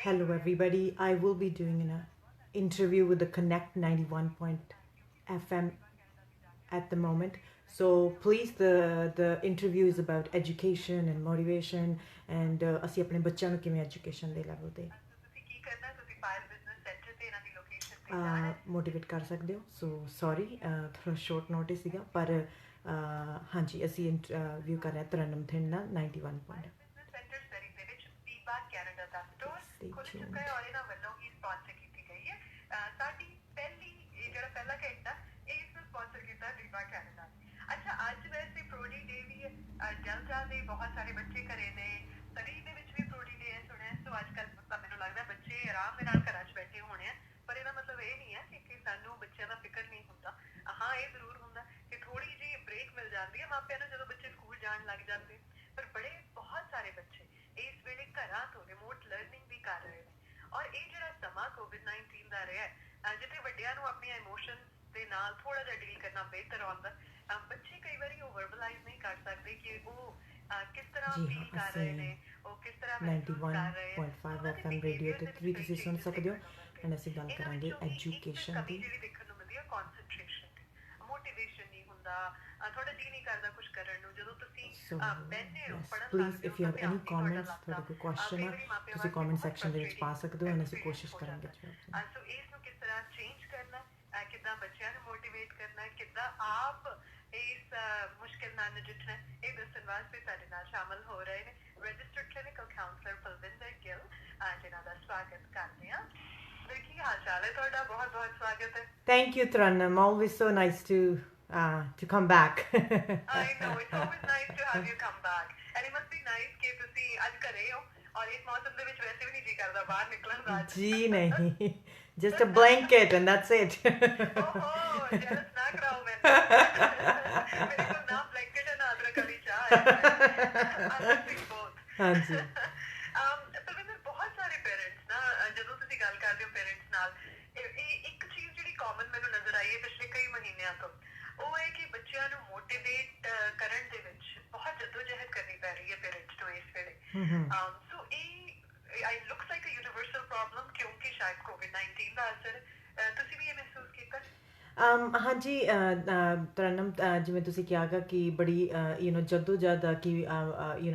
Hello, everybody. I will be doing an interview with the Connect 91 point FM at the moment. So please, the interview is about education and motivation, and ਅਸੀਂ ਆਪਣੇ ਬੱਚਿਆਂ ਨੂੰ ਕਿਵੇਂ education ਦੇ level ਤੇ motivate ਕਰ ਸਕਦੇ ਹੋ. ਸੋ ਸੌਰੀ, ਥੋੜਾ ਸ਼ੋਰਟ ਨੋਟਿਸ ਸੀਗਾ, ਪਰ ਹਾਂਜੀ ਅਸੀਂ ਇੰਟਰਵਿਊ ਕਰ ਰਹੇ ਤਰਨਮ ਥਿੰਡ ਨਾਲ 91 ਪੁਆਇੰਟ. ਕੈਨੇਡਾ ਦਾ ਸਟੋਰ ਖੁੱਲ ਚੁੱਕਾ ਹੈ ਔਰ ਇਹਨਾਂ ਵੱਲੋਂ ਹੀ ਸਪਾਂਸਰ ਕੀਤੀ ਗਈ ਹੈ. ਸਾਡੀ ਪਹਿਲੀ ਜਿਹੜਾ ਪਹਿਲਾ ਘੰਟਾ ਇਸ ਨੂੰ ਸਪਾਂਸਰ ਕੀਤਾ ਡੀਬਾ ਕੈਨੇਡਾ ਨੇ. ਅੱਛਾ, ਅੱਜ ਵੈਸੇ ਪ੍ਰੋਡੀ ਡੇ ਵੀ ਹੈ. ਜਲਜਾ ਦੇ ਬਹੁਤ ਸਾਰੇ ਬੱਚੇ ਘਰੇ ਨੇ, ਸਰੀ ਦੇ ਵਿੱਚ ਵੀ ਪ੍ਰੋਡੀ ਡੇ ਹੈ ਸੁਣਿਆ. ਸੋ ਅੱਜ ਕੱਲ੍ਹ ਤਾਂ ਮੈਨੂੰ ਲੱਗਦਾ ਬੱਚੇ ਆਰਾਮ ਦੇ ਨਾਲ ਘਰਾਂ 'ਚ ਬੈਠੇ ਹੋਣੇ ਆ, ਪਰ ਇਹਦਾ ਮਤਲਬ ਇਹ ਨਹੀਂ ਹੈ ਕਿ ਸਾਨੂੰ ਬੱਚਿਆਂ ਦਾ ਫਿਕਰ ਨਹੀਂ ਹੁੰਦਾ. ਹਾਂ, ਇਹ ਜ਼ਰੂਰ ਹੁੰਦਾ ਕਿ ਥੋੜ੍ਹੀ ਜਿਹੀ ਬ੍ਰੇਕ ਮਿਲ ਜਾਂਦੀ ਹੈ ਮਾਪਿਆਂ ਨੂੰ ਜਦੋਂ ਬੱਚੇ ਸਕੂਲ ਜਾਣ ਲੱਗ ਜਾਂਦੇ, ਪਰ ਬੜੇ ਬਹੁਤ ਸਾਰੇ ਬੱਚੇ ਇਸ ਵੇਲੇ ਘਰਾਂ ਤੋਂ ਰਿਮੋਟ ਲਰਨਿੰਗ ਵੀ ਕਰ ਰਹੇ ਨੇ. ਔਰ ਇਹ ਜਿਹੜਾ ਸਮਾਂ ਕੋਵਿਡ-19 ਦਾ ਰਿਹਾ ਹੈ, ਜਿੱਥੇ ਵੱਡਿਆਂ ਨੂੰ ਆਪਣੀਆਂ ਇਮੋਸ਼ਨਸ ਦੇ ਨਾਲ ਥੋੜਾ ਜਿਹਾ ਡੀਲ ਕਰਨਾ ਬਿਹਤਰ ਆਉਂਦਾ, ਬੱਚੇ ਕਈ ਵਾਰੀ ਉਹ ਵਰਬਲਾਈਜ਼ ਨਹੀਂ ਕਰ ਸਕਦੇ ਕਿ ਉਹ ਕਿਸ ਤਰ੍ਹਾਂ ਫੀਲ ਕਰ ਰਹੇ ਨੇ, ਉਹ ਕਿਸ ਤਰ੍ਹਾਂ ਮਹਿਸੂਸ ਕਰ ਰਹੇ ਨੇ. 91.5 FM ਰੇਡੀਓ ਤੇ ਵੀ ਤੁਸੀਂ ਸੁਣ ਸਕਦੇ ਹੋ. ਐਂਡ ਅਸੀਂ ਗੱਲ ਕਰਾਂਗੇ ਐਜੂਕੇਸ਼ਨ ਦੀ. ਜਿਹੜੀ ਦੇਖਣ ਨੂੰ ਮਿਲਦੀ ਹੈ ਕਨਸੈਂਟਰੇਸ਼ਨ ਦੀ, ਮੋਟੀਵੇਸ਼ਨ ਨਹੀਂ ਹੁੰਦਾ, ਤੁਹਾਡਾ ਜੀ ਨਹੀਂ ਕਰਦਾ ਕੁਝ ਕਰਨ ਨੂੰ. ਜਦੋਂ ਤੁਸੀਂ ਬੈਠੇ ਹੋ ਪੜ੍ਹਨ, please if you have any comments, ਤੁਹਾਡਾ ਕੋਈ ਕੁਐਸਚਨ ਹੈ ਤੁਸੀਂ ਕਮੈਂਟ ਸੈਕਸ਼ਨ ਦੇ ਵਿੱਚ ਪਾ ਸਕਦੇ ਹੋ, ਐਂਡ ਅਸੀਂ ਕੋਸ਼ਿਸ਼ ਕਰਾਂਗੇ ਜਵਾਬ. ਸੋ ਇਸ ਨੂੰ ਕਿਸ ਤਰ੍ਹਾਂ ਚੇਂਜ ਕਰਨਾ, ਕਿੱਦਾਂ ਬੱਚਿਆਂ ਨੂੰ ਮੋਟੀਵੇਟ ਕਰਨਾ, ਕਿੱਦਾਂ ਆਪ ਇਸ ਮੁਸ਼ਕਿਲ ਨਾਲ ਨਜਿੱਠਣਾ, ਇਹ ਦੱਸਣ ਵਾਸਤੇ ਸਾਡੇ ਨਾਲ ਸ਼ਾਮਲ ਹੋ ਰਹੇ ਨੇ registered clinical counsellor Palwinder Gill, ਜਿਨ੍ਹਾਂ ਦਾ ਸਵਾਗਤ ਕਰਦੇ ਹਾਂ. ਕੀ ਹਾਲ ਚਾਲ ਹੈ ਤੁਹਾਡਾ? ਬਹੁਤ ਬਹੁਤ ਸਵਾਗਤ ਹੈ. Thank you, Taranam. Always so nice to come back. I know, it's always nice to have you come back. And it must be nice ਕਿ ਤੁਸੀਂ ਅੱਜ ਘਰੇ ਹੋ ਔਰ ਇਸ ਮੌਸਮ ਦੇ ਵਿੱਚ ਵੈਸੇ ਵੀ ਨਹੀਂ ਜੀ ਕਰਦਾ ਬਾਹਰ ਨਿਕਲਣ ਦਾ. ਜੀ ਨਹੀਂ, just a blanket and that's it. ਓਹੋ, jealous ਨਾ ਕਰਾਓ ਮੈਨੂੰ. ਮੇਰੇ ਕੋਲ ਨਾ ਬਲੈਂਕਟ ਹੈ ਨਾ ਅਦਰਕ ਵਾਲੀ ਚਾਹ ਹੈ. I love you both. ਹਾਂਜੀ. ਪਰਵਿੰਦਰ, ਬਹੁਤ ਸਾਰੇ ਪੇਰੈਂਟਸ ਨਾ, ਜਦੋਂ ਤੁਸੀਂ ਗੱਲ ਕਰਦੇ ਹੋ ਪੇਰੈਂਟਸ ਨਾਲ, ਇਹ ਇੱਕ ਚੀਜ਼ ਜਿਹੜੀ ਕਾਮਨ ਮੈਨੂੰ ਨਜ਼ਰ ਆਈ ਹੈ ਪਿਛਲੇ ਕਈ ਮਹੀਨਿਆਂ ਤੋਂ, ਉਹ ਹੈ ਕਿ ਬੱਚਿਆਂ ਨੂੰ ਮੋਟੀਵੇਟ ਕਰਨ ਦੇ ਵਿੱਚ ਬਹੁਤ ਜਦੋਜਹਿਦ ਕਰਨੀ ਪੈ ਰਹੀ ਹੈ ਪੇਰੈਂਟਸ ਨੂੰ ਇਸ ਵੇਲੇ. ਸੋ ਇਹ I looks like a universal problem, ਕਿਉਂਕਿ ਸ਼ਾਇਦ ਕੋਵਿਡ-19 ਦਾ ਅਸਰ ਤੁਸੀਂ ਵੀ ਇਹ ਮਹਿਸੂਸ ਕੀਤਾ? ਹਾਂਜੀ, ਤਰਨਮ, ਜਿਵੇਂ ਤੁਸੀਂ ਕਿਹਾਗਾ ਕਿ ਬੜੀ ਜਦੋਜਹਿਦ ਆ ਕਿ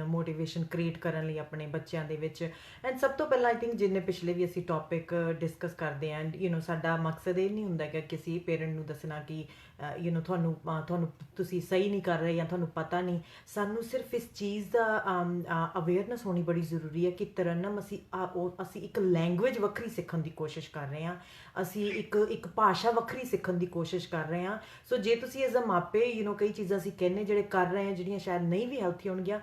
ਮੋਟੀਵੇਸ਼ਨ ਕ੍ਰੀਏਟ ਕਰਨ ਲਈ ਆਪਣੇ ਬੱਚਿਆਂ ਦੇ ਵਿੱਚ. ਐਂਡ ਸਭ ਤੋਂ ਪਹਿਲਾਂ ਆਈ ਥਿੰਕ ਜਿੰਨੇ ਪਿਛਲੇ ਵੀ ਅਸੀਂ ਟੌਪਿਕ ਡਿਸਕਸ ਕਰਦੇ ਹਾਂ, ਐਂਡ ਸਾਡਾ ਮਕਸਦ ਇਹ ਨਹੀਂ ਹੁੰਦਾ ਕਿ ਕਿਸੇ ਪੇਰੈਂਟ ਨੂੰ ਦੱਸਣਾ ਕਿ ਤੁਹਾਨੂੰ ਤੁਸੀਂ ਸਹੀ ਨਹੀਂ ਕਰ ਰਹੇ ਜਾਂ ਤੁਹਾਨੂੰ ਪਤਾ ਨਹੀਂ. ਸਾਨੂੰ ਸਿਰਫ ਇਸ ਚੀਜ਼ ਦਾ ਅਵੇਅਰਨੈਸ ਹੋਣੀ ਬੜੀ ਜ਼ਰੂਰੀ ਹੈ ਕਿ ਤਰਨਮ ਅਸੀਂ ਇੱਕ ਲੈਂਗੁਏਜ ਵੱਖਰੀ ਸਿੱਖਣ ਦੀ ਕੋਸ਼ਿਸ਼ ਕਰ ਰਹੇ ਹਾਂ, ਅਸੀਂ ਇੱਕ ਭਾਸ਼ਾ ਵੱਖਰੀ ਸਿੱਖਣ ਦੀ ਕੋਸ਼ਿਸ਼ ਕਰ ਰਹੇ ਹਾਂ. ਸੋ ਜੇ ਤੁਸੀਂ ਐਜ਼ ਅ ਮਾਪੇ ਕਈ ਚੀਜ਼ਾਂ ਅਸੀਂ ਕਹਿੰਦੇ ਜਿਹੜੇ ਕਰ ਰਹੇ ਹਾਂ ਜਿਹੜੀਆਂ ਸ਼ਾਇਦ ਨਹੀਂ ਵੀ ਹੈਲਥੀ ਹੋਣਗੀਆਂ,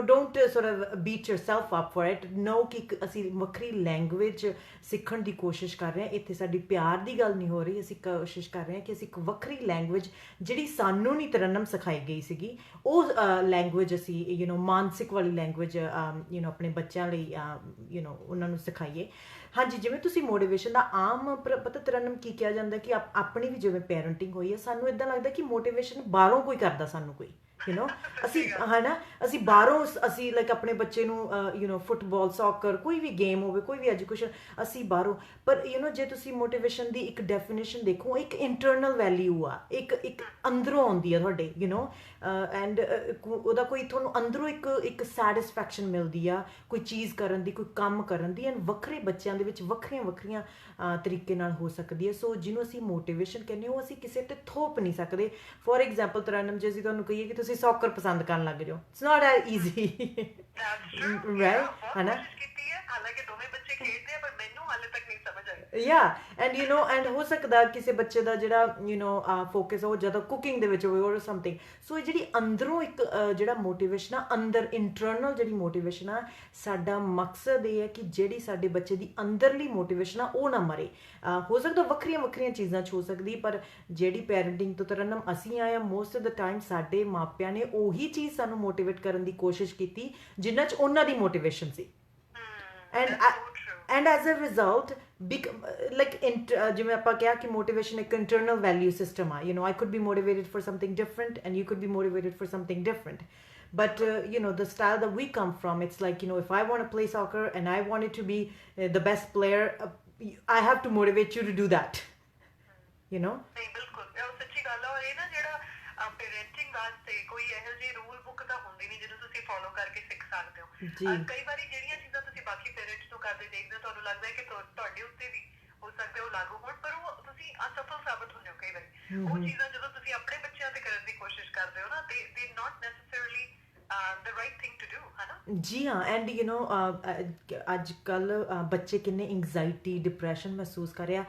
don't sort of beat yourself up for it. No ਕਿ ਅਸੀਂ ਵੱਖਰੀ ਲੈਂਗੁਏਜ ਸਿੱਖਣ ਦੀ ਕੋਸ਼ਿਸ਼ ਕਰ ਰਹੇ ਹਾਂ. ਇੱਥੇ ਸਾਡੀ ਪਿਆਰ ਦੀ ਗੱਲ ਨਹੀਂ ਹੋ ਰਹੀ, ਅਸੀਂ ਕੋਸ਼ਿਸ਼ ਕਰ ਰਹੇ ਹਾਂ ਕਿ ਅਸੀਂ ਇੱਕ ਵੱਖਰੀ ਲੈਂਗੁਏਜ ਜਿਹੜੀ ਸਾਨੂੰ ਨਹੀਂ ਤਰਨਮ ਸਿਖਾਈ ਗਈ ਸੀਗੀ, ਉਹ ਲੈਂਗੁਏਜ ਅਸੀਂ ਮਾਨਸਿਕ ਵਾਲੀ ਲੈਂਗੁਏਜ ਆਪਣੇ ਬੱਚਿਆਂ ਲਈ ਉਹਨਾਂ ਨੂੰ ਸਿਖਾਈਏ. ਹਾਂਜੀ, ਜਿਵੇਂ ਤੁਸੀਂ ਮੋਟੀਵੇਸ਼ਨ ਦਾ ਆਮ ਪਤਾ ਤਰਨਮ ਕੀ ਕਿਹਾ ਜਾਂਦਾ ਕਿ ਆਪਣੀ ਵੀ ਜਿਵੇਂ ਪੈਰੈਂਟਿੰਗ ਹੋਈ ਹੈ, ਸਾਨੂੰ ਇੱਦਾਂ ਲੱਗਦਾ ਕਿ ਮੋਟੀਵੇਸ਼ਨ ਬਾਹਰੋਂ ਕੋਈ ਕਰਦਾ ਸਾਨੂੰ ਕੋਈ ਅਸੀਂ ਹੈ ਨਾ, ਅਸੀਂ ਬਾਹਰੋਂ ਅਸੀਂ ਲਾਈਕ ਆਪਣੇ ਬੱਚੇ ਨੂੰ ਫੁੱਟਬਾਲ, ਸੌਕਰ, ਕੋਈ ਵੀ ਗੇਮ ਹੋਵੇ, ਕੋਈ ਵੀ ਐਜੂਕੇਸ਼ਨ, ਅਸੀਂ ਬਾਹਰੋਂ. ਪਰ ਜੇ ਤੁਸੀਂ ਮੋਟੀਵੇਸ਼ਨ ਦੀ ਇੱਕ ਡੈਫੀਨੇਸ਼ਨ ਦੇਖੋ, ਇੱਕ ਇੰਟਰਨਲ ਵੈਲਿਊ ਆ, ਇੱਕ ਅੰਦਰੋਂ ਆਉਂਦੀ ਆ ਤੁਹਾਡੇ ਐਂਡ ਉਹਦਾ ਕੋਈ ਤੁਹਾਨੂੰ ਅੰਦਰੋਂ ਇੱਕ ਸੈਟਿਸਫੈਕਸ਼ਨ ਮਿਲਦੀ ਆ ਕੋਈ ਚੀਜ਼ ਕਰਨ ਦੀ, ਕੋਈ ਕੰਮ ਕਰਨ ਦੀ. ਐਂਡ ਵੱਖਰੇ ਬੱਚਿਆਂ ਦੇ ਵਿੱਚ ਵੱਖਰੀਆਂ ਤਰੀਕੇ ਨਾਲ ਹੋ ਸਕਦੀ ਹੈ. ਸੋ ਜਿਹਨੂੰ ਅਸੀਂ ਮੋਟੀਵੇਸ਼ਨ ਕਹਿੰਦੇ ਉਹ ਅਸੀਂ ਕਿਸੇ ਤੇ ਥੋਪ ਨਹੀਂ ਸਕਦੇ. ਫੋਰ ਐਗਜ਼ਾਮਪਲ ਤਰਨਮ, ਜੇ ਅਸੀਂ ਤੁਹਾਨੂੰ ਕਹੀਏ ਕਿ ਤੁਸੀਂ ਸੌਕਰ ਪਸੰਦ ਕਰਨ ਲੱਗ ਜਾਓ, it's not as easy, right? ਹੈ ਨਾ? ਹਾਲਾਂਕਿ ਦੋਵੇਂ ਬੱਚੇ ਖੇਡਦੇ ਆ, ਪਰ ਮੈਨੂੰ ਹਾਲੇ ਤੱਕ ਨਹੀਂ ਸਮਝ ਆਈ. ਯਾ, ਐਂਡ ਹੋ ਸਕਦਾ ਕਿਸੇ ਬੱਚੇ ਦਾ ਜਿਹੜਾ ਫੋਕਸ ਉਹ ਜ਼ਿਆਦਾ ਕੁਕਿੰਗ ਦੇ ਵਿੱਚ ਹੋਵੇ ਔਰ ਸਮਥਿੰਗ. ਸੋ ਇਹ ਜਿਹੜੀ ਅੰਦਰੋਂ ਇੱਕ ਜਿਹੜਾ ਮੋਟੀਵੇਸ਼ਨ ਆ, ਅੰਦਰ ਇੰਟਰਨਲ ਜਿਹੜੀ ਮੋਟੀਵੇਸ਼ਨ ਆ, ਸਾਡਾ ਮਕਸਦ ਇਹ ਹੈ ਕਿ ਜਿਹੜੀ ਸਾਡੇ ਬੱਚੇ ਦੀ ਅੰਦਰਲੀ ਮੋਟੀਵੇਸ਼ਨ ਆ ਉਹ ਨਾ ਮਰੇ. ਹੋ ਸਕਦਾ ਵੱਖਰੀਆਂ ਚੀਜ਼ਾਂ 'ਚ ਹੋ ਸਕਦੀ, ਪਰ ਜਿਹੜੀ ਪੈਰੈਂਟਿੰਗ ਤੋਂ ਤਰਨਮ ਅਸੀਂ ਆਏ ਹਾਂ, ਮੋਸਟ ਆਫ ਦਾ ਟਾਈਮ ਸਾਡੇ ਮਾਪਿਆਂ ਨੇ ਉਹੀ ਚੀਜ਼ ਸਾਨੂੰ ਮੋਟੀਵੇਟ ਕਰਨ ਦੀ ਕੋਸ਼ਿਸ਼ ਕੀਤੀ ਜਿਨ੍ਹਾਂ 'ਚ ਉਹਨਾਂ ਦੀ motivation C. and as a result ਜਿਵੇਂ ਆਪਾਂ ਕਿਹਾ ਕਿ motivation ਇੱਕ internal value system ਆ. I could be motivated for something different and you could be motivated for something different. but the style that we come from, it's like, if I want to play soccer and I wanted to be the best player, I have to motivate you to do that, you know. ਨਹੀਂ ਬਿਲਕੁਲ ਇਹ ਸੱਚੀ ਗੱਲ ਆ। ਔਰ ਇਹ ਨਾ ਜਿਹੜਾ ਪੇਰੈਂਟਿੰਗ ਵਾਸਤੇ ਕੋਈ ਇਹੋ ਜਿਹੀ ਰੂਲ ਬੁੱਕ ਤਾਂ ਹੁੰਦੀ ਨਹੀਂ ਜਿਹਨੂੰ ਤੁਸੀਂ ਫੋਲੋ ਕਰਕੇ ਸਿੱਖ ਸਕਦੇ ਹੋ। ਕਈ ਵਾਰੀ ਜਿਹੜੀਆਂ ਚੀਜ਼ਾਂ ਤੁਸੀਂ ਬਾਕੀ ਪੇਰੈਂਟਸ ਨੂੰ ਕਰਦੇ ਦੇਖਦੇ ਹੋ, ਤੁਹਾਨੂੰ ਲੱਗਦਾ ਹੈ ਕਿ ਤੁਹਾਡੇ ਉੱਤੇ ਵੀ ਹੋ ਸਕਦਾ ਉਹ ਲਾਗੂ ਹੋਣ, ਪਰ ਉਹ ਤੁਸੀਂ ਅਸਫਲ ਸਾਬਤ ਹੁੰਦੇ ਹੋ ਕਈ ਵਾਰੀ। ਉਹ ਚੀਜ਼ਾਂ ਜਦੋਂ ਤੁਸੀਂ ਆਪਣੇ ਬੱਚਿਆਂ ਤੇ ਕਰਨ ਦੀ ਕੋਸ਼ਿਸ਼ ਕਰਦੇ ਹੋ ਨਾ, they not necessarily the right thing to do, ਹੈ ਨਾ। ਜੀ ਹਾਂ, ਐਂਡ ਅੱਜ ਕੱਲ੍ਹ ਬੱਚੇ ਕਿੰਨੇ ਇੰਗਜ਼ਾਇਟੀ ਡਿਪਰੈਸ਼ਨ ਮਹਿਸੂਸ ਕਰ ਰਿਹਾ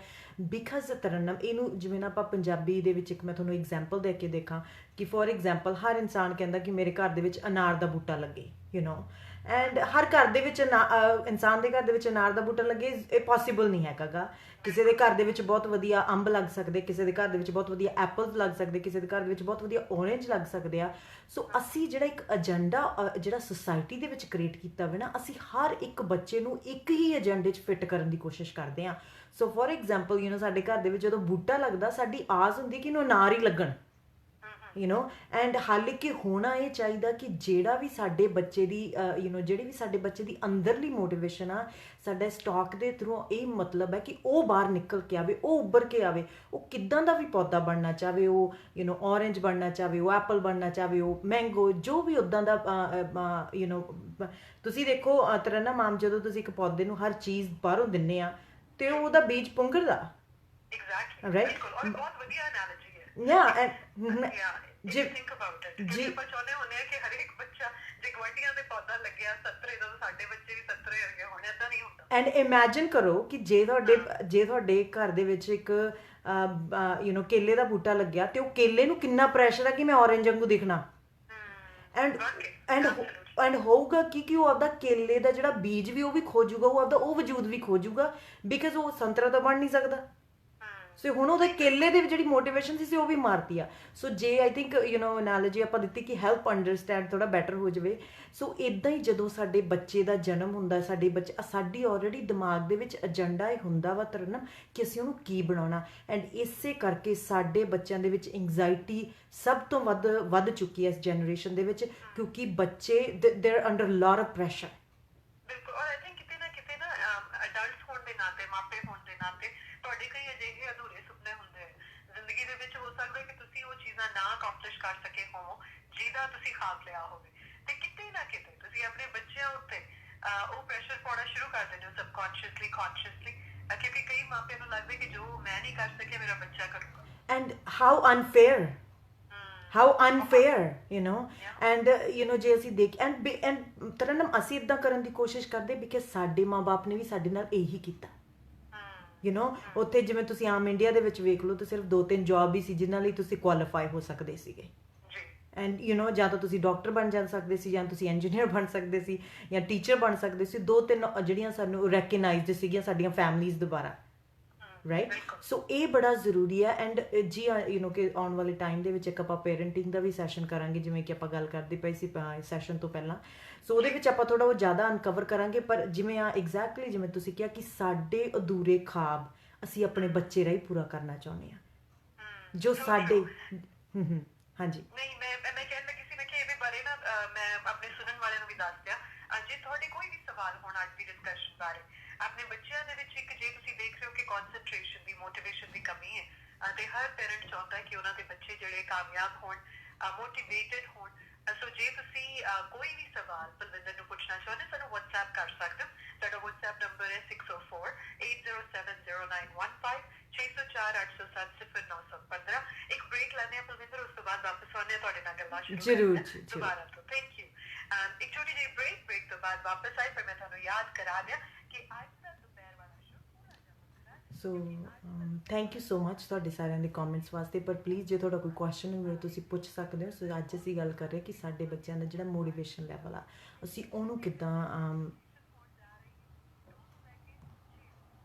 ਬਿਕਾਜ਼ ਤਰਨਮ ਇਹਨੂੰ, ਜਿਵੇਂ ਨਾ ਆਪਾਂ ਪੰਜਾਬੀ ਦੇ ਵਿੱਚ ਇੱਕ ਮੈਂ ਤੁਹਾਨੂੰ ਐਗਜ਼ਾਮਪਲ ਦੇ ਕੇ ਦੇਖਾਂ ਕਿ ਫੋਰ ਐਗਜ਼ਾਮਪਲ ਹਰ ਇਨਸਾਨ ਕਹਿੰਦਾ ਕਿ ਮੇਰੇ ਘਰ ਦੇ ਵਿੱਚ ਅਨਾਰ ਦਾ ਬੂਟਾ ਲੱਗੇ, ਐਂਡ ਹਰ ਘਰ ਦੇ ਵਿੱਚ ਇਨਸਾਨ ਦੇ ਘਰ ਦੇ ਵਿੱਚ ਅਨਾਰ ਦਾ ਬੂਟਾ ਲੱਗੇ, ਇਹ ਪੋਸੀਬਲ ਨਹੀਂ ਹੈਗਾ ਗਾ। ਕਿਸੇ ਦੇ ਘਰ ਦੇ ਵਿੱਚ ਬਹੁਤ ਵਧੀਆ ਅੰਬ ਲੱਗ ਸਕਦੇ, ਕਿਸੇ ਦੇ ਘਰ ਦੇ ਵਿੱਚ ਬਹੁਤ ਵਧੀਆ ਐਪਲਸ ਲੱਗ ਸਕਦੇ, ਕਿਸੇ ਦੇ ਘਰ ਦੇ ਵਿੱਚ ਬਹੁਤ ਵਧੀਆ ਔਰੇਂਜ ਲੱਗ ਸਕਦੇ ਆ। ਸੋ ਅਸੀਂ ਜਿਹੜਾ ਇੱਕ ਏਜੰਡਾ ਜਿਹੜਾ ਸੁਸਾਇਟੀ ਦੇ ਵਿੱਚ ਕ੍ਰੀਏਟ ਕੀਤਾ ਹੋਵੇ ਨਾ, ਅਸੀਂ ਹਰ ਇੱਕ ਬੱਚੇ ਨੂੰ ਇੱਕ ਹੀ ਏਜੰਡੇ 'ਚ ਫਿੱਟ ਕਰਨ ਦੀ ਕੋਸ਼ਿਸ਼ ਕਰਦੇ ਹਾਂ। ਸੋ ਫੋਰ ਐਗਜ਼ਾਮਪਲ ਸਾਡੇ ਘਰ ਦੇ ਵਿੱਚ ਜਦੋਂ ਬੂਟਾ ਲੱਗਦਾ, ਸਾਡੀ ਆਸ ਹੁੰਦੀ ਕਿ ਇਹਨੂੰ ਅਨਾਰ ਹੀ ਲੱਗਣ, ਐਂਡ ਹਾਲਾਂਕਿ ਹੋਣਾ ਇਹ ਚਾਹੀਦਾ ਕਿ ਜਿਹੜਾ ਵੀ ਸਾਡੇ ਬੱਚੇ ਦੀ ਜਿਹੜੀ ਵੀ ਸਾਡੇ ਬੱਚੇ ਦੀ ਅੰਦਰਲੀ ਮੋਟੀਵੇਸ਼ਨ ਆ, ਸਾਡੇ ਸਟਾਕ ਦੇ ਥਰੂ ਇਹ ਮਤਲਬ ਹੈ ਕਿ ਉਹ ਬਾਹਰ ਨਿਕਲ ਕੇ ਆਵੇ, ਉਹ ਉੱਭਰ ਕੇ ਆਵੇ। ਉਹ ਕਿੱਦਾਂ ਦਾ ਵੀ ਪੌਦਾ ਬਣਨਾ ਚਾਹਵੇ, ਉਹ ਔਰੇਂਜ ਬਣਨਾ ਚਾਹਵੇ, ਉਹ ਐਪਲ ਬਣਨਾ ਚਾਹਵੇ, ਉਹ ਮੈਂਗੋ, ਜੋ ਵੀ ਉੱਦਾਂ ਦਾ ਤੁਸੀਂ ਦੇਖੋ ਤਰਨਾ ਮਾਮ, ਜਦੋਂ ਤੁਸੀਂ ਇੱਕ ਪੌਦੇ ਨੂੰ ਹਰ ਚੀਜ਼ ਬਾਹਰੋਂ ਦਿੰਦੇ ਆ ਤੇ ਉਹਦਾ ਬੀਜ ਪੁੰਗਰਦਾ। ਐਗਜ਼ੈਕਟਲੀ, ਬਿਲਕੁਲ। ਔਰ ਬਹੁਤ ਵਧੀਆ ਐਨਾਲੋਜੀ ਹੈ। ਜੀ ਥਿੰਕ ਅਬਾਊਟ ਇਟ ਜੀ। ਆਪਾਂ ਚਾਹੁੰਦੇ ਹੁੰਦੇ ਆ ਕਿ ਹਰੇਕ ਬੱਚਾ, ਜੇ ਗਵਾਂਢੀਆਂ ਦੇ ਪੌਦਾ ਲੱਗਿਆ ਸੰਤਰੇ ਦਾ, ਸਾਡੇ ਬੱਚੇ ਵੀ ਸੰਤਰੇ ਵਰਗੇ ਹੋਣ, ਏਦਾਂ ਨਹੀਂ ਹੁੰਦਾ। ਐਂਡ ਇਮੈਜਿਨ ਕਰੋ ਕਿ ਜੇ ਤੁਹਾਡੇ ਘਰ ਦੇ ਵਿੱਚ ਇੱਕ ਕੇਲੇ ਦਾ ਬੂਟਾ ਲੱਗਿਆ ਤੇ ਉਹ ਕੇਲੇ ਨੂੰ ਕਿੰਨਾ ਪ੍ਰੈਸ਼ਰ ਆ ਕਿ ਮੈਂ ਔਰੇਂਜ ਵਾਂਗੂ ਦਿਖਣਾ, ਐਂਡ ਹੋਊਗਾ ਕਿ ਉਹ ਆਪਦਾ ਕੇਲੇ ਦਾ ਜਿਹੜਾ ਬੀਜ ਵੀ ਉਹ ਵੀ ਖੋਜੂਗਾ, ਉਹ ਆਪਦਾ ਉਹ ਵਜੂਦ ਵੀ ਖੋਜੂਗਾ ਬਿਕਾਜ਼ ਉਹ ਸੰਤਰਾ ਤਾਂ ਬਣ ਨਹੀਂ ਸਕਦਾ। ਸੋ ਹੁਣ ਉਹਦੇ ਕੇਲੇ ਦੇ ਜਿਹੜੀ ਮੋਟੀਵੇਸ਼ਨ ਸੀ ਉਹ ਵੀ ਮਾਰਤੀ ਆ। ਸੋ ਜੇ ਆਈ ਥਿੰਕ ਐਨਾਲੋਜੀ ਆਪਾਂ ਦਿੱਤੀ ਕਿ ਹੈਲਪ ਅੰਡਰਸਟੈਂਡ ਥੋੜਾ ਬੈਟਰ ਹੋ ਜਾਵੇ। ਸੋ ਇੱਦਾਂ ਹੀ ਜਦੋਂ ਸਾਡੇ ਬੱਚੇ ਦਾ ਜਨਮ ਹੁੰਦਾ, ਸਾਡੀ ਆਲਰੇਡੀ ਦਿਮਾਗ ਦੇ ਵਿੱਚ ਏਜੰਡਾ ਇਹ ਹੁੰਦਾ ਵਾ ਤਰਨਮ ਕਿ ਅਸੀਂ ਉਹਨੂੰ ਕੀ ਬਣਾਉਣਾ, ਐਂਡ ਇਸੇ ਕਰਕੇ ਸਾਡੇ ਬੱਚਿਆਂ ਦੇ ਵਿੱਚ ਐਂਗਜ਼ਾਇਟੀ ਸਭ ਤੋਂ ਵੱਧ ਚੁੱਕੀ ਹੈ ਇਸ ਜਨਰੇਸ਼ਨ ਦੇ ਵਿੱਚ, ਕਿਉਂਕਿ ਬੱਚੇ they are under lot of pressure. ਬਿਲਕੁਲ। ਔਰ ਆਈ ਥਿੰਕ ਕਿਤੇ ਨਾ ਅਡਲਟਸ ਹੋਣ ਦੇ ਨਾਤੇ, ਮਾਪੇ ਹੋਣ ਦੇ ਨਾਤੇ ਤੁਹਾਡੇ ਕਈ ਅਜਿਹੇ ਅਧੂਰੇ ਸੁਪਨੇ ਹੁੰਦੇ ਜ਼ਿੰਦਗੀ ਦੇ ਵਿੱਚ। ਹੋ ਸਕਦਾ ਕਿ ਤੁਸੀਂ ਉਹ ਚੀਜ਼ਾਂ ਨਾ ਅਕਾਂਪਲਿਸ਼ ਕਰ ਸਕੇ ਹੋਵੋ ਜਿਹਦਾ ਤੁਸੀਂ ਖਾਬ ਲਿਆ ਹੋਵੇ, ਤੇ ਕਿਤੇ ਨਾ ਕਿਤੇ ਤੁਸੀਂ ਆਪਣੇ ਬੱਚਿਆਂ ਉੱਤੇ ਉਹ ਪ੍ਰੈਸ਼ਰ ਪਾਉਣਾ ਸ਼ੁਰੂ ਕਰ ਦਿੰਦੇ ਹੋ ਸਬਕੌਂਸ਼ੀਅਸਲੀ, ਕੌਂਸ਼ੀਅਸਲੀ, ਕਿਉਂਕਿ ਕਈ ਮਾਪਿਆਂ ਨੂੰ ਲੱਗਦਾ ਕਿ ਜੋ ਮੈਂ ਨਹੀਂ ਕਰ ਸਕਿਆ ਮੇਰਾ ਬੱਚਾ ਕਰੂਗਾ। ਐਂਡ ਹਾਊ ਅਨਫੇਅਰ, ਐਂਡ ਜੇ ਅਸੀਂ ਐਂਡ ਤਰਨਮ ਅਸੀਂ ਇੱਦਾਂ ਕਰਨ ਦੀ ਕੋਸ਼ਿਸ਼ ਕਰਦੇ ਬਿਕਾਜ਼ ਸਾਡੇ ਮਾਂ-ਬਾਪ ਨੇ ਵੀ ਸਾਡੇ ਨਾਲ ਇਹੀ ਕੀਤਾ। ਉੱਥੇ ਜਿਵੇਂ ਤੁਸੀਂ ਆਮ ਇੰਡੀਆ ਦੇ ਵਿੱਚ ਵੇਖ ਲਓ ਤਾਂ ਸਿਰਫ 2-3 ਜੌਬ ਹੀ ਸੀ ਜਿਨ੍ਹਾਂ ਲਈ ਤੁਸੀਂ ਕੁਆਲੀਫਾਈ ਹੋ ਸਕਦੇ ਸੀਗੇ, ਐਂਡ ਜਾਂ ਤਾਂ ਤੁਸੀਂ ਡਾਕਟਰ ਬਣ ਜਾ ਸਕਦੇ ਸੀ, ਜਾਂ ਤੁਸੀਂ ਇੰਜੀਨੀਅਰ ਬਣ ਸਕਦੇ ਸੀ, ਜਾਂ ਟੀਚਰ ਬਣ ਸਕਦੇ ਸੀ। 2-3 ਜਿਹੜੀਆਂ ਸਾਨੂੰ ਰੈਕਗਨਾਈਜ਼ਡ ਸੀਗੀਆਂ ਸਾਡੀਆਂ ਫੈਮਲੀਜ਼ ਦੁਬਾਰਾ, ਰਾਈਟ। ਸੋ ਇਹ ਬੜਾ ਜ਼ਰੂਰੀ ਹੈ। ਐਂਡ ਜੀ ਕਿ ਆਉਣ ਵਾਲੇ ਟਾਈਮ ਦੇ ਵਿੱਚ ਇੱਕ ਆਪਾਂ ਪੇਰੈਂਟਿੰਗ ਦਾ ਵੀ ਸੈਸ਼ਨ ਕਰਾਂਗੇ, ਜਿਵੇਂ ਕਿ ਆਪਾਂ ਗੱਲ ਕਰਦੇ ਪਏ ਸੀ ਸੈਸ਼ਨ ਤੋਂ ਪਹਿਲਾਂ। ਸੋ ਉਹਦੇ ਵਿੱਚ ਆਪਾਂ ਥੋੜਾ ਉਹ ਜ਼ਿਆਦਾ ਅਨਕਵਰ ਕਰਾਂਗੇ, ਪਰ ਜਿਵੇਂ ਐਗਜ਼ੈਕਟਲੀ ਜਿਵੇਂ ਤੁਸੀਂ ਕਿਹਾ ਕਿ ਸਾਡੇ ਅਧੂਰੇ ਖਾਬ ਅਸੀਂ ਆਪਣੇ ਬੱਚੇ ਰਾਹੀਂ ਪੂਰਾ ਕਰਨਾ ਚਾਹੁੰਦੇ ਹਾਂ, ਜੋ ਸਾਡੇ ਹਾਂਜੀ। ਨਹੀਂ, ਮੈਂ ਕਹਿਣ ਲੱਗੀ ਸੀ ਕਿ ਇਹਦੇ ਬਾਰੇ ਨਾ ਮੈਂ ਆਪਣੇ ਸੁਣਨ ਵਾਲਿਆਂ ਨੂੰ ਵੀ ਦੱਸ ਦਿਆਂ, ਜੇ ਤੁਹਾਡੇ ਕੋਈ ਵੀ ਸਵਾਲ ਹੋਣ ਅੱਜ ਦੀ ਡਿਸਕਸ਼ਨ ਬਾਰੇ, ਆਪਣੇ ਬੱਚਿਆਂ ਦੇ ਵਿੱਚ ਇੱਕ, ਜੇ ਤੁਸੀਂ ਦੇਖ ਰਹੇ ਹੋ ਕਿ ਕੌਨਸੈਂਟਰੇਸ਼ਨ ਦੀ, ਮੋਟੀਵੇਸ਼ਨ ਦੀ ਕਮੀ ਹੈ, ਤੇ ਹਰ ਪੇਰੈਂਟ ਚਾਹੁੰਦਾ ਹੈ ਕਿ ਉਹਨਾਂ ਦੇ ਬੱਚੇ ਜਿਹੜੇ ਕਾਮਯਾਬ ਹੋਣ, ਮੋਟੀਵੇਟਡ ਹੋਣ। ਸੋ ਜੇ ਤੁਸੀਂ ਕੋਈ ਵੀ ਸਵਾਲ ਬਲਵਿੰਦਰ ਨੂੰ ਪੁੱਛਣਾ ਚਾਹੁੰਦੇ, ਸਾਨੂੰ WhatsApp ਕਰ ਸਕਦੇ ਹੋ। ਸਾਡਾ WhatsApp ਨੰਬਰ ਹੈ 6048070915, 6048070915। ਇੱਕ ਬ੍ਰੇਕ ਲੈਂਦੇ ਹਾਂ ਬਲਵਿੰਦਰ, ਉਸ ਤੋਂ ਬਾਅਦ ਵਾਪਸ ਆਉਂਦੇ ਹਾਂ ਤੁਹਾਡੇ ਨਾਲ ਗੱਲਾਂ ਸ਼ੁਰੂ ਕਰਦੇ ਹਾਂ ਦੁਬਾਰਾ ਤੋਂ। Thank you. ਇੱਕ ਛੋਟੀ ਜਿਹੀ ਬ੍ਰੇਕ ਤੋਂ ਬਾਅਦ ਵਾਪਸ ਆਏ, ਫਿਰ ਮੈਂ ਤੁਹਾਨੂੰ ਯਾਦ ਕਰਾ ਦਿਆਂ ਕਿ ਅੱਜ ਦਾ ਦੁਪਹਿਰ ਵਾਲਾ so thank you so much ਤੁਹਾਡੇ ਸਾਰਿਆਂ ਦੇ ਕਮੈਂਟਸ ਵਾਸਤੇ। ਪਰ ਪਲੀਜ਼ ਜੇ ਤੁਹਾਡਾ ਕੋਈ ਕੁਐਸਚਨ ਹੋਵੇ ਤੁਸੀਂ ਪੁੱਛ ਸਕਦੇ ਹੋ। ਸੋ ਅੱਜ ਅਸੀਂ ਗੱਲ ਕਰ ਰਹੇ ਕਿ ਸਾਡੇ ਬੱਚਿਆਂ ਦਾ ਜਿਹੜਾ ਮੋਟੀਵੇਸ਼ਨ ਲੈਵਲ ਆ, ਅਸੀਂ ਉਹਨੂੰ ਕਿੱਦਾਂ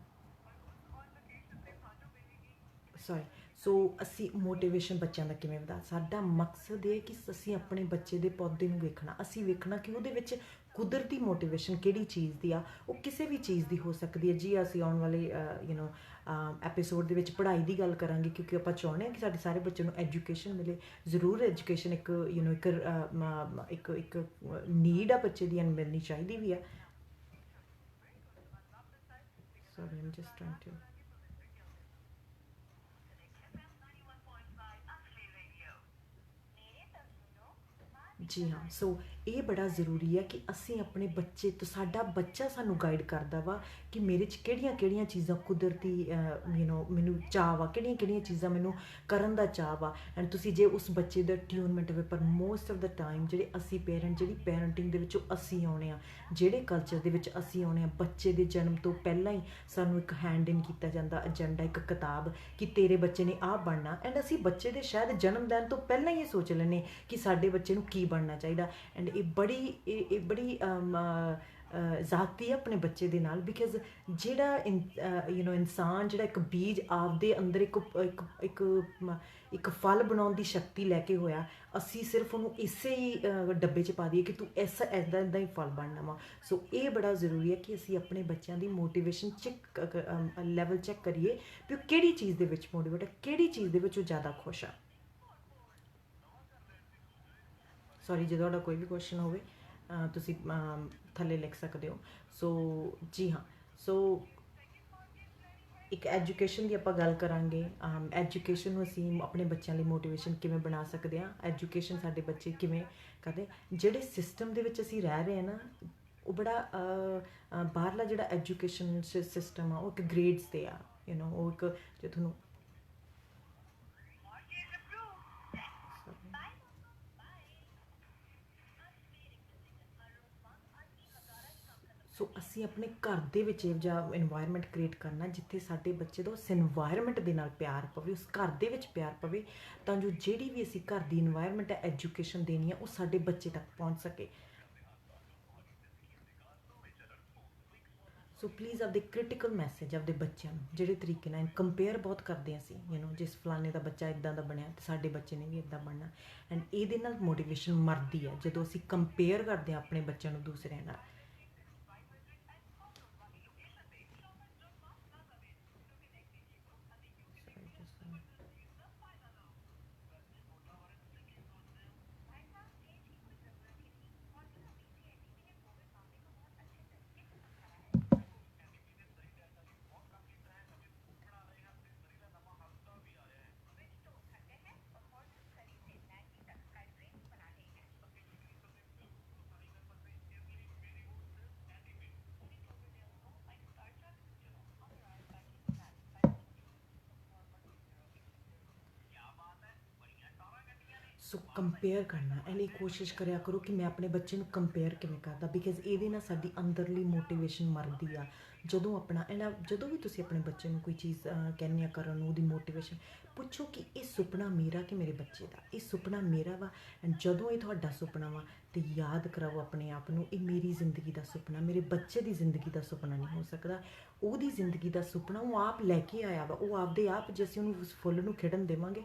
ਸੋ ਅਸੀਂ ਮੋਟੀਵੇਸ਼ਨ ਬੱਚਿਆਂ ਦਾ ਕਿਵੇਂ ਵਧਾ। ਸਾਡਾ ਮਕਸਦ ਇਹ ਕਿ ਅਸੀਂ ਆਪਣੇ ਬੱਚੇ ਦੇ ਪੌਦੇ ਨੂੰ ਵੇਖਣਾ, ਅਸੀਂ ਵੇਖਣਾ ਕਿ ਉਹਦੇ ਵਿੱਚ ਕੁਦਰਤੀ ਮੋਟੀਵੇਸ਼ਨ ਕਿਹੜੀ ਚੀਜ਼ ਦੀ ਆ, ਉਹ ਕਿਸੇ ਵੀ ਚੀਜ਼ ਦੀ ਹੋ ਸਕਦੀ ਹੈ ਜੀ। ਅਸੀਂ ਆਉਣ ਵਾਲੇ ਐਪੀਸੋਡ ਦੇ ਵਿੱਚ ਪੜ੍ਹਾਈ ਦੀ ਗੱਲ ਕਰਾਂਗੇ, ਕਿਉਂਕਿ ਆਪਾਂ ਚਾਹੁੰਦੇ ਹਾਂ ਕਿ ਸਾਡੇ ਸਾਰੇ ਬੱਚੇ ਨੂੰ ਐਜੂਕੇਸ਼ਨ ਮਿਲੇ। ਜ਼ਰੂਰ ਐਜੂਕੇਸ਼ਨ ਇੱਕ ਇੱਕ ਨੀਡ ਆ ਬੱਚੇ ਦੀ, ਮਿਲਣੀ ਚਾਹੀਦੀ ਵੀ ਆ। Sorry I'm just trying to ਜੀ ਹਾਂ। ਸੋ ਇਹ ਬੜਾ ਜ਼ਰੂਰੀ ਹੈ ਕਿ ਅਸੀਂ ਆਪਣੇ ਬੱਚੇ ਤੋਂ, ਸਾਡਾ ਬੱਚਾ ਸਾਨੂੰ ਗਾਈਡ ਕਰਦਾ ਵਾ ਕਿ ਮੇਰੇ 'ਚ ਕਿਹੜੀਆਂ ਕਿਹੜੀਆਂ ਚੀਜ਼ਾਂ ਕੁਦਰਤੀ ਮੈਨੂੰ ਚਾਅ ਵਾ, ਕਿਹੜੀਆਂ ਕਿਹੜੀਆਂ ਚੀਜ਼ਾਂ ਮੈਨੂੰ ਕਰਨ ਦਾ ਚਾਅ ਵਾ। ਐਂਡ ਤੁਸੀਂ ਜੇ ਉਸ ਬੱਚੇ ਦਾ ਟਿਊਨਮੈਂਟ ਹੋਵੇ, ਪਰ ਮੋਸਟ ਆਫ ਦਾ ਟਾਈਮ ਜਿਹੜੇ ਅਸੀਂ ਪੇਰੈਂਟ, ਜਿਹੜੀ ਪੈਰੈਂਟਿੰਗ ਦੇ ਵਿੱਚੋਂ ਅਸੀਂ ਆਉਣੇ ਆ, ਜਿਹੜੇ ਕਲਚਰ ਦੇ ਵਿੱਚ ਅਸੀਂ ਆਉਣੇ ਆ, ਬੱਚੇ ਦੇ ਜਨਮ ਤੋਂ ਪਹਿਲਾਂ ਹੀ ਸਾਨੂੰ ਇੱਕ ਹੈਂਡ ਇਨ ਕੀਤਾ ਜਾਂਦਾ ਏਜੰਡਾ, ਇੱਕ ਕਿਤਾਬ ਕਿ ਤੇਰੇ ਬੱਚੇ ਨੇ ਆਹ ਬਣਨਾ। ਐਂਡ ਅਸੀਂ ਬੱਚੇ ਦੇ ਸ਼ਾਇਦ ਜਨਮ ਦਿਨ ਤੋਂ ਪਹਿਲਾਂ ਹੀ ਇਹ ਸੋਚ ਲੈਂਦੇ ਕਿ ਸਾਡੇ ਬੱਚੇ ਨੂੰ ਕੀ ਬਣਨਾ ਚਾਹੀਦਾ। ਐਂਡ ਇਹ ਬੜੀ ਜ਼ਾਤੀ ਹੈ ਆਪਣੇ ਬੱਚੇ ਦੇ ਨਾਲ, ਬਿਕਾਜ਼ ਜਿਹੜਾ ਇਨਸਾਨ, ਜਿਹੜਾ ਇੱਕ ਬੀਜ ਆਪਦੇ ਅੰਦਰ ਇੱਕ ਫਲ ਬਣਾਉਣ ਦੀ ਸ਼ਕਤੀ ਲੈ ਕੇ ਹੋਇਆ, ਅਸੀਂ ਸਿਰਫ ਉਹਨੂੰ ਇਸੇ ਹੀ ਡੱਬੇ 'ਚ ਪਾ ਦਈਏ ਕਿ ਤੂੰ ਇੱਦਾਂ ਹੀ ਫਲ ਬਣਨਾ ਵਾ। ਸੋ ਇਹ ਬੜਾ ਜ਼ਰੂਰੀ ਹੈ ਕਿ ਅਸੀਂ ਆਪਣੇ ਬੱਚਿਆਂ ਦੀ ਮੋਟੀਵੇਸ਼ਨ ਲੈਵਲ ਚੈੱਕ ਕਰੀਏ ਵੀ ਉਹ ਕਿਹੜੀ ਚੀਜ਼ ਦੇ ਵਿੱਚ ਮੋਟੀਵੇਟ ਹੈ, ਕਿਹੜੀ ਚੀਜ਼ ਦੇ ਵਿੱਚ ਉਹ ਜ਼ਿਆਦਾ ਖੁਸ਼ ਆ। ਸੌਰੀ, ਜੇ ਤੁਹਾਡਾ ਕੋਈ ਵੀ ਕੁਐਸਚਨ ਹੋਵੇ ਤੁਸੀਂ ਥੱਲੇ ਲਿਖ ਸਕਦੇ ਹੋ। ਸੋ ਜੀ ਹਾਂ। ਸੋ ਇੱਕ ਐਜੂਕੇਸ਼ਨ ਦੀ ਆਪਾਂ ਗੱਲ ਕਰਾਂਗੇ। ਐਜੂਕੇਸ਼ਨ ਨੂੰ ਅਸੀਂ ਆਪਣੇ ਬੱਚਿਆਂ ਲਈ ਮੋਟੀਵੇਸ਼ਨ ਕਿਵੇਂ ਬਣਾ ਸਕਦੇ ਹਾਂ, ਐਜੂਕੇਸ਼ਨ ਸਾਡੇ ਬੱਚੇ ਕਿਵੇਂ ਕਰਦੇ। ਜਿਹੜੇ ਸਿਸਟਮ ਦੇ ਵਿੱਚ ਅਸੀਂ ਰਹਿ ਰਹੇ ਹਾਂ ਨਾ, ਉਹ ਬੜਾ ਬਾਹਰਲਾ ਜਿਹੜਾ ਐਜੂਕੇਸ਼ਨ ਸਿਸਟਮ ਆ, ਉਹ ਇੱਕ ਗ੍ਰੇਡਸ 'ਤੇ ਆ। ਉਹ ਇੱਕ ਜੇ ਤੁਹਾਨੂੰ ਸੋ ਅਸੀਂ ਆਪਣੇ ਘਰ ਦੇ ਵਿੱਚ ਇਹੋ ਜਿਹਾ ਇਨਵਾਇਰਮੈਂਟ ਕ੍ਰੀਏਟ ਕਰਨਾ ਜਿੱਥੇ ਸਾਡੇ ਬੱਚੇ ਦਾ ਉਸ ਇਨਵਾਇਰਮੈਂਟ ਦੇ ਨਾਲ ਪਿਆਰ ਪਵੇ, ਉਸ ਘਰ ਦੇ ਵਿੱਚ ਪਿਆਰ ਪਵੇ, ਤਾਂ ਜੋ ਜਿਹੜੀ ਵੀ ਅਸੀਂ ਘਰ ਦੀ ਇਨਵਾਇਰਮੈਂਟ ਹੈ, ਐਜੂਕੇਸ਼ਨ ਦੇਣੀ ਹੈ, ਉਹ ਸਾਡੇ ਬੱਚੇ ਤੱਕ ਪਹੁੰਚ ਸਕੇ। ਸੋ ਪਲੀਜ਼ ਆਪਦੇ ਕ੍ਰਿਟੀਕਲ ਮੈਸੇਜ ਆਪਦੇ ਬੱਚਿਆਂ ਨੂੰ, ਜਿਹੜੇ ਤਰੀਕੇ ਨਾਲ ਕੰਪੇਅਰ ਬਹੁਤ ਕਰਦੇ ਹਾਂ ਅਸੀਂ, ਜਿਸ ਫਲਾਣੇ ਦਾ ਬੱਚਾ ਇੱਦਾਂ ਦਾ ਬਣਿਆ ਤੇ ਸਾਡੇ ਬੱਚੇ ਨੇ ਵੀ ਇੱਦਾਂ ਬਣਨਾ। ਐਂਡ ਇਹਦੇ ਨਾਲ ਮੋਟੀਵੇਸ਼ਨ ਮਰਦੀ ਹੈ ਜਦੋਂ ਅਸੀਂ ਕੰਪੇਅਰ ਕਰਦੇ ਹਾਂ ਆਪਣੇ ਬੱਚਿਆਂ ਨੂੰ ਦੂਸਰਿਆਂ ਨਾਲ। ਸੋ ਕੰਪੇਅਰ ਕਰਨਾ, ਇਹਦੀ ਕੋਸ਼ਿਸ਼ ਕਰਿਆ ਕਰੋ ਕਿ ਮੈਂ ਆਪਣੇ ਬੱਚੇ ਨੂੰ ਕੰਪੇਅਰ ਕਿਵੇਂ ਕਰਦਾ, ਬਿਕਾਜ਼ ਇਹਦੇ ਨਾਲ ਸਾਡੀ ਅੰਦਰਲੀ ਮੋਟੀਵੇਸ਼ਨ ਮਰਦੀ ਆ। ਜਦੋਂ ਵੀ ਤੁਸੀਂ ਆਪਣੇ ਬੱਚੇ ਨੂੰ ਕੋਈ ਚੀਜ਼ ਕਹਿੰਦੇ ਆ ਕਰਨ ਨੂੰ, ਉਹਦੀ ਮੋਟੀਵੇਸ਼ਨ ਪੁੱਛੋ ਕਿ ਇਹ ਸੁਪਨਾ ਮੇਰਾ ਕਿ ਮੇਰੇ ਬੱਚੇ ਦਾ, ਇਹ ਸੁਪਨਾ ਮੇਰਾ ਵਾ। ਐਂਡ ਜਦੋਂ ਇਹ ਤੁਹਾਡਾ ਸੁਪਨਾ ਵਾ ਤੇ ਯਾਦ ਕਰਾਓ ਆਪਣੇ ਆਪ ਨੂੰ, ਇਹ ਮੇਰੀ ਜ਼ਿੰਦਗੀ ਦਾ ਸੁਪਨਾ, ਮੇਰੇ ਬੱਚੇ ਦੀ ਜ਼ਿੰਦਗੀ ਦਾ ਸੁਪਨਾ ਨਹੀਂ ਹੋ ਸਕਦਾ। ਉਹਦੀ ਜ਼ਿੰਦਗੀ ਦਾ ਸੁਪਨਾ ਉਹ ਆਪ ਲੈ ਕੇ ਆਇਆ ਵਾ, ਉਹ ਆਪਦੇ ਆਪ, ਜੇ ਅਸੀਂ ਉਹਨੂੰ ਉਸ ਫੁੱਲ ਨੂੰ ਖਿੜਨ ਦੇਵਾਂਗੇ,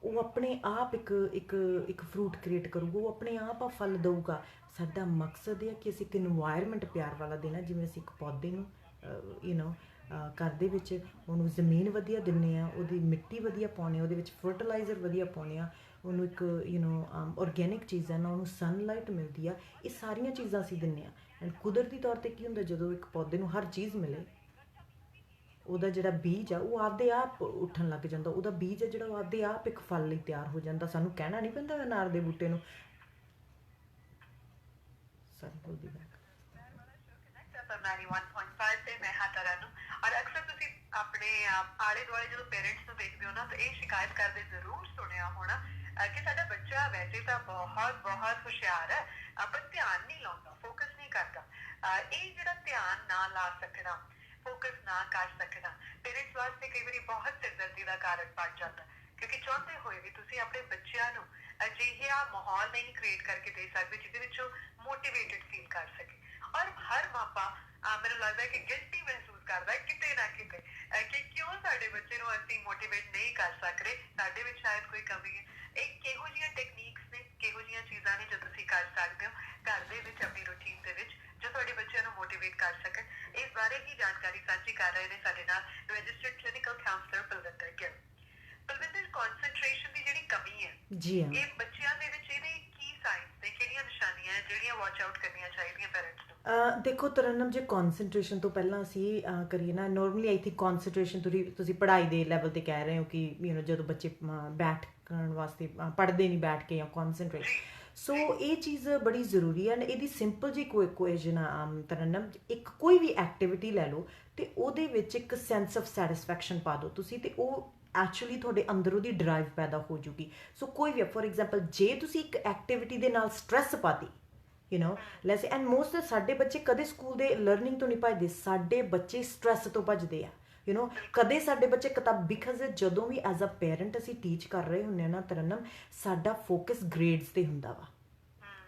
ਉਹ ਆਪਣੇ ਆਪ ਇੱਕ ਫਰੂਟ ਕ੍ਰੀਏਟ ਕਰੂਗਾ, ਉਹ ਆਪਣੇ ਆਪ ਆ ਫਲ ਦਊਗਾ। ਸਾਡਾ ਮਕਸਦ ਇਹ ਹੈ ਕਿ ਅਸੀਂ ਇੱਕ ਇਨਵਾਇਰਮੈਂਟ ਪਿਆਰ ਵਾਲਾ ਦੇਣਾ, ਜਿਵੇਂ ਅਸੀਂ ਇੱਕ ਪੌਦੇ ਨੂੰ ਘਰ ਦੇ ਵਿੱਚ ਉਹਨੂੰ ਜ਼ਮੀਨ ਵਧੀਆ ਦਿੰਦੇ ਹਾਂ, ਉਹਦੀ ਮਿੱਟੀ ਵਧੀਆ ਪਾਉਂਦੇ ਹਾਂ, ਉਹਦੇ ਵਿੱਚ ਫਰਟੀਲਾਈਜ਼ਰ ਵਧੀਆ ਪਾਉਂਦੇ ਹਾਂ, ਉਹਨੂੰ ਇੱਕ ਔਰਗੈਨਿਕ ਚੀਜ਼ਾਂ ਨਾਲ ਉਹਨੂੰ ਸਨਲਾਈਟ ਮਿਲਦੀ ਆ। ਇਹ ਸਾਰੀਆਂ ਚੀਜ਼ਾਂ ਅਸੀਂ ਦਿੰਦੇ ਹਾਂ। ਐਂਡ ਕੁਦਰਤੀ ਤੌਰ 'ਤੇ ਕੀ ਹੁੰਦਾ, ਜਦੋਂ ਇੱਕ ਪੌਦੇ ਨੂੰ ਹਰ ਚੀਜ਼ ਮਿਲੇ, ਉਹਦਾ ਜਿਹੜਾ ਬੀਜ ਆ ਉਹ ਆਪਦੇ ਆਪ ਉੱਠਣ ਲੱਗ ਜਾਂਦਾ, ਉਹਦਾ ਬੀਜ ਆ ਜਿਹੜਾ ਉਹ ਆਪਦੇ ਆਪ ਇੱਕ ਫਲ ਲਈ ਤਿਆਰ ਹੋ ਜਾਂਦਾ। ਸਾਨੂੰ ਕਹਿਣਾ ਨਹੀਂ ਪੈਂਦਾ ਅਨਾਰ ਦੇ ਬੂਟੇ ਨੂੰ ਸਾਰੀ ਕੋਲ ਦੀ ਬੈਕ। 91.5 ਤੇ ਮੈਂ ਹਾਂ ਤਰਨ ਨੂੰ। ਔਰ ਅਕਸਰ ਤੁਸੀਂ ਆਪਣੇ ਆਲੇ ਦੁਆਲੇ ਜਦੋਂ ਪੇਰੈਂਟਸ ਨੂੰ ਦੇਖਦੇ ਹੋ ਨਾ, ਤਾਂ ਇਹ ਸ਼ਿਕਾਇਤ ਕਰਦੇ ਜ਼ਰੂਰ ਸੁਣਿਆ ਹੋਣਾ ਕਿ ਸਾਡਾ ਬੱਚਾ ਵੈਸੇ ਤਾਂ ਬਹੁਤ ਬਹੁਤ ਹੁਸ਼ਿਆਰ ਹੈ, ਪਰ ਧਿਆਨ ਨਹੀਂ ਲਾਉਂਦਾ, ਫੋਕਸ ਨਹੀਂ ਕਰਦਾ। ਇਹ ਜਿਹੜਾ ਧਿਆਨ ਨਾ ਲਾ ਸਕਣਾ, ਫੋਕਸ ਨਾ ਕਰ ਸਕਣਾ, ਪੇਰੈਂਟਸ ਵਾਸਤੇ ਕਈ ਵਾਰੀ ਬਹੁਤ ਸਿਰਦਰਦੀ ਦਾ ਕਾਰਨ ਬਣ ਜਾਂਦਾ, ਕਿਉਂਕਿ ਚਾਹੁੰਦੇ ਹੋਏ ਵੀ ਤੁਸੀਂ ਆਪਣੇ ਬੱਚਿਆਂ ਨੂੰ ਅਜਿਹਾ ਮਾਹੌਲ ਨਹੀਂ ਕ੍ਰੀਏਟ ਕਰਕੇ ਦੇ ਸਕਦੇ ਜਿਹਦੇ ਵਿੱਚ ਉਹ ਮੋਟੀਵੇਟਡ ਫੀਲ ਕਰ ਸਕੇ। ਔਰ ਹਰ ਮਾਪਾ ਮੈਨੂੰ ਲੱਗਦਾ ਹੈ ਕਿ ਗਿਲਟੀ ਮਹਿਸੂਸ ਕਰਦਾ ਹੈ ਕਿਤੇ ਨਾ ਕਿਤੇ ਕਿ ਕਿਉਂ ਸਾਡੇ ਬੱਚੇ ਨੂੰ ਅਸੀਂ ਮੋਟੀਵੇਟ ਨਹੀਂ ਕਰ ਸਕਦੇ, ਸਾਡੇ ਵਿੱਚ ਸ਼ਾਇਦ ਕੋਈ ਕਮੀ ਹੈ। ਇਹ ਕਿਹੋ ਜਿਹੀਆਂ ਟੈਕਨੀਕਸ ਨੇ, ਕਿਹੋ ਇਹੋ ਜਿਹੀਆਂ ਚੀਜ਼ਾਂ ਨੇ ਜੋ ਤੁਸੀਂ ਕਰ ਸਕਦੇ ਹੋ ਘਰ ਦੇ ਵਿੱਚ ਆਪਣੀ ਰੂਟੀਨ ਦੇ ਵਿੱਚ ਜੋ ਤੁਹਾਡੇ ਬੱਚਿਆਂ ਨੂੰ ਮੋਟੀਵੇਟ ਕਰ ਸਕਣ। ਇਸ ਬਾਰੇ ਹੀ ਜਾਣਕਾਰੀ ਸਾਂਝੀ ਕਰ ਰਹੇ ਨੇ ਸਾਡੇ ਨਾਲ registered clinical counsellor Balwinder Gill. Balwinder, concentration ਦੀ ਜਿਹੜੀ ਕਮੀ ਹੈ ਜੀ ਹਾਂ। ਇਹ ਬੱਚਿਆਂ ਦੇ ਵਿੱਚ ਇਹਦੇ ਕੀ ਸਾਈਨਸ ਨੇ, ਕਿਹੜੀਆਂ ਨਿਸ਼ਾਨੀਆਂ ਹੈ ਜਿਹੜੀਆਂ ਵਾਚ ਆਊਟ ਕਰਨੀਆਂ ਚਾਹੀਦੀਆਂ ਪੈਰੈਂਟਸ ਨੂੰ? ਦੇਖੋ ਤਰਨਮ, ਜੇ ਕਨਸੈਂਟਰੇਸ਼ਨ ਤੋਂ ਪਹਿਲਾਂ ਅਸੀਂ ਕਰੀਏ ਨਾ, ਨੋਰਮਲੀ ਆਈ ਥਿੰਕ ਕਨਸੈਂਟਰੇਸ਼ਨ ਤੁਸੀਂ ਪੜ੍ਹਾਈ ਦੇ ਲੈਵਲ ਤੇ ਕਹਿ ਰਹੇ ਹੋ ਕਿ ਜਦੋਂ ਬੱਚੇ ਬੈਠਣ ਵਾਸਤੇ ਪੜ੍ਹਦੇ ਨਹੀਂ ਬੈਠ ਕੇ ਜਾਂ ਕਨਸੈਂਟਰੇਟ, ਸੋ ਇਹ ਚੀਜ਼ ਬੜੀ ਜ਼ਰੂਰੀ ਹੈ। ਇਹਦੀ ਸਿੰਪਲ ਜੀ ਕੋਈ ਇਕੁਏਸ਼ਨ ਆ ਤਰਨਮ, ਇੱਕ ਕੋਈ ਵੀ ਐਕਟੀਵਿਟੀ ਲੈ ਲਓ ਤੇ ਉਹਦੇ ਵਿੱਚ ਇੱਕ ਸੈਂਸ ਆਫ ਸੈਟਿਸਫੈਕਸ਼ਨ ਪਾ ਦਿਓ ਤੁਸੀਂ, ਤੇ ਉਹ ਐਕਚੁਅਲੀ ਤੁਹਾਡੇ ਅੰਦਰ ਉਹਦੀ ਡਰਾਈਵ ਪੈਦਾ ਹੋ ਜੂਗੀ। ਸੋ ਕੋਈ ਵੀ, ਫੋਰ ਐਗਜ਼ਾਮਪਲ, ਜੇ ਤੁਸੀਂ ਇੱਕ ਐਕਟੀਵਿਟੀ ਦੇ ਨਾਲ ਸਟ੍ਰੈਸ ਪਾਤੀ, ਲੈਟਸ ਸੇ, ਐਂਡ ਮੋਸਟ ਸਾਡੇ ਬੱਚੇ ਕਦੇ ਸਕੂਲ ਦੇ ਲਰਨਿੰਗ ਤੋਂ ਨਹੀਂ ਭੱਜਦੇ, ਸਾਡੇ ਬੱਚੇ ਸਟ੍ਰੈਸ ਤੋਂ ਭੱਜਦੇ ਆ। ਕਦੇ ਸਾਡੇ ਬੱਚੇ ਕਿਤਾਬ, ਬਿਕਾਜ਼ ਜਦੋਂ ਵੀ ਐਜ਼ ਅ ਪੇਰੈਂਟ ਅਸੀਂ ਟੀਚ ਕਰ ਰਹੇ ਹੁੰਦੇ ਹਾਂ ਨਾ ਤਰਨਮ, ਸਾਡਾ ਫੋਕਸ ਗ੍ਰੇਡਸ ਤੇ ਹੁੰਦਾ ਵਾ,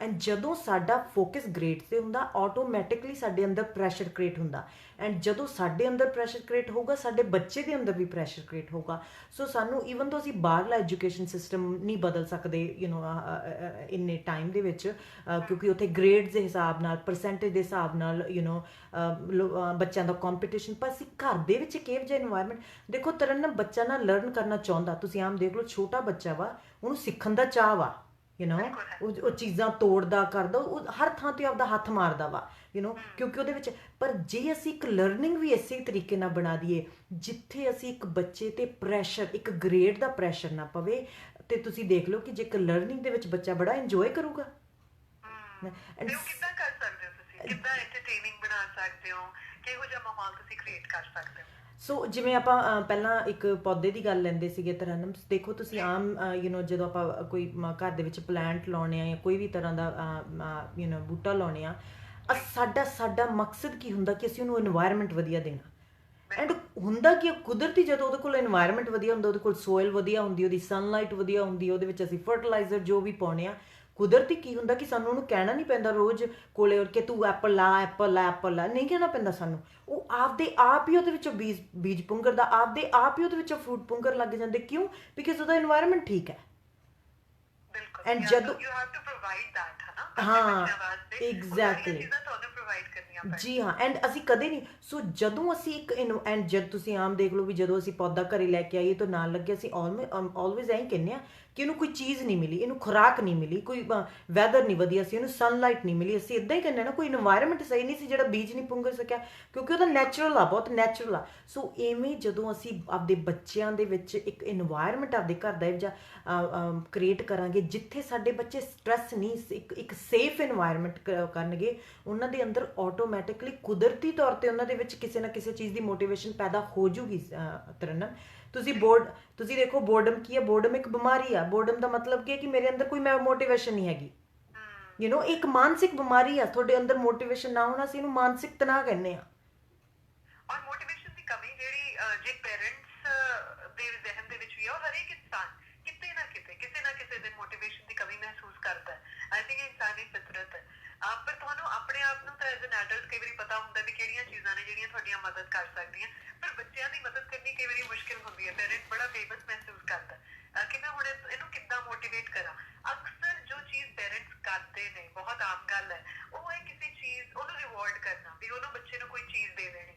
ਐਂਡ ਜਦੋਂ ਸਾਡਾ ਫੋਕਸ ਗ੍ਰੇਡਸ ਤੇ ਹੁੰਦਾ ਆਟੋਮੈਟਿਕਲੀ ਸਾਡੇ ਅੰਦਰ ਪ੍ਰੈਸ਼ਰ ਕ੍ਰੀਏਟ ਹੁੰਦਾ, ਐਂਡ ਜਦੋਂ ਸਾਡੇ ਅੰਦਰ ਪ੍ਰੈਸ਼ਰ ਕ੍ਰੀਏਟ ਹੋਊਗਾ ਸਾਡੇ ਬੱਚੇ ਦੇ ਅੰਦਰ ਵੀ ਪ੍ਰੈਸ਼ਰ ਕ੍ਰੀਏਟ ਹੋਊਗਾ। ਸੋ ਸਾਨੂੰ ਈਵਨ ਤੋਂ ਅਸੀਂ ਬਾਹਰਲਾ ਐਜੂਕੇਸ਼ਨ ਸਿਸਟਮ ਨਹੀਂ ਬਦਲ ਸਕਦੇ ਇੰਨੇ ਟਾਈਮ ਦੇ ਵਿੱਚ, ਕਿਉਂਕਿ ਉੱਥੇ ਗ੍ਰੇਡਸ ਦੇ ਹਿਸਾਬ ਨਾਲ, ਪਰਸੈਂਟੇਜ ਦੇ ਹਿਸਾਬ ਨਾਲ ਬੱਚਿਆਂ ਦਾ ਕੰਪੀਟੀਸ਼ਨ। ਪਰ ਅਸੀਂ ਘਰ ਦੇ ਵਿੱਚ ਇੱਕ ਇਹੋ ਜਿਹਾ ਇਨਵਾਇਰਮੈਂਟ ਦੇਖੋ ਤਰਨਮ, ਬੱਚਾ ਨਾ ਲਰਨ ਕਰਨਾ ਚਾਹੁੰਦਾ, ਤੁਸੀਂ ਆਮ ਦੇਖ ਲਓ ਛੋਟਾ ਬੱਚਾ ਵਾ, ਉਹਨੂੰ ਸਿੱਖਣ ਦਾ ਚਾਅ ਵਾ, ਉਹ ਚੀਜ਼ਾਂ ਤੋੜਦਾ ਕਰਦਾ, ਉਹ ਹਰ ਥਾਂ ਤੇ ਆਪਦਾ ਹੱਥ ਮਾਰਦਾ ਵਾ, ਕਿਉਂਕਿ ਉਹਦੇ ਵਿੱਚ। ਪਰ ਜੇ ਅਸੀਂ ਇੱਕ ਲਰਨਿੰਗ ਵੀ ਇਸੇ ਤਰੀਕੇ ਨਾਲ ਬਣਾ ਦਈਏ ਜਿੱਥੇ ਅਸੀਂ ਇੱਕ ਬੱਚੇ ਤੇ ਪ੍ਰੈਸ਼ਰ, ਇੱਕ ਗ੍ਰੇਡ ਦਾ ਪ੍ਰੈਸ਼ਰ ਨਾ ਪਵੇ, ਤੇ ਤੁਸੀਂ ਦੇਖ ਲਓ ਕਿ ਜੇ ਇੱਕ ਲਰਨਿੰਗ ਦੇ ਵਿੱਚ ਬੱਚਾ ਬੜਾ ਇੰਜੋਏ ਕਰੂਗਾ। ਕਿੱਦਾਂ ਕਰ ਸਕਦੇ ਹੋ ਤੁਸੀਂ, ਕਿੱਦਾਂ ਐਂਟਰਟੇਨਿੰਗ ਬਣਾ ਸਕਦੇ ਹੋ, ਕਿਹੋ ਜਿਹਾ ਮਾਹੌਲ ਤੁਸੀਂ ਕ੍ਰੀਏਟ ਕਰ ਸਕਦੇ ਹੋ? ਸੋ ਜਿਵੇਂ ਆਪਾਂ ਪਹਿਲਾਂ ਇੱਕ ਪੌਦੇ ਦੀ ਗੱਲ ਲੈਂਦੇ ਸੀਗੇ ਤਰਨਮ, ਦੇਖੋ ਤੁਸੀਂ ਆਮ ਜਦੋਂ ਆਪਾਂ ਕੋਈ ਘਰ ਦੇ ਵਿੱਚ ਪਲਾਂਟ ਲਾਉਣੇ ਆ ਜਾਂ ਕੋਈ ਵੀ ਤਰ੍ਹਾਂ ਦਾ ਬੂਟਾ ਲਾਉਣੇ ਆ, ਸਾਡਾ ਮਕਸਦ ਕੀ ਹੁੰਦਾ ਕਿ ਅਸੀਂ ਉਹਨੂੰ ਇਨਵਾਇਰਮੈਂਟ ਵਧੀਆ ਦੇਣਾ। ਐਂਡ ਹੁੰਦਾ ਕਿ ਕੁਦਰਤੀ ਜਦੋਂ ਉਹਦੇ ਕੋਲ ਇਨਵਾਇਰਮੈਂਟ ਵਧੀਆ ਹੁੰਦਾ, ਉਹਦੇ ਕੋਲ ਸੋਇਲ ਵਧੀਆ ਹੁੰਦੀ, ਉਹਦੀ ਸਨਲਾਈਟ ਵਧੀਆ ਹੁੰਦੀ, ਉਹਦੇ ਵਿੱਚ ਅਸੀਂ ਫਰਟੀਲਾਈਜ਼ਰ ਜੋ ਵੀ ਪਾਉਣੇ ਆ, ਕੁਦਰਤੀ ਕੀ ਹੁੰਦਾ ਕਿ ਸਾਨੂੰ ਉਹਨੂੰ ਕਹਿਣਾ ਨਹੀਂ ਪੈਂਦਾ ਰੋਜ਼ ਕੋਲੇ ਉੱਠ ਕੇ ਤੂੰ ਐਪਲ ਲਾ, ਐਪਲ ਲਾ, ਐਪਲ ਲਾ, ਨਹੀਂ ਕਹਿਣਾ ਪੈਂਦਾ ਸਾਨੂੰ। ਉਹ ਆਪਦੇ ਆਪ ਹੀ ਉਹਦੇ ਵਿੱਚੋਂ ਬੀਜ ਪੁੰਗਰਦਾ, ਆਪਦੇ ਆਪ ਹੀ ਉਹਦੇ ਵਿੱਚੋਂ ਫਰੂਟ ਪੁੰਗਰ ਲੱਗ ਜਾਂਦੇ। ਕਿਉਂ? ਬਿਕਾਜ਼ ਉਹਦਾ ਇਨਵਾਇਰਮੈਂਟ ਠੀਕ ਹੈ। ਐਂਡ ਜਦੋਂ ਹਾਂ, ਐਗਜ਼ੈਕਟਲੀ, ਜੀ ਹਾਂ। ਐਂਡ ਅਸੀਂ ਕਦੇ ਨਹੀਂ, ਸੋ ਜਦੋਂ ਅਸੀਂ ਐਂਡ ਜਦ ਤੁਸੀਂ ਆਮ ਦੇਖ ਲਓ ਵੀ ਜਦੋਂ ਅਸੀਂ ਪੌਦਾ ਘਰੇ ਲੈ ਕੇ ਆਈਏ ਤਾਂ ਨਾਲ ਲੱਗੇ, ਅਸੀਂ ਆਲਵੇਜ਼ ਐਂ ਕਹਿੰਦੇ ਹਾਂ ਕਿ ਇਹਨੂੰ ਕੋਈ ਚੀਜ਼ ਨਹੀਂ ਮਿਲੀ, ਇਹਨੂੰ ਖੁਰਾਕ ਨਹੀਂ ਮਿਲੀ, ਕੋਈ ਵੈਦਰ ਨਹੀਂ ਵਧੀਆ ਸੀ, ਇਹਨੂੰ ਸਨਲਾਈਟ ਨਹੀਂ ਮਿਲੀ, ਅਸੀਂ ਇੱਦਾਂ ਹੀ ਕਹਿੰਦੇ ਨਾ ਕੋਈ ਇਨਵਾਇਰਮੈਂਟ ਸਹੀ ਨਹੀਂ ਸੀ ਜਿਹੜਾ ਬੀਜ ਨਹੀਂ ਪੁੰਗਰ ਸਕਿਆ, ਕਿਉਂਕਿ ਉਹਦਾ ਨੈਚੁਰਲ ਆ, ਬਹੁਤ ਨੈਚੁਰਲ ਆ। ਸੋ ਇਵੇਂ ਜਦੋਂ ਅਸੀਂ ਆਪਦੇ ਬੱਚਿਆਂ ਦੇ ਵਿੱਚ ਇੱਕ ਇਨਵਾਇਰਮੈਂਟ ਆਪਦੇ ਘਰ ਦਾ ਇਹੋ ਜਿਹਾ ਕ੍ਰੀਏਟ ਕਰਾਂਗੇ ਜਿੱਥੇ ਸਾਡੇ ਬੱਚੇ ਸਟ੍ਰੈਸ ਨਹੀਂ, ਇੱਕ ਸੇਫ ਇਨਵਾਇਰਮੈਂਟ ਕਰਨਗੇ, ਉਹਨਾਂ ਦੇ ਅੰਦਰ ਆਟੋਮੈਟਿਕਲੀ ਕੁਦਰਤੀ ਤੌਰ ਤੇ ਉਹਨਾਂ ਦੇ ਵਿੱਚ ਕਿਸੇ ਨਾ ਕਿਸੇ ਚੀਜ਼ ਦੀ ਮੋਟੀਵੇਸ਼ਨ ਪੈਦਾ ਹੋ ਜੂਗੀ। ਤਰਨਮ, ਤੁਸੀਂ ਦੇਖੋ ਬੋਰਡਮ ਕੀ ਹੈ? ਬੋਰਡਮ ਇੱਕ ਬਿਮਾਰੀ ਆ। ਬੋਰਡਮ ਦਾ ਮਤਲਬ ਕੀ ਹੈ ਕਿ ਮੇਰੇ ਅੰਦਰ ਕੋਈ ਮੋਟੀਵੇਸ਼ਨ ਨਹੀਂ ਹੈਗੀ, ਇੱਕ ਮਾਨਸਿਕ ਬਿਮਾਰੀ ਆ। ਤੁਹਾਡੇ ਅੰਦਰ ਮੋਟੀਵੇਸ਼ਨ ਨਾ ਹੋਣਾ, ਅਸੀਂ ਇਹਨੂੰ ਮਾਨਸਿਕ ਤਣਾਅ ਕਹਿੰਦੇ ਆ। ਔਰ ਮੋਟੀਵੇਸ਼ਨ ਦੀ ਕਮੀ ਜਿਹੜੀ ਜੇ ਪੇਰੈਂਟਸ ਦੇ ਜ਼ਿਹਨ ਦੇ ਵਿੱਚ ਵੀ ਆ, ਹਰੇਕ ਇਨਸਾਨ ਕਿਤੇ ਨਾ ਕਿਤੇ ਕਿਸੇ ਨਾ ਕਿਸੇ ਦਿਨ ਮੋਟੀਵੇਸ਼ਨ ਦੀ ਕਮੀ ਮਹਿਸੂਸ ਕਰਦਾ ਹੈ। ਆਈ ਥਿੰਕ ਇਨਸਾਨੀ ਫਿਤਰਤ ਹੈ। ਪਰ ਤੁਹਾਨੂੰ ਆਪਣੇ ਆਪ ਨੂੰ ਤਾਂ ਐਜ਼ ਐਨ ਐਡਲਟ ਕਈ ਵਾਰੀ ਪਤਾ ਹੁੰਦਾ ਵੀ ਕਿਹੜੀਆਂ ਚੀਜ਼ਾਂ ਨੇ ਜਿਹੜੀਆਂ ਤੁਹਾਡੀਆਂ ਮਦਦ ਕਰ ਸਕਦੀਆਂ, ਪਰ ਬੱਚਿਆਂ ਦੀ ਮਦਦ ਕਰਨੀ ਕਈ ਵਾਰੀ ਮੁਸ਼ਕਿਲ ਹੁੰਦੀ ਹੈ। ਪੇਰੈਂਟ ਬੜਾ ਬੇਬਸ ਮਹਿਸੂਸ ਕਰਦਾ ਕਿ ਮੈਂ ਹੁਣ ਇਹਨੂੰ ਕਿੱਦਾਂ ਮੋਟੀਵੇਟ ਕਰਾਂ। ਅਕਸਰ ਜੋ ਚੀਜ਼ ਪੇਰੈਂਟਸ ਕਰਦੇ ਨੇ, ਬਹੁਤ ਆਮ ਗੱਲ ਹੈ, ਉਹ ਹੈ ਕਿਸੇ ਚੀਜ਼, ਉਹਨੂੰ ਰਿਵਾਰਡ ਕਰਨਾ, ਵੀ ਉਹਨੂੰ ਬੱਚੇ ਨੂੰ ਕੋਈ ਚੀਜ਼ ਦੇ ਦੇਣੀ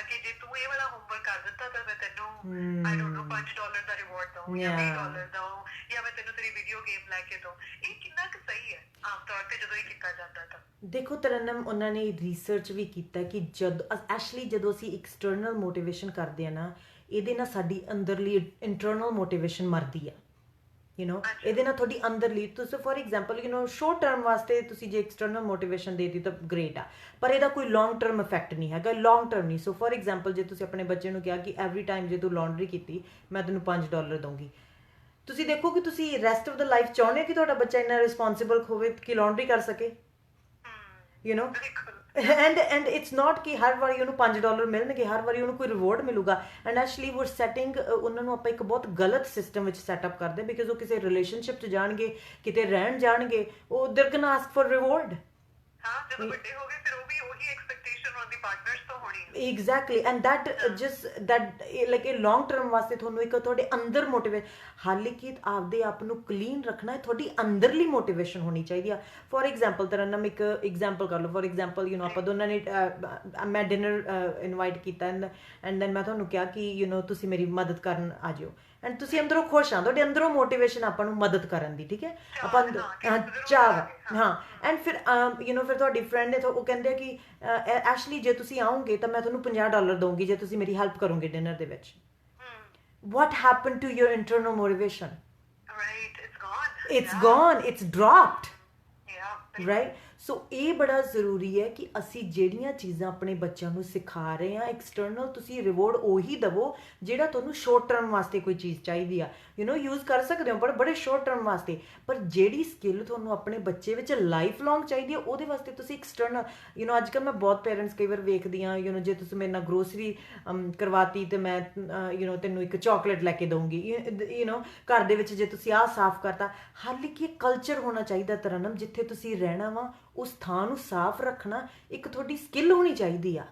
ਕਿ ਜੇ ਤੂੰ ਇਹ ਵਾਲਾ ਹੋਮਵਰਕ ਕਰ ਦਿੱਤਾ ਤਾਂ ਮੈਂ ਤੈਨੂੰ I don't know $5 the reward ਦਊਂ ਜਾਂ $20 ਦਊਂ, ਜਾਂ ਮੈਂ ਤੈਨੂੰ ਤੇਰੀ ਵੀਡੀਓ ਗੇਮ ਲੈ ਕੇ ਦਊਂ। ਇਹ ਕਿੰਨਾ ਕੁ ਸਹੀ ਹੈ ਆਮ ਤੌਰ ਤੇ ਜਦੋਂ ਇਹ ਕੀਤਾ ਜਾਂਦਾ? ਤਾਂ ਦੇਖੋ ਤਰਨਮ, ਉਹਨਾਂ ਨੇ ਰਿਸਰਚ ਵੀ ਕੀਤਾ ਕਿ ਜਦੋਂ ਅਸੀਂ ਐਕਸਟਰਨਲ ਮੋਟੀਵੇਸ਼ਨ ਕਰਦੇ ਆ ਨਾ, ਇਹਦੇ ਨਾਲ ਸਾਡੀ ਅੰਦਰਲੀ ਇੰਟਰਨਲ ਮੋਟੀਵੇਸ਼ਨ ਮਰਦੀ ਆ। ਇਹਦੇ ਨਾਲ ਤੁਹਾਡੀ ਅੰਦਰਲੀ, ਤੁਸੀਂ ਫੋਰ ਐਗਜ਼ਾਮਪਲ ਸ਼ੋਰਟ ਟਰਮ ਵਾਸਤੇ ਤੁਸੀਂ ਜੇ ਐਕਸਟਰਨਲ ਮੋਟੀਵੇਸ਼ਨ ਦੇਤੀ ਤਾਂ ਗ੍ਰੇਟ ਆ, ਪਰ ਇਹਦਾ ਕੋਈ ਲੌਂਗ ਟਰਮ ਇਫੈਕਟ ਨਹੀਂ ਹੈਗਾ, ਲੌਂਗ ਟਰਮ ਨਹੀਂ। ਸੋ ਫੋਰ ਐਗਜ਼ਾਮਪਲ ਜੇ ਤੁਸੀਂ ਆਪਣੇ ਬੱਚੇ ਨੂੰ ਕਿਹਾ ਕਿ ਐਵਰੀ ਟਾਈਮ ਜੇ ਤੂੰ ਲਾਂਡਰੀ ਕੀਤੀ ਮੈਂ ਤੈਨੂੰ $5 ਦਊਂਗੀ, ਤੁਸੀਂ ਦੇਖੋ ਕਿ ਤੁਸੀਂ ਰੈਸਟ ਆਫ ਦਾ ਲਾਈਫ ਚਾਹੁੰਦੇ ਹੋ ਕਿ ਤੁਹਾਡਾ ਬੱਚਾ ਇੰਨਾ ਰਿਸਪੌਂਸਿਬਲ ਹੋਵੇ ਕਿ ਲਾਂਡਰੀ ਕਰ ਸਕੇ, ਐਂਡ ਇਟਸ ਨਾਟ ਕਿ ਹਰ ਵਾਰੀ ਉਹਨੂੰ $5 ਮਿਲਣਗੇ, ਹਰ ਵਾਰੀ ਉਹਨੂੰ ਕੋਈ ਰਿਵਾਰਡ ਮਿਲੂਗਾ। ਐਂਡ ਐਕਚੁਅਲੀ ਵੀਰ ਸੈਟਿੰਗ ਉਹਨਾਂ ਨੂੰ ਆਪਾਂ ਇੱਕ ਬਹੁਤ ਗਲਤ ਸਿਸਟਮ ਵਿੱਚ ਸੈਟਅਪ ਕਰਦੇ, ਬਿਕਾਜ਼ ਉਹ ਕਿਸੇ ਰਿਲੇਸ਼ਨਸ਼ਿਪ 'ਚ ਜਾਣਗੇ, ਕਿਤੇ ਰਹਿਣ ਜਾਣਗੇ, ਉਹ ਦੇਰ ਕੈਨ ਆਸਕ ਫॉर ਰਿਵਾਰਡ। ਹਾਂ, ਜਦੋਂ ਵੱਡੇ ਹੋ ਗਏ ਫਿਰ ਉਹ ਵੀ ਉਹੀ ਐਕਸਪੈਕਟੇਸ਼ਨ ਹੋ ਹੁੰਦੀ ਪਾਰਟਨਰਸ ਤੋਂ ਹੋਣੀ ਹੈ। Exactly and that just that like ਇਹ ਲੌਂਗ ਟਰਮ ਵਾਸਤੇ ਤੁਹਾਨੂੰ ਇੱਕ ਤੁਹਾਡੇ ਅੰਦਰ ਮੋਟੀਵੇਟ ਹਾਲਾਂਕਿ ਆਪਦੇ ਆਪ ਨੂੰ ਕਲੀਨ ਰੱਖਣਾ ਹੈ, ਤੁਹਾਡੀ ਅੰਦਰਲੀ ਮੋਟੀਵੇਸ਼ਨ ਹੋਣੀ ਚਾਹੀਦੀ ਆ। ਫੋਰ ਐਗਜ਼ਾਮਪਲ ਤਰਨਮ ਇੱਕ ਐਗਜ਼ਾਮਪਲ ਕਰ ਲਓ, ਫੋਰ ਐਗਜ਼ਾਮਪਲ ਆਪਾਂ ਦੋਨਾਂ ਨੇ ਮੈਂ ਡਿਨਰ ਇਨਵਾਈਟ ਕੀਤਾ ਐਂਡ ਦੈਨ ਮੈਂ ਤੁਹਾਨੂੰ ਕਿਹਾ ਕਿ ਤੁਸੀਂ ਮੇਰੀ ਮਦਦ ਕਰਨ ਆ ਜਿਓ ਐਂਡ ਤੁਸੀਂ ਅੰਦਰੋਂ ਖੁਸ਼ ਆ, ਤੁਹਾਡੇ ਅੰਦਰੋਂ ਮੋਟੀਵੇਸ਼ਨ ਆਪਾਂ ਨੂੰ ਮਦਦ ਕਰਨ ਦੀ, ਠੀਕ ਹੈ ਆਪਾਂ ਚਾਹ ਹਾਂ ਐਂਡ ਫਿਰ ਫਿਰ ਤੁਹਾਡੀ ਫਰੈਂਡ ਨੇ ਉਹ ਕਹਿੰਦੇ ਆ ਕਿ ਐਕਚੁਅਲੀ ਜੇ ਤੁਸੀਂ ਆਓਗੇ ਤਾਂ ਮੈਂ ਤੁਹਾਨੂੰ $50 ਦਊਂਗੀ ਜੇ ਤੁਸੀਂ ਮੇਰੀ ਹੈਲਪ ਕਰੋਗੇ ਡਿਨਰ ਦੇ ਵਿੱਚ। what happened to your internal motivation? Right, it's gone. It's gone, it's dropped. Yeah. Right? ਸੋ ਇਹ ਬੜਾ ਜ਼ਰੂਰੀ ਹੈ ਕਿ ਅਸੀਂ ਜਿਹੜੀਆਂ ਚੀਜ਼ਾਂ ਆਪਣੇ ਬੱਚਿਆਂ ਨੂੰ ਸਿਖਾ ਰਹੇ ਹਾਂ ਐਕਸਟਰਨਲ, ਤੁਸੀਂ ਰਿਵੋਰਡ ਉਹੀ ਦੇਵੋ ਜਿਹੜਾ ਤੁਹਾਨੂੰ ਸ਼ੋਰਟ ਟਰਮ ਵਾਸਤੇ ਕੋਈ ਚੀਜ਼ ਚਾਹੀਦੀ ਆ, ਯੂਜ਼ ਕਰ ਸਕਦੇ ਹੋ ਪਰ ਬੜੇ ਸ਼ੋਰਟ ਟਰਮ ਵਾਸਤੇ, ਪਰ ਜਿਹੜੀ ਸਕਿੱਲ ਤੁਹਾਨੂੰ ਆਪਣੇ ਬੱਚੇ ਵਿੱਚ ਲਾਈਫ ਲੌਂਗ ਚਾਹੀਦੀ ਹੈ ਉਹਦੇ ਵਾਸਤੇ ਤੁਸੀਂ ਐਕਸਟਰਨਲ ਅੱਜ ਕੱਲ੍ਹ ਮੈਂ ਬਹੁਤ ਪੇਰੈਂਟਸ ਕਈ ਵਾਰ ਵੇਖਦੀ ਹਾਂ ਜੇ ਤੁਸੀਂ ਮੇਰੇ ਨਾਲ ਗਰੋਸਰੀ ਕਰਵਾਤੀ ਤੇ ਮੈਂ ਤੈਨੂੰ ਇੱਕ ਚਾਕਲੇਟ ਲੈ ਕੇ ਦਊਂਗੀ, ਘਰ ਦੇ ਵਿੱਚ ਜੇ ਤੁਸੀਂ ਆਹ ਸਾਫ਼ ਕਰਤਾ। ਹਾਲਾਂਕਿ ਕਲਚਰ ਹੋਣਾ ਚਾਹੀਦਾ ਤਰਨਮ, ਜਿੱਥੇ ਤੁਸੀਂ ਰਹਿਣਾ ਵਾ ਉਸ ਥਾਂ ਨੂੰ ਸਾਫ਼ ਰੱਖਣਾ ਇੱਕ ਤੁਹਾਡੀ ਸਕਿੱਲ ਹੋਣੀ ਚਾਹੀਦੀ ਆ।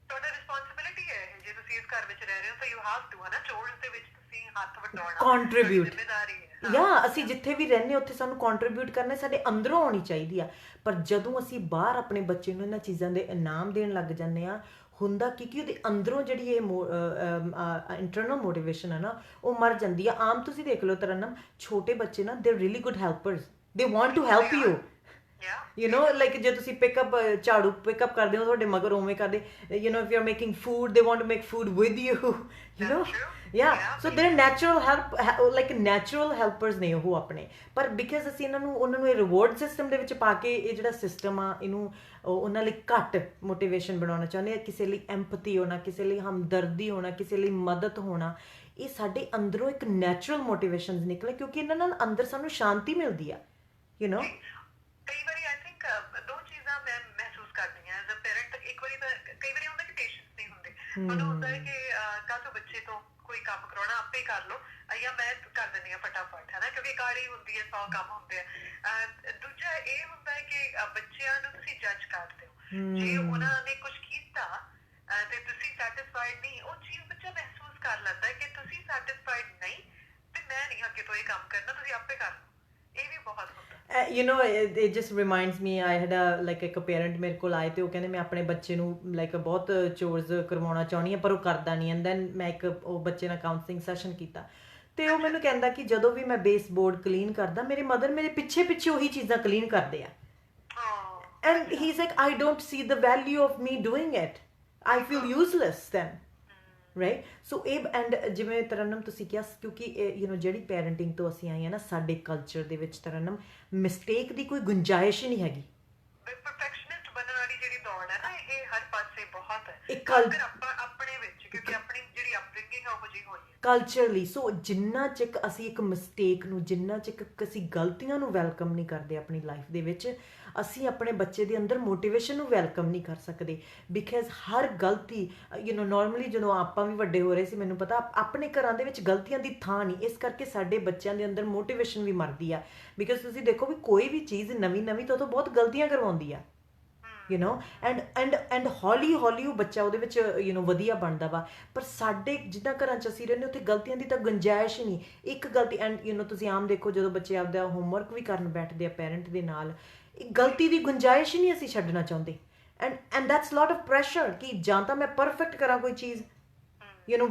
ਤੁਹਾਡੀ ਰਿਸਪੌਂਸਿਬਿਲਿਟੀ ਹੈ ਜੇ ਤੁਸੀਂ ਇਸ ਘਰ ਵਿੱਚ ਰਹਿ ਰਹੇ ਹੋ ਤਾਂ ਯੂ ਹੈਵ ਟੂ ਹੈ ਨਾ, ਚੋਰਸ ਦੇ ਵਿੱਚ ਤੁਸੀਂ ਹੱਥ ਵਟਾਉਣਾ, ਕੰਟਰੀਬਿਊਟ ਜ਼ਿੰਮੇਵਾਰੀ ਹੈ। ਜਾਂ ਅਸੀਂ ਜਿੱਥੇ ਵੀ ਰਹਿੰਦੇ ਉੱਥੇ ਸਾਨੂੰ ਕੰਟਰੀਬਿਊਟ ਕਰਨਾ ਸਾਡੇ ਅੰਦਰੋਂ ਆਉਣੀ ਚਾਹੀਦੀ ਆ। ਪਰ ਜਦੋਂ ਅਸੀਂ ਬਾਹਰ ਆਪਣੇ ਬੱਚੇ ਨੂੰ ਇਹਨਾਂ ਚੀਜ਼ਾਂ ਦੇ ਇਨਾਮ ਦੇਣ ਲੱਗ ਜਾਂਦੇ ਆ, ਹੁੰਦਾ ਕਿ ਉਹਦੇ ਅੰਦਰੋਂ ਜਿਹੜੀ ਇਹ ਇੰਟਰਨਲ ਮੋਟੀਵੇਸ਼ਨ ਹੈ ਨਾ ਉਹ ਮਰ ਜਾਂਦੀ ਆ। ਆਮ ਤੁਸੀਂ ਦੇਖ ਲਓ ਤਰਨਮ, ਛੋਟੇ ਬੱਚੇ ਨਾ they really good helpers, they want to help you, like ਜੇ ਤੁਸੀਂ ਝਾੜੂ ਪਿਕਅਪ ਕਰਦੇ ਹੋ ਤੁਹਾਡੇ ਮਗਰ ਉਵੇਂ ਕਰਦੇ, if you're making food they want to make food with you, so they're natural help, like natural helpers ਨੇ ਉਹ ਆਪਣੇ। ਪਰ ਬਿਕਾਜ਼ ਅਸੀਂ ਉਹਨਾਂ ਨੂੰ ਇਹ ਰਿਵਾਰਡ ਸਿਸਟਮ ਦੇ ਵਿੱਚ ਪਾ ਕੇ ਇਹ ਜਿਹੜਾ ਸਿਸਟਮ ਆ ਇਹਨੂੰ ਉਹਨਾਂ ਲਈ ਘੱਟ ਮੋਟੀਵੇਸ਼ਨ ਬਣਾਉਣਾ ਚਾਹੁੰਦੇ ਆ, ਕਿਸੇ ਲਈ ਐਮਪਥੀ ਹੋਣਾ, ਕਿਸੇ ਲਈ ਹਮਦਰਦੀ ਹੋਣਾ, ਕਿਸੇ ਲਈ ਮਦਦ ਹੋਣਾ, ਇਹ ਸਾਡੇ ਅੰਦਰੋਂ ਇੱਕ ਨੈਚੁਰਲ ਮੋਟੀਵੇਸ਼ਨਸ ਨਿਕਲੇ ਕਿਉਂਕਿ ਇਹਨਾਂ ਨਾਲ ਅੰਦਰ ਸਾਨੂੰ ਸ਼ਾਂਤੀ ਮਿਲਦੀ ਆ। ਕਈ ਵਾਰੀ ਆਈ ਥਿੰਕ ਦੋ ਚੀਜ਼ਾਂ ਮੈਂ ਮਹਿਸੂਸ ਕਰਦੀ ਹਾਂ ਐਜ਼ ਅ ਪੇਰੈਂਟ। ਇੱਕ ਵਾਰੀ ਤਾਂ ਕਈ ਵਾਰੀ ਹੁੰਦਾ ਕਿ ਪੇਸ਼ੈਂਸ ਨਹੀਂ ਹੁੰਦੇ, ਮੈਨੂੰ ਹੁੰਦਾ ਹੈ ਕਿ ਕੱਲ ਤੋਂ ਬੱਚੇ ਤੋਂ ਕੋਈ ਕੰਮ ਕਰਾਉਣਾ ਆਪੇ ਕਰ ਲਓ ਜਾਂ ਮੈਂ ਕਰ ਦਿੰਦੀ ਹਾਂ ਫਟਾਫਟ, ਹੈ ਨਾ, ਕਿਉਂਕਿ ਕਾਹਲੀ ਹੁੰਦੀ ਹੈ, 100 ਕੰਮ ਹੁੰਦੇ ਆ। ਦੂਜਾ ਇਹ ਹੁੰਦਾ ਹੈ ਕਿ ਬੱਚਿਆਂ ਨੂੰ ਤੁਸੀਂ ਜੱਜ ਕਰਦੇ ਹੋ, ਜੇ ਉਹਨਾਂ ਨੇ ਕੁਝ ਕੀਤਾ ਤੇ ਤੁਸੀਂ ਸੈਟਿਸਫਾਈਡ ਨਹੀਂ, ਉਹ ਚੀਜ਼ ਬੱਚਾ ਮਹਿਸੂਸ ਕਰ ਲੈਂਦਾ ਹੈ ਕਿ ਤੁਸੀਂ ਸੈਟਿਸਫਾਈਡ ਨਹੀਂ ਤੇ ਮੈਂ ਨਹੀਂ ਅੱਗੇ ਤੋਂ ਇਹ ਕੰਮ ਕਰਨਾ, ਤੁਸੀਂ ਆਪੇ ਕਰ ਲਓ। ਇਹ ਵੀ ਬਹੁਤ ਹੁੰਦਾ। it just reminds me, I had ਇੱਕ ਪੇਰੈਂਟ ਮੇਰੇ ਕੋਲ ਆਏ ਤੇ ਉਹ ਕਹਿੰਦੇ ਮੈਂ ਆਪਣੇ ਬੱਚੇ ਨੂੰ ਬਹੁਤ ਚੋਰਸ ਕਰਵਾਉਣਾ ਚਾਹੁੰਦੀ ਹਾਂ ਪਰ ਉਹ ਕਰਦਾ ਨਹੀਂ, ਐਂਡ ਦੈਨ ਮੈਂ ਉਹ ਬੱਚੇ ਨਾਲ ਕਾਉਂਸਲਿੰਗ ਸੈਸ਼ਨ ਕੀਤਾ ਤੇ ਉਹ ਮੈਨੂੰ ਕਹਿੰਦਾ ਕਿ ਜਦੋਂ ਵੀ ਮੈਂ ਬੇਸ ਬੋਰਡ ਕਲੀਨ ਕਰਦਾ ਮੇਰੇ ਮਦਰ ਮੇਰੇ ਪਿੱਛੇ ਪਿੱਛੇ ਉਹੀ ਚੀਜ਼ਾਂ ਕਲੀਨ ਕਰਦੇ ਆ, and he is like I don't see the value of me doing it, I feel useless then, right. So ਇਹ ਐਂਡ ਜਿਵੇਂ ਤਰਨਮ ਤੁਸੀਂ ਕਿਹਾ, ਕਿਉਂਕਿ ਜਿਹੜੀ ਪੈਰੈਂਟਿੰਗ ਤੋਂ ਅਸੀਂ ਆਏ ਹਾਂ ਨਾ, ਸਾਡੇ ਕਲਚਰ ਦੇ ਵਿੱਚ ਤਰਨਮ ਮਿਸਟੇਕ ਦੀ ਕੋਈ ਗੁੰਜਾਇਸ਼ ਹੀ ਨਹੀਂ ਹੈਗੀ। ਪਰਫੈਕਸ਼ਨਿਸਟ ਬਣਨ ਵਾਲੀ ਜਿਹੜੀ ਦੌੜ ਹੈ ਨਾ, ਇਹ ਹਰ ਪਾਸੇ ਬਹੁਤ ਹੈ ਆਪਣੇ ਵਿੱਚ, ਕਿਉਂਕਿ ਆਪਣੀ ਜਿਹੜੀ ਅਪਬ੍ਰਿੰਗਿੰਗ ਉਹੋ ਜਿਹੀ ਹੋਈ ਹੈ ਕਲਚਰਲੀ। ਸੋ ਜਿੰਨਾ ਚਿਕ ਅਸੀਂ ਇੱਕ ਮਿਸਟੇਕ ਨੂੰ, ਜਿੰਨਾ ਚਿਕ ਅਸੀਂ ਗਲਤੀਆਂ ਨੂੰ ਵੈਲਕਮ ਨਹੀਂ ਕਰਦੇ ਆਪਣੀ ਲਾਈਫ ਦੇ ਵਿੱਚ, ਅਸੀਂ ਆਪਣੇ ਬੱਚੇ ਦੇ ਅੰਦਰ ਮੋਟੀਵੇਸ਼ਨ ਨੂੰ ਵੈਲਕਮ ਨਹੀਂ ਕਰ ਸਕਦੇ। ਬਿਕਾਜ਼ ਹਰ ਗਲਤੀ ਨੋਰਮਲੀ ਜਦੋਂ ਆਪਾਂ ਵੀ ਵੱਡੇ ਹੋ ਰਹੇ ਸੀ, ਮੈਨੂੰ ਪਤਾ ਆਪਣੇ ਘਰਾਂ ਦੇ ਵਿੱਚ ਗਲਤੀਆਂ ਦੀ ਥਾਂ ਨਹੀਂ, ਇਸ ਕਰਕੇ ਸਾਡੇ ਬੱਚਿਆਂ ਦੇ ਅੰਦਰ ਮੋਟੀਵੇਸ਼ਨ ਵੀ ਮਰਦੀ ਆ। ਬਿਕਾਜ਼ ਤੁਸੀਂ ਦੇਖੋ ਵੀ ਕੋਈ ਵੀ ਚੀਜ਼ ਨਵੀਂ ਤੋਂ ਬਹੁਤ ਗਲਤੀਆਂ ਕਰਵਾਉਂਦੀ ਆ, ਐਂਡ ਹੌਲੀ ਉਹ ਬੱਚਾ ਉਹਦੇ ਵਿੱਚ ਵਧੀਆ ਬਣਦਾ ਵਾ। ਪਰ ਸਾਡੇ ਜਿੱਦਾਂ ਘਰਾਂ 'ਚ ਅਸੀਂ ਰਹਿੰਦੇ ਉੱਥੇ ਗਲਤੀਆਂ ਦੀ ਤਾਂ ਗੁੰਜਾਇਸ਼ ਹੀ ਨਹੀਂ। ਇੱਕ ਗਲਤੀ ਐਂਡ ਤੁਸੀਂ ਆਮ ਦੇਖੋ ਜਦੋਂ ਬੱਚੇ ਆਪਦਾ ਹੋਮਵਰਕ ਵੀ ਕਰਨ ਬੈਠਦੇ ਆ ਪੈਰੈਂਟ ਦੇ ਨਾਲ, ਗਲਤੀ ਦੀ ਗੁੰਜਾਇਸ਼ ਹੀ ਨਹੀਂ ਅਸੀਂ ਛੱਡਣਾ ਚਾਹੁੰਦੇ, and that's lot of pressure ਕਿ ਜਾਂ ਤਾਂ ਮੈਂ ਪਰਫੈਕਟ ਕਰਾਂ ਕੋਈ ਚੀਜ਼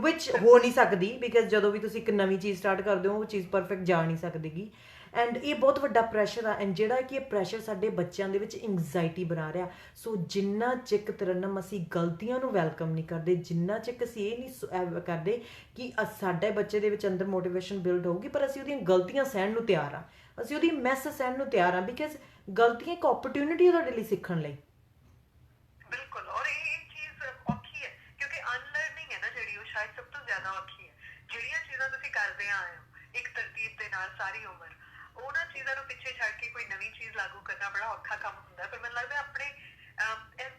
ਵਿਚ ਹੋ ਨਹੀਂ ਸਕਦੀ, ਬਿਕਾਜ਼ ਜਦੋਂ ਵੀ ਤੁਸੀਂ ਇੱਕ ਨਵੀਂ ਚੀਜ਼ ਸਟਾਰਟ ਕਰਦੇ ਹੋ ਉਹ ਚੀਜ਼ ਪਰਫੈਕਟ ਜਾ ਨਹੀਂ ਸਕਦੀਗੀ, ਐਂਡ ਇਹ ਬਹੁਤ ਵੱਡਾ ਪ੍ਰੈਸ਼ਰ ਆ। ਐਂਡ ਜਿਹੜਾ ਕਿ ਇਹ ਪ੍ਰੈਸ਼ਰ ਸਾਡੇ ਬੱਚਿਆਂ ਦੇ ਵਿੱਚ ਇੰਗਜ਼ਾਇਟੀ ਬਣਾ ਰਿਹਾ। ਸੋ ਜਿੰਨਾ ਚਿਕ ਤਰਨਮ ਅਸੀਂ ਗਲਤੀਆਂ ਨੂੰ ਵੈਲਕਮ ਨਹੀਂ ਕਰਦੇ, ਜਿੰਨਾ ਚਿਕ ਅਸੀਂ ਇਹ ਨਹੀਂ ਕਰਦੇ ਕਿ ਸਾਡੇ ਬੱਚੇ ਦੇ ਵਿੱਚ ਅੰਦਰ ਮੋਟੀਵੇਸ਼ਨ ਬਿਲਡ ਹੋਊਗੀ, ਪਰ ਅਸੀਂ ਉਹਦੀਆਂ ਗਲਤੀਆਂ ਸਹਿਣ ਨੂੰ ਤਿਆਰ ਆ, ਅਸੀਂ ਉਹਦੀ ਮੈਸ ਸਹਿਣ ਨੂੰ ਤਿਆਰ ਆ, ਬਿਕਾਜ਼ ਗਲਤੀਆਂ ਇੱਕ ਓਪਰਚੁਨਿਟੀ ਹੈ ਤੁਹਾਡੇ ਲਈ ਸਿੱਖਣ ਲਈ। ਬਿਲਕੁਲ, ਔਰ ਇਹ ਚੀਜ਼ ਔਖੀ ਹੈ ਕਿਉਂਕਿ ਅਨਲਰਨਿੰਗ ਹੈ ਨਾ ਜਿਹੜੀ, ਉਹ ਸ਼ਾਇਦ ਸਭ ਤੋਂ ਜ਼ਿਆਦਾ ਔਖੀ ਹੈ। ਜਿਹੜੀਆਂ ਚੀਜ਼ਾਂ ਤੁਸੀਂ ਕਰਦੇ ਆਏ ਹੋ ਇੱਕ ਤਰਤੀਬ ਦੇ ਨਾਲ ਸਾਰੀ ਉਮਰ, ਉਹਨਾਂ ਚੀਜ਼ਾਂ ਨੂੰ ਪਿੱਛੇ ਛੱਡ ਕੇ ਕੋਈ ਨਵੀਂ ਚੀਜ਼ ਲਾਗੂ ਕਰਨਾ ਬੜਾ ਔਖਾ ਕੰਮ ਹੁੰਦਾ। ਪਰ ਮੈਨੂੰ ਲੱਗਦਾ ਆਪਣੇ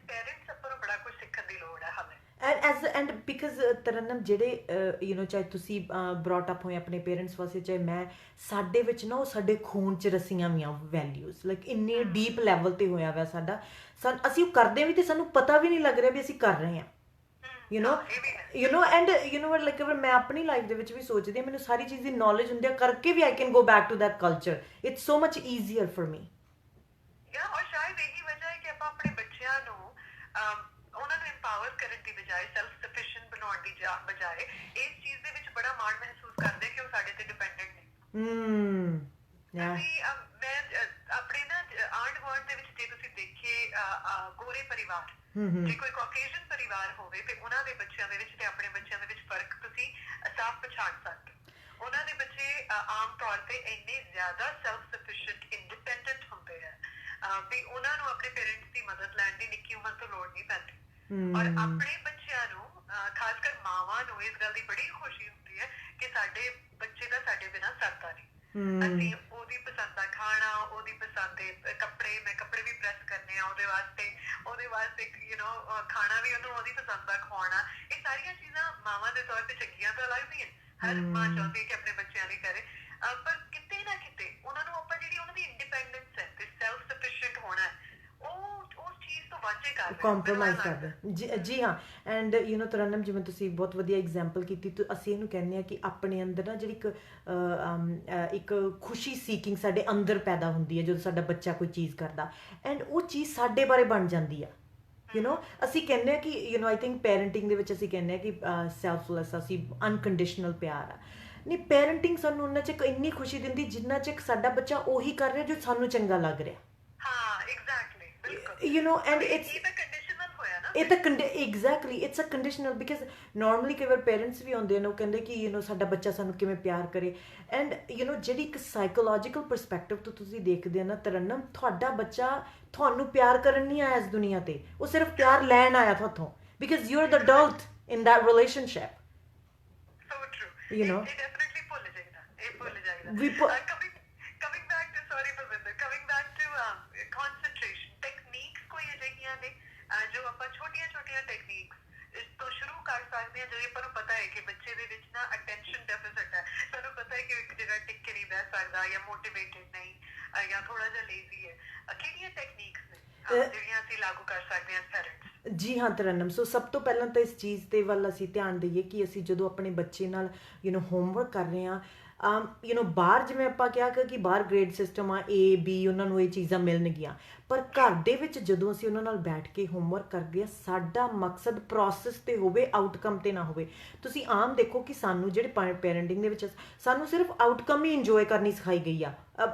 ਪੈਰੈਂਟਸ ਆਪਾਂ ਨੂੰ ਬੜਾ ਕੁਝ ਸਿੱਖਣ ਦੀ ਲੋੜ ਹੈ ਹਾਲੇ। ਐਂਡ ਬਿਕਾਜ਼ ਤਰਨਮ ਜਿਹੜੇ ਚਾਹੇ ਤੁਸੀਂ ਬ੍ਰੌਟ ਅਪ ਹੋਏ ਆਪਣੇ ਪੇਰੈਂਟਸ ਵਾਸਤੇ, ਚਾਹੇ ਮੈਂ, ਸਾਡੇ ਵਿੱਚ ਨਾ ਉਹ ਸਾਡੇ ਖੂਨ 'ਚ ਰਸੀਆਂ ਵੀਆਂ ਵੈਲਿਊਜ਼, ਲਾਈਕ ਇੰਨੇ ਡੀਪ ਲੈਵਲ 'ਤੇ ਹੋਇਆ ਹੋਇਆ ਸਾਡਾ, ਅਸੀਂ ਉਹ ਕਰਦੇ ਵੀ ਤੇ ਸਾਨੂੰ ਪਤਾ ਵੀ ਨਹੀਂ ਲੱਗ ਰਿਹਾ ਵੀ ਅਸੀਂ ਕਰ ਰਹੇ ਹਾਂ, ਐਂਡ ਲਾਈਕ ਅਗਰ ਮੈਂ ਆਪਣੀ ਲਾਈਫ ਦੇ ਵਿੱਚ ਵੀ ਸੋਚਦੀ ਹਾਂ, ਮੈਨੂੰ ਸਾਰੀ ਚੀਜ਼ ਦੀ ਨੌਲੇਜ ਹੁੰਦੀ ਆ ਕਰਕੇ ਵੀ I can go back to that culture, it's so much easier for me. ਔਰ ਸ਼ਾਇਦ ਇਹੀ ਵਜ੍ਹਾ ਹੈ ਕਿ ਆਪਾਂ ਆਪਣੇ ਬੱਚਿਆਂ ਨੂੰ ਉਹਨਾਂ ਨੂੰ empower ਕਰਨ ਦੀ ਬਜਾਏ, ਸੈਲਫ ਸਫੀਸ਼ੀਐਂਟ ਬਣਾਉਣ ਦੀ ਬਜਾਏ ਇਸ ਚੀਜ਼ ਦੇ ਵਿੱਚ ਬੜਾ ਮਾਣ ਮਹਿਸੂਸ ਕਰਦੇ ਕਿ ਉਹ ਸਾਡੇ ਤੇ ਡਿਪੈਂਡੈਂਟ ਨੇ। ਮੈਂ ਆਪਣੇ ਨਾ ਆਂਢ ਗੁਆਂਢ ਦੇ ਵਿੱਚ ਜੇ ਤੁਸੀਂ ਦੇਖੀਏ ਗੋਰੇ ਪਰਿਵਾਰ, ਜੇ ਕੋਈ ਕਾਕੇਸ਼ੀਅਨ ਪਰਿਵਾਰ ਹੋਵੇ ਤੇ ਉਹਨਾਂ ਦੇ ਬੱਚਿਆਂ ਦੇ ਵਿੱਚ ਤੇ ਆਪਣੇ ਬੱਚਿਆਂ ਦੇ ਵਿੱਚ ਫਰਕ ਤੁਸੀਂ ਸਾਫ਼ ਪਛਾਣ ਸਕਦੇ ਹੋ। ਉਹਨਾਂ ਦੇ ਬੱਚੇ ਆਮ ਤੌਰ ਤੇ ਇੰਨੇ ਜ਼ਿਆਦਾ ਸੈਲਫ ਸਫੀਸ਼ੀਐਂਟ ਇੰਡੀਪੈਂਡੈਂਟ ਹੁੰਦੇ ਆ ਵੀ ਉਹਨਾਂ ਨੂੰ ਆਪਣੇ ਪੇਰੈਂਟਸ ਦੀ ਮਦਦ ਲੈਣ ਦੀ ਨਿੱਕੀ ਉਮਰ ਤੋਂ ਲੋੜ ਨਹੀਂ ਪੈਂਦੀ। ਔਰ ਆਪਣੇ ਬੱਚਿਆਂ ਨੂੰ ਖਾਸ ਕਰ ਮਾਵਾਂ ਨੂੰ ਇਸ ਗੱਲ ਦੀ ਬੜੀ ਖੁਸ਼ੀ ਹੁੰਦੀ ਹੈ ਕਿ ਸਾਡੇ ਬੱਚੇ ਦਾ ਸਾਡੇ ਬਿਨਾਂ ਸਰਦਾ ਨਹੀਂ। ਅਸੀਂ ਉਹਦੀ ਪਸੰਦ ਦਾ ਖਾਣਾ, ਉਹਦੀ ਪਸੰਦ ਦੇ ਕੱਪੜੇ, ਮੈਂ ਕੱਪੜੇ ਵੀ ਪ੍ਰੈਸ ਕਰਨੇ ਆ ਉਹਦੇ ਵਾਸਤੇ ਖਾਣਾ ਵੀ ਉਹਨੂੰ ਉਹਦੀ ਪਸੰਦ ਦਾ ਖਵਾਉਣਾ, ਇਹ ਸਾਰੀਆਂ ਚੀਜ਼ਾਂ ਮਾਵਾਂ ਦੇ ਤੌਰ ਤੇ ਚੰਗੀਆਂ ਤਾਂ ਲੱਗਦੀਆਂ, ਹਰ ਮਾਂ ਚਾਹੁੰਦੀ ਹੈ ਕਿ ਆਪਣੇ ਬੱਚਿਆਂ ਲਈ ਕਰੇ, ਪਰ ਕਿਤੇ ਨਾ ਕਿਤੇ ਉਹਨਾਂ ਨੂੰ ਆਪਾਂ ਜਿਹੜੀ ਉਹਨਾਂ ਦੀ ਇੰਡੀਪੈਂਡੈਂਸ ਹੈ ਤੇ ਸੈਲਫ ਸਫੀਸ਼ੀਐਂਟ ਹੋਣਾ, ਉਹ ਉਸ ਚੀਜ਼ ਤੋਂ ਵਾਂਝੇ ਕਰ ਰਹੇ, ਕੰਪਰੋਮਾਈਜ਼ ਕਰਦੇ। ਜੀ ਹਾਂ, ਐਂਡ ਤਰਨਮ, ਜਿਵੇਂ ਤੁਸੀਂ ਬਹੁਤ ਵਧੀਆ ਐਗਜ਼ਾਮਪਲ ਕੀਤੀ, ਅਸੀਂ ਇਹਨੂੰ ਕਹਿੰਦੇ ਹਾਂ ਕਿ ਆਪਣੇ ਅੰਦਰ ਨਾ ਜਿਹੜੀ ਇੱਕ ਖੁਸ਼ੀ ਸੀਕਿੰਗ ਸਾਡੇ ਅੰਦਰ ਪੈਦਾ ਹੁੰਦੀ ਹੈ ਜਦੋਂ ਸਾਡਾ ਬੱਚਾ ਕੋਈ ਚੀਜ਼ ਕਰਦਾ, ਐਂਡ ਉਹ ਚੀਜ਼ ਸਾਡੇ ਬਾਰੇ ਬਣ ਜਾਂਦੀ ਆ। ਅਸੀਂ ਕਹਿੰਦੇ ਹਾਂ ਕਿ ਆਈ ਥਿੰਕ ਪੈਰੈਂਟਿੰਗ ਦੇ ਵਿੱਚ ਅਸੀਂ ਕਹਿੰਦੇ ਹਾਂ ਕਿ ਸੈਲਫਲੈਸ, ਅਸੀਂ ਅਨਕੰਡੀਸ਼ਨਲ ਪਿਆਰ ਆ। ਨਹੀਂ, ਪੈਰੈਂਟਿੰਗ ਸਾਨੂੰ ਉਹਨਾਂ 'ਚ ਇੰਨੀ ਖੁਸ਼ੀ ਦਿੰਦੀ ਜਿੰਨਾ 'ਚ ਸਾਡਾ ਬੱਚਾ ਉਹੀ ਕਰ ਰਿਹਾ ਜੋ ਸਾਨੂੰ ਚੰਗਾ ਲੱਗ ਰਿਹਾ। ਐਂਡ ਇਹ ਤਾਂ exactly it's a conditional, because normally ਕਈ ਵਾਰ ਪੇਰੈਂਟਸ ਵੀ ਆਉਂਦੇ ਨੇ, ਉਹ ਕਹਿੰਦੇ ਕਿ ਸਾਡਾ ਬੱਚਾ ਸਾਨੂੰ ਕਿਵੇਂ ਪਿਆਰ ਕਰੇ, ਐਂਡ ਜਿਹੜੀ ਇੱਕ ਸਾਈਕੋਲੋਜੀਕਲ ਪਰਸਪੈਕਟਿਵ ਤੋਂ ਤੁਸੀਂ ਦੇਖਦੇ ਹੋ ਨਾ ਤਰਨਮ, ਤੁਹਾਡਾ ਬੱਚਾ ਤੁਹਾਨੂੰ ਪਿਆਰ ਕਰਨ ਨਹੀਂ ਆਇਆ ਇਸ ਦੁਨੀਆ ਤੇ, ਉਹ ਸਿਰਫ ਪਿਆਰ ਲੈਣ ਆਇਆ ਤੁਹਾਥੋਂ, because you are the adult in that relationship. ਜੋ ਆਪਾਂ ਛੋਟੀਆਂ ਟੈਕਨੀਕਸ ਤੋਂ ਸ਼ੁਰੂ ਕਰ ਸਕਦੇ ਹਾਂ, ਜਦੋਂ ਆਪਾਂ ਨੂੰ ਪਤਾ ਹੈ ਕਿ ਬੱਚੇ ਦੇ ਵਿੱਚ ਨਾ ਅਟੈਂਸ਼ਨ ਡੈਫਿਸਿਟ ਹੈ, ਸਾਨੂੰ ਪਤਾ ਹੈ ਕਿ ਇੱਕ ਜਗ੍ਹਾ ਟਿਕ ਕੇ ਨਹੀਂ ਬਹਿ ਸਕਦਾ ਜਾਂ ਮੋਟੀਵੇਟਡ ਨਹੀਂ ਜਾਂ ਥੋੜਾ ਜਿਹਾ ਲੇਜ਼ੀ ਹੈ, ਕਿਹੜੀਆਂ ਟੈਕਨੀਕਸ ਨੇ ਜਿਹੜੀਆਂ ਅਸੀਂ ਲਾਗੂ ਕਰ ਸਕਦੇ ਹਾਂ ਪੈਰੈਂਟਸ? ਜੀ ਹਾਂ ਤਰਨਮ, ਸੋ ਸਭ ਤੋਂ ਪਹਿਲਾਂ ਤਾਂ ਇਸ ਚੀਜ਼ ਦੇ ਵੱਲ ਅਸੀਂ ਧਿਆਨ ਦਈਏ ਕਿ ਅਸੀਂ ਜਦੋਂ ਆਪਣੇ ਬੱਚੇ ਨਾਲ ਹੋਮਵਰਕ ਕਰ ਰਹੇ ਹਾਂ, ਬਾਹਰ ਜਿਵੇਂ ਆਪਾਂ ਕਿਹਾ ਕਿ ਬਾਹਰ ਗ੍ਰੇਡ ਸਿਸਟਮ ਆ, A B, ਉਹਨਾਂ ਨੂੰ ਇਹ ਚੀਜ਼ਾਂ ਮਿਲਣਗੀਆਂ, ਪਰ ਘਰ ਦੇ ਵਿੱਚ ਜਦੋਂ ਅਸੀਂ ਉਹਨਾਂ ਨਾਲ ਬੈਠ ਕੇ ਹੋਮਵਰਕ ਕਰਦੇ ਹਾਂ, ਸਾਡਾ ਮਕਸਦ ਪ੍ਰੋਸੈਸ 'ਤੇ ਹੋਵੇ, ਆਊਟਕਮ 'ਤੇ ਨਾ ਹੋਵੇ। ਤੁਸੀਂ ਆਮ ਦੇਖੋ ਕਿ ਸਾਨੂੰ ਜਿਹੜੇ ਪੈਰੈਂਟਿੰਗ ਦੇ ਵਿੱਚ ਸਾਨੂੰ ਸਿਰਫ ਆਊਟਕਮ ਹੀ ਇੰਜੋਏ ਕਰਨੀ ਸਿਖਾਈ ਗਈ ਆ,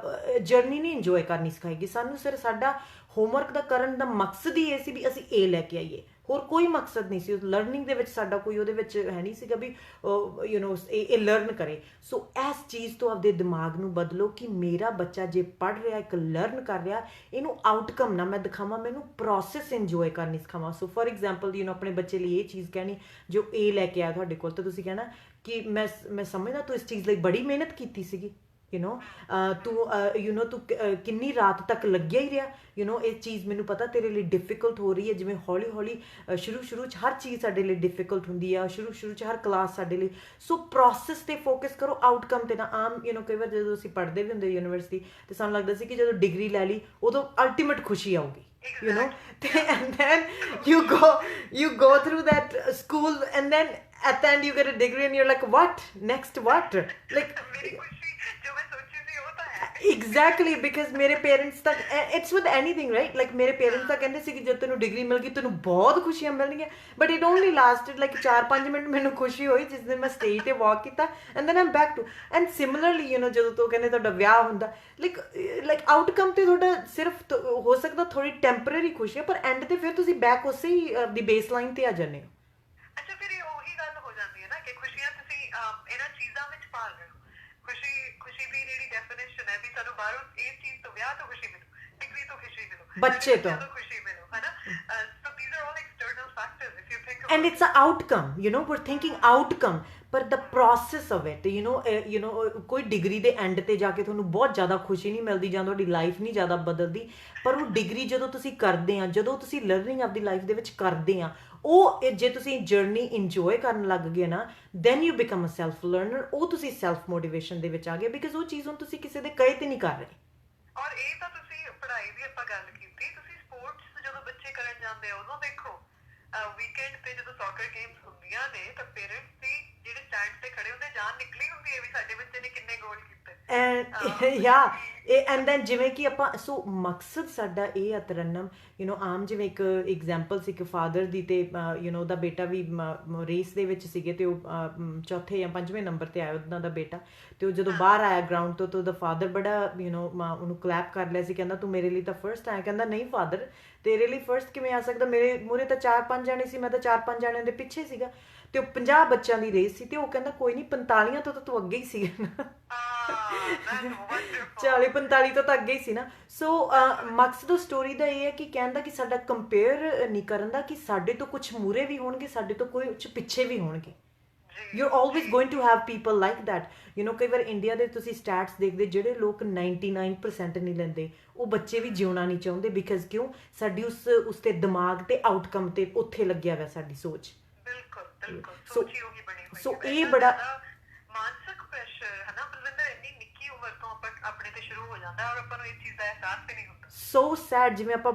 ਜਰਨੀ ਨਹੀਂ ਇੰਜੋਏ ਕਰਨੀ ਸਿਖਾਈ ਗਈ ਸਾਨੂੰ। ਸਿਰਫ ਸਾਡਾ ਹੋਮਵਰਕ ਦਾ ਕਰਨ ਦਾ ਮਕਸਦ ਹੀ ਇਹ ਸੀ ਵੀ ਅਸੀਂ A ਲੈ ਕੇ ਆਈਏ, ਹੋਰ ਕੋਈ ਮਕਸਦ ਨਹੀਂ ਸੀ। ਲਰਨਿੰਗ ਦੇ ਵਿੱਚ ਸਾਡਾ ਕੋਈ ਉਹਦੇ ਵਿੱਚ ਹੈ ਨਹੀਂ ਸੀਗਾ ਵੀ ਇਹ ਲਰਨ ਕਰੇ। ਸੋ ਇਸ ਚੀਜ਼ ਤੋਂ ਆਪਦੇ ਦਿਮਾਗ ਨੂੰ ਬਦਲੋ ਕਿ ਮੇਰਾ ਬੱਚਾ ਜੇ ਪੜ੍ਹ ਰਿਹਾ, ਇੱਕ ਲਰਨ ਕਰ ਰਿਹਾ, ਇਹਨੂੰ ਆਊਟਕਮ ਨਾ ਮੈਂ ਦਿਖਾਵਾਂ, ਮੈਨੂੰ ਪ੍ਰੋਸੈਸ ਇੰਜੋਏ ਕਰਨੀ ਸਿਖਾਵਾਂ। ਸੋ ਫੋਰ ਐਗਜ਼ਾਮਪਲ ਆਪਣੇ ਬੱਚੇ ਲਈ ਇਹ ਚੀਜ਼ ਕਹਿਣੀ, ਜੋ A ਲੈ ਕੇ ਆਇਆ ਤੁਹਾਡੇ ਕੋਲ, ਤਾਂ ਤੁਸੀਂ ਕਹਿਣਾ ਕਿ ਮੈਂ ਸਮਝਦਾ ਤੂੰ ਇਸ ਚੀਜ਼ ਲਈ ਬੜੀ ਮਿਹਨਤ ਕੀਤੀ ਸੀਗੀ, ਤੂੰ ਕਿੰਨੀ ਰਾਤ ਤੱਕ ਲੱਗਿਆ ਹੀ ਰਿਹਾ, ਇਹ ਚੀਜ਼ ਮੈਨੂੰ ਪਤਾ ਤੇਰੇ ਲਈ ਡਿਫਿਕਲਟ ਹੋ ਰਹੀ ਹੈ। ਜਿਵੇਂ ਹੌਲੀ ਹੌਲੀ ਸ਼ੁਰੂ 'ਚ ਹਰ ਚੀਜ਼ ਸਾਡੇ ਲਈ ਡਿਫਿਕਲਟ ਹੁੰਦੀ ਆ, ਸ਼ੁਰੂ 'ਚ ਹਰ ਕਲਾਸ ਸਾਡੇ ਲਈ। ਸੋ ਪ੍ਰੋਸੈਸ 'ਤੇ ਫੋਕਸ ਕਰੋ, ਆਊਟਕਮ 'ਤੇ ਨਾ। ਆਮ ਕਈ ਵਾਰ ਜਦੋਂ ਅਸੀਂ ਪੜ੍ਹਦੇ ਵੀ ਹੁੰਦੇ ਯੂਨੀਵਰਸਿਟੀ, ਅਤੇ ਸਾਨੂੰ ਲੱਗਦਾ ਸੀ ਕਿ ਜਦੋਂ ਡਿਗਰੀ ਲੈ ਲਈ ਉਦੋਂ ਅਲਟੀਮੇਟ ਖੁਸ਼ੀ ਆਊਗੀ, and then you go through that school, and then at the end you get a degree and you're like, what next, what, like exactly, because ਮੇਰੇ ਪੇਰੈਂਟਸ ਤਾਂ it's with anything right, like ਮੇਰੇ parents ਤਾਂ ਕਹਿੰਦੇ ਸੀ ਕਿ ਜਦ ਤੈਨੂੰ degree ਮਿਲ ਗਈ ਤੈਨੂੰ ਬਹੁਤ ਖੁਸ਼ੀਆਂ ਮਿਲਣਗੀਆਂ, but it only lasted like 4-5 minute ਮੈਨੂੰ ਖੁਸ਼ੀ ਹੋਈ ਜਿਸ ਦਿਨ ਮੈਂ ਸਟੇਜ 'ਤੇ ਵਾਕ ਕੀਤਾ, and then I'm back to. And similarly ਜਦੋਂ ਤੋਂ ਕਹਿੰਦੇ ਤੁਹਾਡਾ ਵਿਆਹ ਹੁੰਦਾ, ਲਾਈਕ ਆਊਟਕਮ 'ਤੇ ਤੁਹਾਡਾ ਸਿਰਫ ਹੋ ਸਕਦਾ ਥੋੜ੍ਹੀ ਟੈਂਪਰੇਰੀ ਖੁਸ਼ੀ ਹੈ, ਪਰ ਐਂਡ 'ਤੇ ਫਿਰ ਤੁਸੀਂ ਬੈਕ ਉਸੇ ਹੀ ਦੀ ਬੇਸ ਲਾਈਨ 'ਤੇ ਆ ਜਾਂਦੇ ਹੋ। ਅੱਛਾ, ਫਿਰ ਇਹ ਉਹੀ ਗੱਲ ਹੋ ਜਾਂਦੀ ਹੈ ਨਾ ਕਿ ਖੁਸ਼ੀਆਂ ਤੁਸੀਂ ਇਹਨਾਂ ਚੀਜ਼ਾਂ ਵਿੱਚ ਪਾ ਰਹੇ ਹੋ। ਖੁਸ਼ੀ ਦੀ ਜਿਹੜੀ ਡੈਫੀਨੇਸ਼ਨ ਹੈ ਵੀ ਸਾਨੂੰ ਬਾਹਰੋਂ ਇਸ ਚੀਜ਼ ਤੋਂ, ਵਿਆਹ ਤੋਂ ਖੁਸ਼ੀ ਮਿਲੂ, ਡਿਗਰੀ ਤੋਂ ਖੁਸ਼ੀ ਮਿਲੂ, ਬੱਚੇ ਤੋਂ ਖੁਸ਼ੀ ਮਿਲੂ, ਹੈ ਨਾ? So these are all external factors if you think, and it's an outcome, we're thinking outcome, ਪਰ ਦ ਪ੍ਰੋਸੈਸ ਆਫ ਇਟ ਕੋਈ ਡਿਗਰੀ ਦੇ ਐਂਡ ਤੇ ਜਾ ਕੇ ਤੁਹਾਨੂੰ ਬਹੁਤ ਜ਼ਿਆਦਾ ਖੁਸ਼ੀ ਨਹੀਂ ਮਿਲਦੀ ਜਾਂ ਤੁਹਾਡੀ ਲਾਈਫ ਨਹੀਂ ਜ਼ਿਆਦਾ ਬਦਲਦੀ, ਪਰ ਉਹ ਡਿਗਰੀ ਜਦੋਂ ਤੁਸੀਂ ਕਰਦੇ ਆ, ਜਦੋਂ ਤੁਸੀਂ ਲਰਨਿੰਗ ਆਪਦੀ ਲਾਈਫ ਦੇ ਵਿੱਚ ਕਰਦੇ ਆ, ਉਹ ਜੇ ਤੁਸੀਂ ਜਰਨੀ ਇੰਜੋਏ ਕਰਨ ਲੱਗ ਗਏ ਨਾ, then you become a self learner. ਉਹ ਤੁਸੀਂ ਸੈਲਫ ਮੋਟੀਵੇਸ਼ਨ ਦੇ ਵਿੱਚ ਆ ਗਏ, ਬਿਕਾਜ਼ ਉਹ ਚੀਜ਼ ਹੁਣ ਤੁਸੀਂ ਕਿਸੇ ਦੇ ਕਹੇ ਤੇ ਨਹੀਂ ਕਰ ਰਹੇ। ਔਰ ਇਹ ਤਾਂ ਤੁਸੀਂ ਪੜ੍ਹਾਈ ਦੀ ਆਪਾਂ ਗੱਲ ਕੀਤੀ, ਤੁਸੀਂ ਸਪੋਰਟਸ ਜਦੋਂ ਬੱਚੇ ਕਰਨ ਜਾਂਦੇ ਆ ਉਦੋਂ ਦੇਖੋ, ਵੀਕਐਂਡ ਤੇ ਜਦੋਂ ਸੌਕਰ ਗੇਮਸ ਹੁੰਦੀਆਂ ਨੇ ਤਾਂ ਪੇਰੈਂਟਸ ਦੀ ਜਿਹੜੇ ਸਟੈਂਡ ਤੇ ਖੜੇ ਹੁੰਦੇ ਜਾਨ ਨਿਕਲੀ ਹੁੰਦੀ ਹੈ ਵੀ ਸਾਡੇ ਬੱਚੇ ਨੇ ਕਿੰਨੇ ਗੋਲ ਕੀਤੇ। ਐਂਡ ਦੈਨ ਜਿਵੇਂ ਕਿ ਆਪਾਂ ਸੋ ਮਕਸਦ ਸਾਡਾ ਇਹ ਆ ਤਰੰਨਮ, ਆਮ ਜਿਵੇਂ ਇੱਕ ਐਗਜ਼ਾਮਪਲ ਸੀ ਕਿ ਫਾਦਰ ਦੀ ਤੇ ਉਹਦਾ ਬੇਟਾ ਵੀ ਰੇਸ ਦੇ ਵਿੱਚ ਸੀਗੇ ਤੇ ਉਹ ਚੌਥੇ ਜਾਂ ਪੰਜਵੇਂ ਨੰਬਰ ਤੇ ਆਇਆ ਉਹਨਾਂ ਦਾ ਬੇਟਾ, ਤੇ ਉਹ ਜਦੋਂ ਬਾਹਰ ਆਇਆ ਗਰਾਊਂਡ ਤੋਂ ਤਾਂ ਉਹਦਾ ਫਾਦਰ ਬੜਾ ਉਹਨੂੰ ਕਲੈਪ ਕਰ ਲਿਆ ਸੀ, ਕਹਿੰਦਾ ਤੂੰ ਮੇਰੇ ਲਈ ਤਾਂ ਫਰਸਟ ਆਇਆ। ਕਹਿੰਦਾ ਨਹੀਂ ਫਾਦਰ, ਤੇਰੇ ਲਈ ਫਰਸਟ ਕਿਵੇਂ ਆ ਸਕਦਾ, ਮੇਰੇ ਮੂਹਰੇ ਤਾਂ 4-5 ਜਾਣੇ ਸੀ, ਮੈਂ ਤਾਂ 4-5 ਜਾਣਿਆਂ ਦੇ ਪਿੱਛੇ ਸੀਗਾ, ਤੇ ਉਹ 50 ਬੱਚਿਆਂ ਦੀ ਰੇਸ ਸੀ, ਤੇ ਉਹ ਕਹਿੰਦਾ ਕੋਈ ਨਹੀਂ 45 ਤੋਂ ਤਾਂ ਤੂੰ ਅੱਗੇ ਹੀ ਸੀਗਾ ਨਾ, 40-45 ਤੋਂ ਤਾਂ ਅੱਗੇ ਹੀ ਸੀ ਨਾ। ਸੋ ਮਕਸਦ ਉਹ ਸਟੋਰੀ ਦਾ ਇਹ ਹੈ ਕਿ ਕਹਿਣ ਦਾ ਕਿ ਸਾਡਾ ਕੰਪੇਅਰ ਨਹੀਂ ਕਰਨ ਦਾ, ਕਿ ਸਾਡੇ ਤੋਂ ਕੁਛ ਮੂਹਰੇ ਵੀ ਹੋਣਗੇ, ਸਾਡੇ ਤੋਂ ਕੁਛ ਪਿੱਛੇ ਵੀ ਹੋਣਗੇ। you're always going to have people like that, ਕਈ ਵਾਰ ਇੰਡੀਆ ਦੇ ਤੁਸੀਂ ਸਟੈਟਸ ਦੇਖਦੇ, ਜਿਹੜੇ ਲੋਕ 99% ਨਹੀਂ ਲੈਂਦੇ, ਉਹ ਬੱਚੇ ਵੀ ਜਿਉਣਾ ਨਹੀਂ ਚਾਹੁੰਦੇ, ਬਿਕਾਜ਼ ਕਿਉਂ, ਸਾਡੀ ਉਸ ਤੇ ਦਿਮਾਗ ਤੇ ਆਊਟਕਮ ਤੇ ਉੱਥੇ ਲੱਗਿਆ ਹੋਇਆ ਸਾਡੀ ਸੋਚ। ਸੋ ਇਹ ਬੜਾ ਮਾਨਸਿਕ ਪ੍ਰੈਸ਼ਰ ਹੈ ਨਾ ਬਲਵਿੰਦਰ, ਇੰਨੀ ਨਿੱਕੀ ਉਮਰ ਤੋਂ ਆਪਣੇ ਤੇ ਸ਼ੁਰੂ ਹੋ ਜਾਂਦਾ ਔਰ ਆਪਾਂ ਨੂੰ ਇਸ ਚੀਜ਼ ਦਾ ਅਹਿਸਾਸ ਵੀ ਨਹੀਂ ਹੁੰਦਾ। So sad. ਜਿਵੇਂ ਆਪਾਂ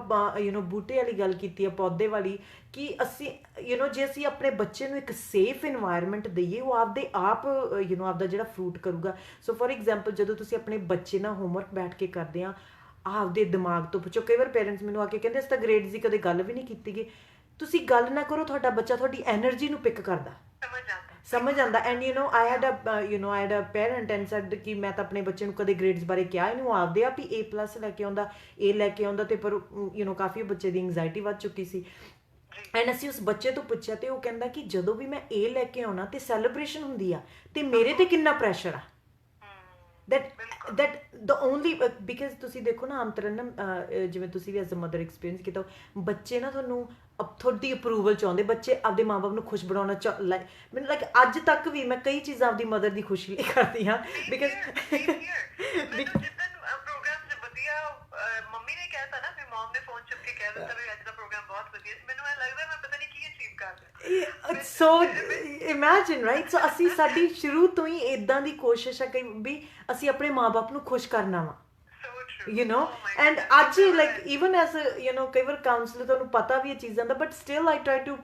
ਬੂਟੇ ਵਾਲੀ ਗੱਲ ਕੀਤੀ ਹੈ, ਪੌਦੇ ਵਾਲੀ, ਕਿ ਅਸੀਂ ਜੇ ਅਸੀਂ ਆਪਣੇ ਬੱਚੇ ਨੂੰ ਇੱਕ ਸੇਫ ਇਨਵਾਇਰਮੈਂਟ ਦਈਏ, ਉਹ ਆਪਦੇ ਆਪ ਆਪਦਾ ਜਿਹੜਾ ਫਰੂਟ ਕਰੂਗਾ। ਸੋ ਫੋਰ ਐਗਜ਼ਾਮਪਲ, ਜਦੋਂ ਤੁਸੀਂ ਆਪਣੇ ਬੱਚੇ ਨਾਲ ਹੋਮਵਰਕ ਬੈਠ ਕੇ ਕਰਦੇ ਆ, ਆਪਦੇ ਦਿਮਾਗ ਤੋਂ ਪੁੱਛੋ। ਕਈ ਵਾਰ ਪੇਰੈਂਟਸ ਮੈਨੂੰ ਆ ਕੇ ਕਹਿੰਦੇ ਅਸੀਂ ਤਾਂ ਗ੍ਰੇਡਸ ਦੀ ਕਦੇ ਗੱਲ ਵੀ ਨਹੀਂ ਕੀਤੀ ਗੀ। ਤੁਸੀਂ ਗੱਲ ਨਾ ਕਰੋ, ਤੁਹਾਡਾ ਬੱਚਾ ਤੁਹਾਡੀ ਐਨਰਜੀ ਨੂੰ ਪਿਕ ਕਰਦਾ, ਸਮਝ ਆਉਂਦਾ। And I had a parent and said ਕਿ ਮੈਂ ਤਾਂ ਆਪਣੇ ਬੱਚੇ ਨੂੰ ਕਦੇ ਗ੍ਰੇਡਸ ਬਾਰੇ ਕਿਹਾ ਹੀ ਨਹੀਂ, ਉਹ ਆਪਦੇ ਆਪ ਹੀ A+ ਲੈ ਕੇ ਆਉਂਦਾ, A ਲੈ ਕੇ ਆਉਂਦਾ, ਤੇ ਪਰ ਕਾਫੀ ਬੱਚੇ ਦੀ ਐਂਗਜ਼ਾਇਟੀ ਵੱਧ ਚੁੱਕੀ ਸੀ। ਐਂਡ ਅਸੀਂ ਉਸ ਬੱਚੇ ਤੋਂ ਪੁੱਛਿਆ, ਤੇ ਉਹ ਕਹਿੰਦਾ ਕਿ ਜਦੋਂ ਵੀ ਮੈਂ A ਲੈ ਕੇ ਆਉਣਾ ਤੇ ਸੈਲੀਬ੍ਰੇਸ਼ਨ ਹੁੰਦੀ ਆ, ਤੇ ਮੇਰੇ ਤੇ ਕਿੰਨਾ ਪ੍ਰੈਸ਼ਰ ਆ। that the only because ਤੁਸੀਂ ਦੇਖੋ ਨਾ, ਆਮ ਤਰੰਨਮ, ਜਿਵੇਂ ਤੁਸੀਂ ਵੀ ਐਜ਼ ਅ ਮਦਰ ਐਕਸਪੀਰੀਅੰਸ ਕੀਤਾ, ਬੱਚੇ ਨਾ ਤੁਹਾਨੂੰ ਤੁਹਾਡੀ ਅਪਰੂਵਲ ਚਾਹੁੰਦੇ, ਬੱਚੇ ਆਪਦੇ ਮਾਂ-ਬਾਪ ਨੂੰ ਖੁਸ਼ ਬਣਾਉਣਾ ਮੈਨੂੰ ਲਾਈਕ ਅੱਜ ਤੱਕ ਵੀ ਮੈਂ ਕਈ ਚੀਜ਼ਾਂ ਆਪਦੀ ਮਦਰ ਦੀ ਖੁਸ਼ੀ ਲਈ ਕਰਦੀ ਹਾਂ, ਬਿਕਾਜ਼ ਮੰਮੀ ਨੇ ਕਹਿਤਾ ਨਾ, ਫਿਰ ਮਮ ਨੇ ਫੋਨ ਚੁੱਕ ਕੇ ਕਹਿ ਦਿੱਤਾ ਵੀ ਅੱਜ ਦਾ ਪ੍ਰੋਗਰਾਮ ਬਹੁਤ ਵਧੀਆ ਸੀ, ਮੈਨੂੰ ਇਹ ਲੱਗਦਾ ਮੈਂ ਪਤਾ ਨਹੀਂ ਕੀ ਅਚੀਵ ਕਰ ਲਿਆ। ਸੋ ਇਮੈਜਿਨ ਰਾਈਟ। ਸੋ ਅਸੀਂ ਸਾਡੀ ਸ਼ੁਰੂ ਤੋਂ ਹੀ ਇੱਦਾਂ ਦੀ ਕੋਸ਼ਿਸ਼ ਹੈ ਕਿ ਵੀ ਅਸੀਂ ਆਪਣੇ ਮਾਂ-ਬਾਪ ਨੂੰ ਖੁਸ਼ ਕਰਨਾ ਵਾ, ਐਂਡ ਅੱਜ ਲਾਈਕ ਈਵਨ ਐਜ਼ ਕਈ ਵਾਰ ਕਾਉਂਸਲਰ, ਤੁਹਾਨੂੰ ਪਤਾ ਵੀ ਇਹ ਚੀਜ਼ਾਂ ਦਾ, but still I try to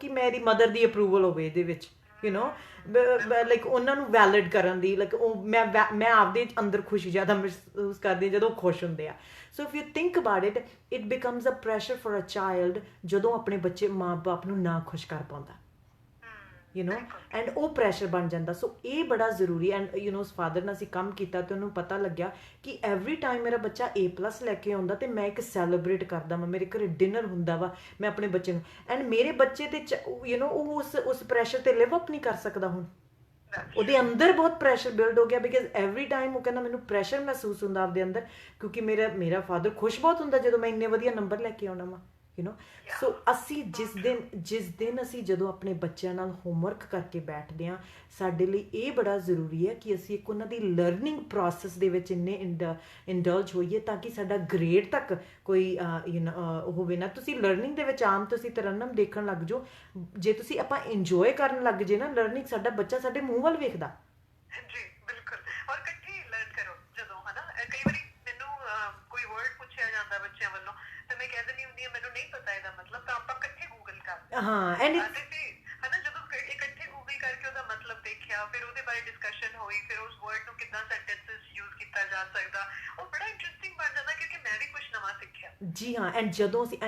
ਕਿ ਮੇਰੀ ਮਦਰ ਦੀ ਅਪਰੂਵਲ ਹੋਵੇ ਇਹਦੇ ਵਿੱਚ, ਲਾਈਕ ਉਹਨਾਂ ਨੂੰ ਵੈਲਿਡ ਕਰਨ ਦੀ, ਲਾਈਕ ਉਹ ਮੈਂ ਆਪਦੇ ਅੰਦਰ ਖੁਸ਼ੀ ਜ਼ਿਆਦਾ ਮਹਿਸੂਸ ਕਰਦੀ ਜਦੋਂ ਉਹ ਖੁਸ਼ ਹੁੰਦੇ ਆ। So if you think about it, it becomes a pressure for a child ਜਦੋਂ ਆਪਣੇ ਬੱਚੇ ਮਾਂ-ਬਾਪ ਨੂੰ ਨਾ ਖੁਸ਼ ਕਰ ਪਾਉਂਦਾ, ਐਂਡ ਉਹ ਪ੍ਰੈਸ਼ਰ ਬਣ ਜਾਂਦਾ। ਸੋ ਇਹ ਬੜਾ ਜ਼ਰੂਰੀ। ਐਂਡ ਉਸ ਫਾਦਰ ਨਾਲ ਅਸੀਂ ਕੰਮ ਕੀਤਾ ਤੇ ਉਹਨੂੰ ਪਤਾ ਲੱਗਿਆ ਕਿ ਐਵਰੀ ਟਾਈਮ ਮੇਰਾ ਬੱਚਾ A+ ਲੈ ਕੇ ਆਉਂਦਾ ਤੇ ਮੈਂ ਇੱਕ ਸੈਲੀਬ੍ਰੇਟ ਕਰਦਾ ਵਾ, ਮੇਰੇ ਘਰੇ ਡਿਨਰ ਹੁੰਦਾ ਵਾ, ਮੈਂ ਆਪਣੇ ਬੱਚੇ ਨੂੰ, ਐਂਡ ਮੇਰੇ ਬੱਚੇ ਤੇ ਉਹ ਉਸ ਪ੍ਰੈਸ਼ਰ ਤੇ ਲਿਵ ਅਪ ਨਹੀਂ ਕਰ ਸਕਦਾ। ਹੁਣ ਉਹਦੇ ਅੰਦਰ ਬਹੁਤ ਪ੍ਰੈਸ਼ਰ ਬਿਲਡ ਹੋ ਗਿਆ, ਬਿਕਾਜ਼ ਐਵਰੀ ਟਾਈਮ ਉਹ ਕਹਿੰਦਾ ਮੈਨੂੰ ਪ੍ਰੈਸ਼ਰ ਮਹਿਸੂਸ ਹੁੰਦਾ ਆਪਦੇ ਅੰਦਰ, ਕਿਉਂਕਿ ਮੇਰਾ ਫਾਦਰ ਖੁਸ਼ ਬਹੁਤ ਹੁੰਦਾ ਜਦੋਂ ਮੈਂ ਇੰਨੇ ਵਧੀਆ ਨੰਬਰ ਲੈ ਕੇ ਆਉਣਾ ਵਾ। ਸੋ ਅਸੀਂ ਜਿਸ ਦਿਨ ਅਸੀਂ ਜਦੋਂ ਆਪਣੇ ਬੱਚਿਆਂ ਨਾਲ ਹੋਮਵਰਕ ਕਰਕੇ ਬੈਠਦੇ ਹਾਂ, ਸਾਡੇ ਲਈ ਇਹ ਬੜਾ ਜ਼ਰੂਰੀ ਹੈ ਕਿ ਅਸੀਂ ਇੱਕ ਉਹਨਾਂ ਦੀ ਲਰਨਿੰਗ ਪ੍ਰੋਸੈਸ ਦੇ ਵਿੱਚ ਇੰਨੇ ਇੰਡਲਜ ਹੋਈਏ ਤਾਂ ਕਿ ਸਾਡਾ ਗ੍ਰੇਡ ਤੱਕ ਕੋਈ ਹੋਵੇ ਨਾ। ਤੁਸੀਂ ਲਰਨਿੰਗ ਦੇ ਵਿੱਚ ਆਮ ਤੁਸੀਂ ਤਰੰਨਮ ਦੇਖਣ ਲੱਗ ਜਾਓ, ਜੇ ਤੁਸੀਂ ਆਪਾਂ ਇੰਜੋਏ ਕਰਨ ਲੱਗ ਜੇ ਨਾ ਲਰਨਿੰਗ, ਸਾਡਾ ਬੱਚਾ ਸਾਡੇ ਮੂੰਹ ਵੱਲ ਵੇਖਦਾ। ਜੀ ਬਿਲਕੁਲ। ਔਰ ਇਕੱਠੇ ਲਰਨ ਕਰੋ ਜਦੋਂ, ਹਨਾ, ਕਈ ਵਾਰੀ ਮੈਨੂੰ ਕੋਈ ਵਰਡ ਪੁੱਛਿਆ ਜਾਂਦਾ ਬੱਚਿਆਂ ਵੱਲੋਂ, ਤੇ ਮੈਂ ਕਹਿ ਦਿੰਦੀ ਹੁੰਦੀ ਹਾਂ ਮੈਨੂੰ ਨਹੀਂ ਪਤਾ ਇਹਦਾ ਮਤਲਬ, ਤਾਂ ਆਪਾਂ ਇਕੱਠੇ ਗੂਗਲ ਕਰਦੇ ਹਾਂ, ਐਂਡ ਹਨਾ, ਜਦੋਂ ਇਕੱਠੇ ਗੂਗਲ ਕਰਕੇ ਉਹਦਾ ਮਤਲਬ ਦੇਖਿਆ, ਫਿਰ ਉਹਦੇ ਬਾਰੇ ਡਿਸਕਸ਼ਨ ਹੋਈ, ਫਿਰ ਉਸ ਵਰਡ ਨੂੰ ਕਿੱਦਾਂ ਸੈਂਟੈਂਸਸ ਯੂਜ਼ ਕੀਤਾ ਜਾ ਸਕਦਾ, ਉਹ ਬੜਾ ਇੰਟਰਸਟਿੰਗ ਬਣ ਜਾਂਦਾ, ਕਿਉਂਕਿ ਮੈਂ ਵੀ ਕੁਝ ਨਵਾਂ ਸਿੱਖਿਆ। ਜੀ ਹਾਂ। ਐਂਡ ਜਦੋਂ ਅਸੀਂ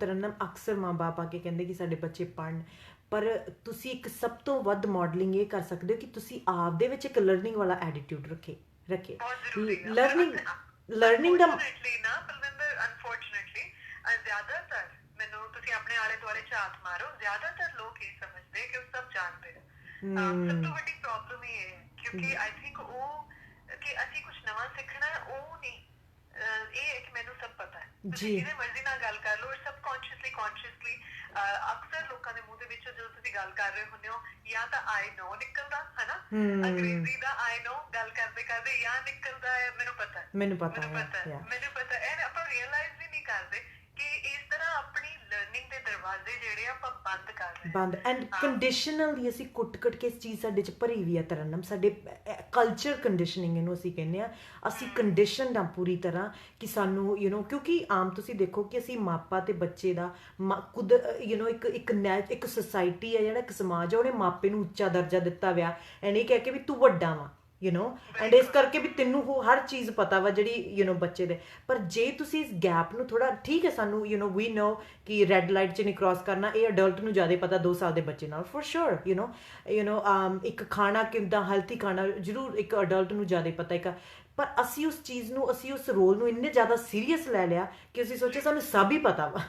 ਤਰੰਨਮ, ਅਕਸਰ ਮਾਂ-ਬਾਪ ਆ ਕੇ ਕਹਿੰਦੇ ਕਿ ਸਾਡੇ ਬੱਚੇ ਪੜ੍ਹਨ, ਪਰ ਤੁਸੀਂ ਇੱਕ ਸਭ ਤੋਂ ਵੱਧ ਮਾਡਲਿੰਗ ਇਹ ਕਰ ਸਕਦੇ ਹੋ ਕਿ ਤੁਸੀਂ ਆਪ ਦੇ ਵਿੱਚ ਇੱਕ ਲਰਨਿੰਗ ਵਾਲਾ ਐਟੀਟਿਊਡ ਰੱਖੇ ਲਰਨਿੰਗ ਦਾ ਨਾ ਬਲਵਿੰਦਰ, ਅਨਫੋਰਚੂਨੇਟਲੀ ਜ਼ਿਆਦਾਤਰ, ਮੈਨੂੰ ਤੁਸੀਂ ਆਪਣੇ ਆਲੇ ਦੁਆਲੇ ਝਾਤ ਮਾਰੋ, ਜ਼ਿਆਦਾਤਰ ਲੋਕ ਇਹ ਸਮਝਦੇ ਕਿ ਉਹ ਸਭ ਜਾਣਦੇ ਨੇ। ਸਭ ਤੋਂ ਵੱਡੀ ਪ੍ਰੋਬਲਮ ਇਹ ਹੈ, ਕਿਉਂਕਿ ਆਈ ਥਿੰਕ ਉਹ ਕਿ ਅਸੀਂ ਕੁਝ ਨਵਾਂ ਸਿੱਖਣਾ, ਉਹ ਨਹੀਂ, ਇਹ ਹੈ ਕਿ ਮੈਨੂੰ ਸਭ ਪਤਾ ਹੈ। ਤੁਸੀਂ ਜਿਹਦੇ ਮਰਜ਼ੀ ਨਾਲ ਗੱਲ ਕਰ ਲਓ, ਸਬਕੌਂਸ਼ੀਅਸਲੀ ਕੌਂਸ਼ੀਅਸਲੀ ਅਕਸਰ ਲੋਕਾਂ ਦੇ ਮੂੰਹ ਦੇ ਵਿੱਚੋਂ ਜਦੋਂ ਤੁਸੀਂ ਗੱਲ ਕਰ ਰਹੇ ਹੁੰਦੇ ਹੋ ਜਾਂ ਤਾਂ ਆਈ ਨੋ ਨਿਕਲਦਾ ਹੈ ਨਾ ਅੰਗਰੇਜ਼ੀ ਦਾ ਆਈ ਨੋ ਗੱਲ ਕਰਦੇ ਕਰਦੇ ਜਾਂ ਨਿਕਲਦਾ ਹੈ ਮੈਨੂੰ ਪਤਾ ਹੈ ਮੈਨੂੰ ਪਤਾ ਮੈਨੂੰ ਪਤਾ ਐਂਡ ਆਪਾਂ ਰੀਅਲਾਈਜ਼ ਵੀ ਨਹੀਂ ਕਰਦੇ ਕਿ ਇਸ ਤਰ੍ਹਾਂ ਆਪਣੀ ਲਰਨਿੰਗ ਦੇ ਦਰਵਾਜ਼ੇ ਜਿਹੜੇ ਆਪਾਂ ਬੰਦ ਕਰ ਰਹੇ ਬੰਦ ਐਂਡ ਕੰਡੀਸ਼ਨਲੀ ਅਸੀਂ ਕੁੱਟ ਕੇ ਇਸ ਚੀਜ਼ ਸਾਡੇ 'ਚ ਭਰੀ ਵੀ ਆ ਤਰਨਮ ਸਾਡੇ ਕਲਚਰ ਕੰਡੀਸ਼ਨਿੰਗ ਇਹਨੂੰ ਅਸੀਂ ਕਹਿੰਦੇ ਆ ਅਸੀਂ ਕੰਡੀਸ਼ਨਡ ਆ ਪੂਰੀ ਤਰ੍ਹਾਂ ਕਿ ਸਾਨੂੰ ਕਿਉਂਕਿ ਆਮ ਤੁਸੀਂ ਦੇਖੋ ਕਿ ਅਸੀਂ ਮਾਪਾ ਤੇ ਬੱਚੇ ਦਾ ਇੱਕ ਸੁਸਾਇਟੀ ਹੈ ਜਿਹੜਾ ਇੱਕ ਸਮਾਜ ਹੈ ਉਹਨੇ ਮਾਪੇ ਨੂੰ ਉੱਚਾ ਦਰਜਾ ਦਿੱਤਾ ਵਿਆ ਐਂਡ ਇਹ ਕਹਿ ਕੇ ਵੀ ਤੂੰ ਵੱਡਾ ਵਾ ਐਂਡ ਇਸ ਕਰਕੇ ਵੀ ਤੈਨੂੰ ਹਰ ਚੀਜ਼ ਪਤਾ ਵਾ ਜਿਹੜੀ ਬੱਚੇ ਦੇ ਪਰ ਜੇ ਤੁਸੀਂ ਇਸ ਗੈਪ ਨੂੰ ਥੋੜਾ ਠੀਕ ਹੈ ਸਾਨੂੰ ਵੀ ਨੋ ਕਿ ਰੈੱਡ ਲਾਈਟ 'ਚ ਨਹੀਂ ਕ੍ਰਾਸ ਕਰਨਾ ਇਹ ਅਡਲਟ ਨੂੰ ਜ਼ਿਆਦਾ ਪਤਾ 2 ਸਾਲ ਦੇ ਬੱਚੇ ਨਾਲ ਫॉर श्योर ਇੱਕ ਖਾਣਾ ਕਿੱਦਾਂ ਹੈਲਥੀ ਖਾਣਾ ਜ਼ਰੂਰ ਇੱਕ ਅਡਲਟ ਨੂੰ ਜ਼ਿਆਦਾ ਪਤਾ ਇੱਕ ਪਰ ਅਸੀਂ ਉਸ ਚੀਜ਼ ਨੂੰ ਅਸੀਂ ਉਸ ਰੋਲ ਨੂੰ ਇੰਨੇ ਜ਼ਿਆਦਾ ਸੀਰੀਅਸ ਲੈ ਲਿਆ ਕਿ ਅਸੀਂ ਸੋਚਿਆ ਸਾਨੂੰ ਸਭ ਹੀ ਪਤਾ ਵਾ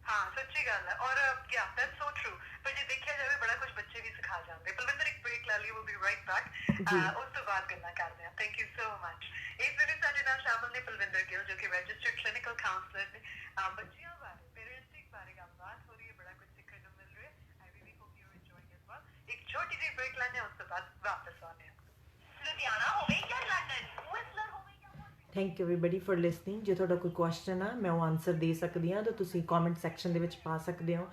ਹਾਂ ਸੱਚੀ ਗੱਲ ਹੈ ਔਰ ਯਾ ਦੈਟਸ ਸੋ ਟਰੂ ਪਰ ਜੇ ਦੇਖਿਆ ਜਾਵੇ ਬੜਾ ਕੁਝ ਬੱਚੇ ਵੀ ਸਿਖਾ ਜਾਂਦੇ ਬਲਵਿੰਦਰ ਇੱਕ ਬ੍ਰੇਕ ਲੈ ਲਈ ਵਿਲ ਬੀ ਰਾਈਟ ਬੈਕ ਉਸ ਤੋਂ ਬਾਅਦ ਗੱਲਾਂ ਕਰਦੇ ਹਾਂ ਥੈਂਕ ਯੂ ਸੋ ਮਚ ਇਸ ਵੇਲੇ ਸਾਡੇ ਨਾਲ ਸ਼ਾਮਲ ਨੇ ਬਲਵਿੰਦਰ ਗਿੱਲ ਜੋ ਕਿ ਰਜਿਸਟਰਡ ਕਲੀਨਿਕਲ ਕਾਉਂਸਲਰ ਨੇ ਬੱਚਿਆਂ ਬਾਰੇ ਪੇਰੈਂਟਿੰਗ ਬਾਰੇ ਗੱਲਬਾਤ ਹੋ ਰਹੀ ਹੈ ਬੜਾ ਕੁਝ ਸਿੱਖਣ ਨੂੰ ਮਿਲ ਰਿਹਾ ਹੈ I really hope you are enjoying as well ਇੱਕ ਛੋਟੀ ਜਿਹੀ ਬ੍ਰੇਕ ਲੈਣੇ ਉਸ ਤੋਂ ਬਾਅਦ ਵਾਪਸ ਆਉਂਦੇ ਹਾਂ ਲੁਧਿਆਣਾ ਹੋਵੇ ਜਾਂ ਲੰਡਨ whistler ਹੋਵੇ ਜਾਂ thank you everybody for listening ਜੇ ਤੁਹਾਡਾ ਕੋਈ ਕੁਐਸਚਨ ਆ ਮੈਂ ਉਹ ਆਨਸਰ ਦੇ ਸਕਦੀ ਹਾਂ ਤਾਂ ਤੁਸੀਂ ਕਮੈਂਟ ਸੈਕਸ਼ਨ ਦੇ ਵਿੱਚ ਪਾ ਸਕਦੇ ਹੋ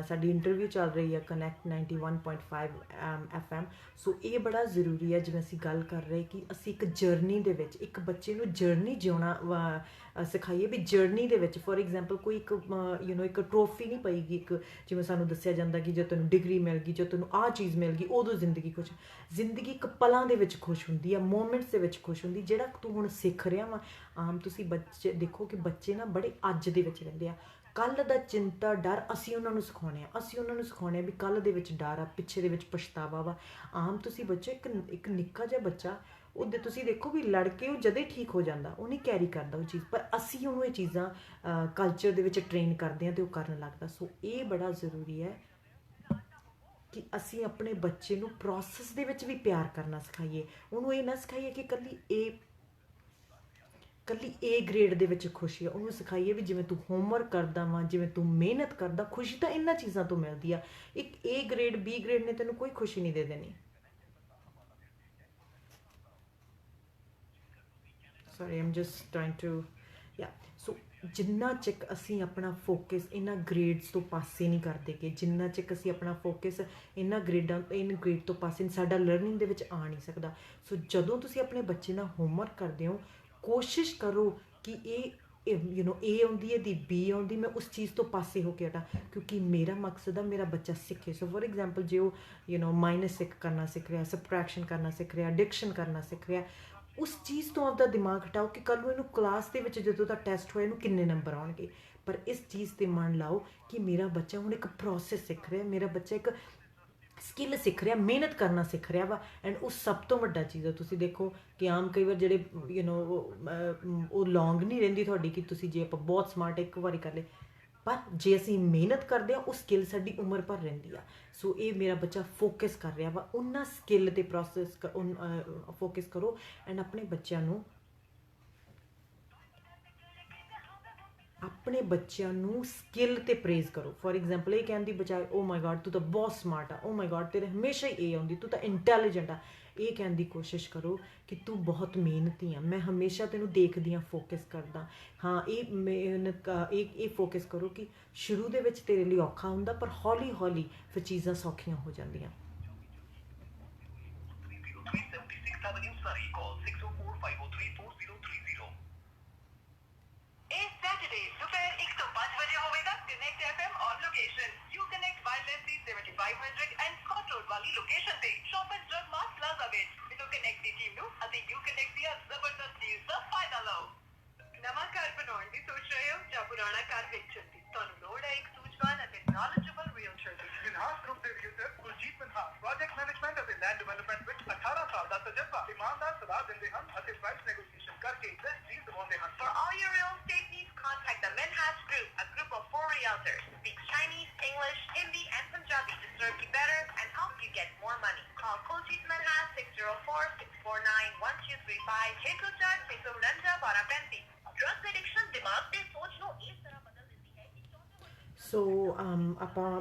ਸਾਡੀ ਇੰਟਰਵਿਊ ਚੱਲ ਰਹੀ ਹੈ ਕਨੈਕਟ 91.5 FM ਸੋ ਇਹ ਬੜਾ ਜ਼ਰੂਰੀ ਹੈ ਜਿਵੇਂ ਅਸੀਂ ਗੱਲ ਕਰ ਰਹੇ ਕਿ ਅਸੀਂ ਇੱਕ ਜਰਨੀ ਦੇ ਵਿੱਚ ਇੱਕ ਬੱਚੇ ਨੂੰ ਜਰਨੀ ਜਿਉਣਾ ਸਿਖਾਈਏ ਵੀ ਜਰਨੀ ਦੇ ਵਿੱਚ ਫੋਰ ਐਗਜ਼ਾਮਪਲ ਕੋਈ ਇੱਕ ਇੱਕ ਟਰੋਫੀ ਨਹੀਂ ਪਏਗੀ ਇੱਕ ਜਿਵੇਂ ਸਾਨੂੰ ਦੱਸਿਆ ਜਾਂਦਾ ਕਿ ਜੇ ਤੈਨੂੰ ਡਿਗਰੀ ਮਿਲ ਗਈ ਜੇ ਤੈਨੂੰ ਆਹ ਚੀਜ਼ ਮਿਲ ਗਈ ਉਦੋਂ ਜ਼ਿੰਦਗੀ ਇੱਕ ਪਲਾਂ ਦੇ ਵਿੱਚ ਖੁਸ਼ ਹੁੰਦੀ ਆ ਮੂਮੈਂਟਸ ਦੇ ਵਿੱਚ ਖੁਸ਼ ਹੁੰਦੀ ਜਿਹੜਾ ਤੂੰ ਹੁਣ ਸਿੱਖ ਰਿਹਾ ਵਾ ਆਮ ਤੁਸੀਂ ਬੱਚੇ ਦੇਖੋ ਕਿ ਬੱਚੇ ਨਾ ਬੜੇ ਅੱਜ ਦੇ ਵਿੱਚ ਰਹਿੰਦੇ ਆ ਕੱਲ੍ਹ ਦਾ ਚਿੰਤਾ ਡਰ ਅਸੀਂ ਉਹਨਾਂ ਨੂੰ ਸਿਖਾਉਂਦੇ ਆ ਵੀ ਕੱਲ੍ਹ ਦੇ ਵਿੱਚ ਡਰ ਆ ਪਿੱਛੇ ਦੇ ਵਿੱਚ ਪਛਤਾਵਾ ਵਾ ਆਮ ਤੁਸੀਂ ਬੱਚੇ ਇੱਕ ਨਿੱਕਾ ਜਿਹਾ ਬੱਚਾ ਉਹਦੇ ਤੁਸੀਂ ਦੇਖੋ ਵੀ ਲੜ ਕੇ ਉਹ ਜਦੇ ਠੀਕ ਹੋ ਜਾਂਦਾ ਉਹ ਨਹੀਂ ਕੈਰੀ ਕਰਦਾ ਉਹ ਚੀਜ਼ ਪਰ ਅਸੀਂ ਉਹਨੂੰ ਇਹ ਚੀਜ਼ਾਂ ਕਲਚਰ ਦੇ ਵਿੱਚ ਟ੍ਰੇਨ ਕਰਦੇ ਹਾਂ ਅਤੇ ਉਹ ਕਰਨ ਲੱਗਦਾ ਸੋ ਇਹ ਬੜਾ ਜ਼ਰੂਰੀ ਹੈ ਕਿ ਅਸੀਂ ਆਪਣੇ ਬੱਚੇ ਨੂੰ ਪ੍ਰੋਸੈਸ ਦੇ ਵਿੱਚ ਵੀ ਪਿਆਰ ਕਰਨਾ ਸਿਖਾਈਏ ਉਹਨੂੰ ਇਹ ਨਾ ਸਿਖਾਈਏ ਕਿ ਇਕੱਲੀ ਏ ਗ੍ਰੇਡ ਦੇ ਵਿੱਚ ਖੁਸ਼ੀ ਆ ਉਹਨੂੰ ਸਿਖਾਈਏ ਵੀ ਜਿਵੇਂ ਤੂੰ ਹੋਮਵਰਕ ਕਰਦਾ ਵਾ ਜਿਵੇਂ ਤੂੰ ਮਿਹਨਤ ਕਰਦਾ ਖੁਸ਼ੀ ਤਾਂ ਇਹਨਾਂ ਚੀਜ਼ਾਂ ਤੋਂ ਮਿਲਦੀ ਆ ਇੱਕ ਏ ਗ੍ਰੇਡ ਬੀ ਗ੍ਰੇਡ ਨੇ ਤੈਨੂੰ ਕੋਈ ਖੁਸ਼ੀ ਨਹੀਂ ਦੇ ਦੇਣੀ sorry I'm just trying to so ਜਿੰਨਾ ਚਿਕ ਅਸੀਂ ਆਪਣਾ ਫੋਕਸ ਇਹਨਾਂ ਗ੍ਰੇਡਸ ਤੋਂ ਪਾਸੇ ਨਹੀਂ ਕਰਦੇ ਕਿ ਜਿੰਨਾ ਚਿਕ ਅਸੀਂ ਆਪਣਾ ਫੋਕਸ ਇਹਨਾਂ ਗ੍ਰੇਡ ਤੋਂ ਪਾਸੇ ਸਾਡਾ ਲਰਨਿੰਗ ਦੇ ਵਿੱਚ ਆ ਨਹੀਂ ਸਕਦਾ ਸੋ ਜਦੋਂ ਤੁਸੀਂ ਆਪਣੇ ਬੱਚੇ ਨਾਲ ਹੋਮਵਰਕ ਕਰਦੇ ਹੋ ਕੋਸ਼ਿਸ਼ ਕਰੋ ਕਿ ਏ ਆਉਂਦੀ ਹੈ ਦੀ ਬੀ ਆਉਂਦੀ ਮੈਂ ਉਸ ਚੀਜ਼ ਤੋਂ ਪਾਸੇ ਹੋ ਕੇ ਹਟਾਂ ਕਿਉਂਕਿ ਮੇਰਾ ਮਕਸਦ ਆ ਮੇਰਾ ਬੱਚਾ ਸਿੱਖੇ ਸੋ ਫੋਰ ਐਗਜ਼ਾਮਪਲ ਜੇ ਉਹ ਮਾਈਨਸ ਕਰਨਾ ਸਿੱਖ ਰਿਹਾ ਸਬਟਰੈਕਸ਼ਨ ਕਰਨਾ ਸਿੱਖ ਰਿਹਾ ਐਡਿਕਸ਼ਨ ਕਰਨਾ ਸਿੱਖ ਰਿਹਾ ਉਸ ਚੀਜ਼ ਤੋਂ ਆਪਦਾ ਦਿਮਾਗ ਹਟਾਓ ਕਿ ਕੱਲ੍ਹ ਨੂੰ ਇਹਨੂੰ ਕਲਾਸ ਦੇ ਵਿੱਚ ਜਦੋਂ ਦਾ ਟੈਸਟ ਹੋਇਆ ਇਹਨੂੰ ਕਿੰਨੇ ਨੰਬਰ ਆਉਣਗੇ ਪਰ ਇਸ ਚੀਜ਼ 'ਤੇ ਮਨ ਲਾਓ ਕਿ ਮੇਰਾ ਬੱਚਾ ਹੁਣ ਇੱਕ ਪ੍ਰੋਸੈਸ ਸਿੱਖ ਰਿਹਾ ਮੇਰਾ ਬੱਚਾ ਇੱਕ ਸਕਿੱਲ ਸਿੱਖ ਰਿਹਾ ਮਿਹਨਤ ਕਰਨਾ ਸਿੱਖ ਰਿਹਾ ਵਾ ਐਂਡ ਉਹ ਸਭ ਤੋਂ ਵੱਡਾ ਚੀਜ਼ ਹੈ ਤੁਸੀਂ ਦੇਖੋ ਕਿ ਆਮ ਕਈ ਵਾਰ ਜਿਹੜੇ ਉਹ ਲੌਂਗ ਨਹੀਂ ਰਹਿੰਦੀ ਤੁਹਾਡੀ ਕਿ ਤੁਸੀਂ ਜੇ ਆਪਾਂ ਬਹੁਤ ਸਮਾਰਟ ਇੱਕ ਵਾਰੀ ਕਰ ਲਏ ਪਰ ਜੇ ਅਸੀਂ ਮਿਹਨਤ ਕਰਦੇ ਹਾਂ ਉਹ ਸਕਿੱਲ ਸਾਡੀ ਉਮਰ ਭਰ ਰਹਿੰਦੀ ਆ ਸੋ ਇਹ ਮੇਰਾ ਬੱਚਾ ਫੋਕਸ ਕਰ ਰਿਹਾ ਵਾ ਉਹਨਾਂ ਸਕਿੱਲ 'ਤੇ ਪ੍ਰੋਸੈਸ ਫੋਕਸ ਕਰੋ ਐਂਡ ਆਪਣੇ ਬੱਚਿਆਂ ਨੂੰ ਸਕਿੱਲ ਤੇ ਪ੍ਰੇਜ਼ ਕਰੋ ਫੋਰ ਐਗਜ਼ਾਮਪਲ ਇਹ ਕਹਿਣ ਦੀ ਬਜਾਏ ਓ ਮਾਈ ਗॉड ਤੂੰ ਤਾਂ ਬਹੁਤ ਸਮਾਰਟ ਆ ਓ ਮਾਈ ਗॉड ਤੇਰੇ ਹਮੇਸ਼ਾ ਹੀ ਇਹ ਆਉਂਦੀ ਤੂੰ ਤਾਂ ਇੰਟੈਲੀਜੈਂਟ ਆ ਇਹ ਕਹਿਣ ਦੀ ਕੋਸ਼ਿਸ਼ ਕਰੋ ਕਿ ਤੂੰ ਬਹੁਤ ਮਿਹਨਤੀ ਆ ਮੈਂ ਹਮੇਸ਼ਾ ਤੈਨੂੰ ਦੇਖਦੀ ਹਾਂ ਫੋਕਸ ਕਰਦਾ ਹਾਂ ਇਹ ਮਿਹਨਤ ਇਹ ਫੋਕਸ ਕਰੋ ਕਿ ਸ਼ੁਰੂ ਦੇ ਵਿੱਚ ਤੇਰੇ ਲਈ ਔਖਾ ਹੁੰਦਾ ਪਰ ਹੌਲੀ ਹੌਲੀ ਫਿਰ ਚੀਜ਼ਾਂ ਸੌਖੀਆਂ ਹੋ ਜਾਂਦੀਆਂ and Scott Road वाली लोकेशन पे शॉपर्स ड्रग मार्ट प्लाजा ਵਿੱਚ ਮਿਲੋ ਕਨੈਕਟ ਦੀ ਟੀਮ ਨੂੰ ਅਤੇ ਯੂ ਕਨੈਕਟ ਦੀਆਂ ਜ਼ਬਰਦਸਤ ਡੀਲਸ ਦਾ ਫਾਇਦਾ ਲਓ ਨਵਾਂ ਘਰ ਬਣਾਉਣ ਦੀ ਸੋਚ ਰਹੇ ਹੋ ਜਾਂ ਪੁਰਾਣਾ ਘਰ ਵੇਚਣ ਦੀ ਤੁਹਾਨੂੰ ਲੋੜ ਹੈ ਇੱਕ ਸੂਝਵਾਨ ਅਤੇ ਨੌਲੇਜੇਬਲ ਰੀਅਲਟਰ ਦੀ ਮਿਨਹਾਸ ਗਰੁੱਪ ਦੇ realtor Kuljit Minhas project management ਅਤੇ ਲੈਂਡ ਡਿਵੈਲਪਮੈਂਟ ਵਿੱਚ 18 ਸਾਲ ਦਾ ਤਜਰਬਾ ਇਮਾਨਦਾਰ ਸਲਾਹ ਦਿੰਦੇ ਹਨ ਅਤੇ ਪ੍ਰਾਈਸ ਨੈਗੋਸ਼ੀਏਸ਼ਨ ਕਰਕੇ ਬੈਸਟ ਡੀਲ ਦਿਵਾਉਂਦੇ ਹਨ For all your real estate needs, contact the Minhas Group, a group of 4 realtors who speak Chinese, English, Hindi and Punjabi to serve you better and help you get more money. Call Kuljit Minhas 604-649-1235 604-649-1235 Drug addiction दिमाग ਤੇ ਸੋਚ ਨੂੰ ਇਸ ਤਰ੍ਹਾਂ ਬਦਲ ਦਿੰਦੀ ਹੈ ਕਿ ਸੋ ਆਪਾਂ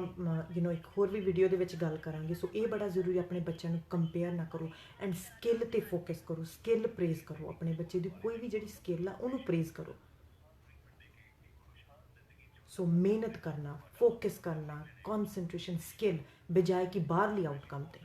ਇੱਕ ਹੋਰ ਵੀ ਵੀਡੀਓ ਦੇ ਵਿੱਚ ਗੱਲ ਕਰਾਂਗੇ। ਸੋ ਇਹ ਬੜਾ ਜ਼ਰੂਰੀ, ਆਪਣੇ ਬੱਚਿਆਂ ਨੂੰ ਕੰਪੇਅਰ ਨਾ ਕਰੋ ਐਂਡ ਸਕਿੱਲ ਤੇ ਫੋਕਸ ਕਰੋ, ਸਕਿੱਲ ਪ੍ਰੇਜ਼ ਕਰੋ, ਆਪਣੇ ਬੱਚੇ ਦੀ ਕੋਈ ਵੀ ਜਿਹੜੀ ਸਕਿੱਲ ਆ ਉਹਨੂੰ ਪ੍ਰੇਜ਼ ਕਰੋ। ਸੋ ਮਿਹਨਤ ਕਰਨਾ, ਫੋਕਸ ਕਰਨਾ, ਕੌਨਸੈਂਟਰੇਸ਼ਨ, ਸਕਿੱਲ, ਬਜਾਏ ਕਿ ਬਾਹਰਲੀ ਆਊਟਕਮ ਤੇ।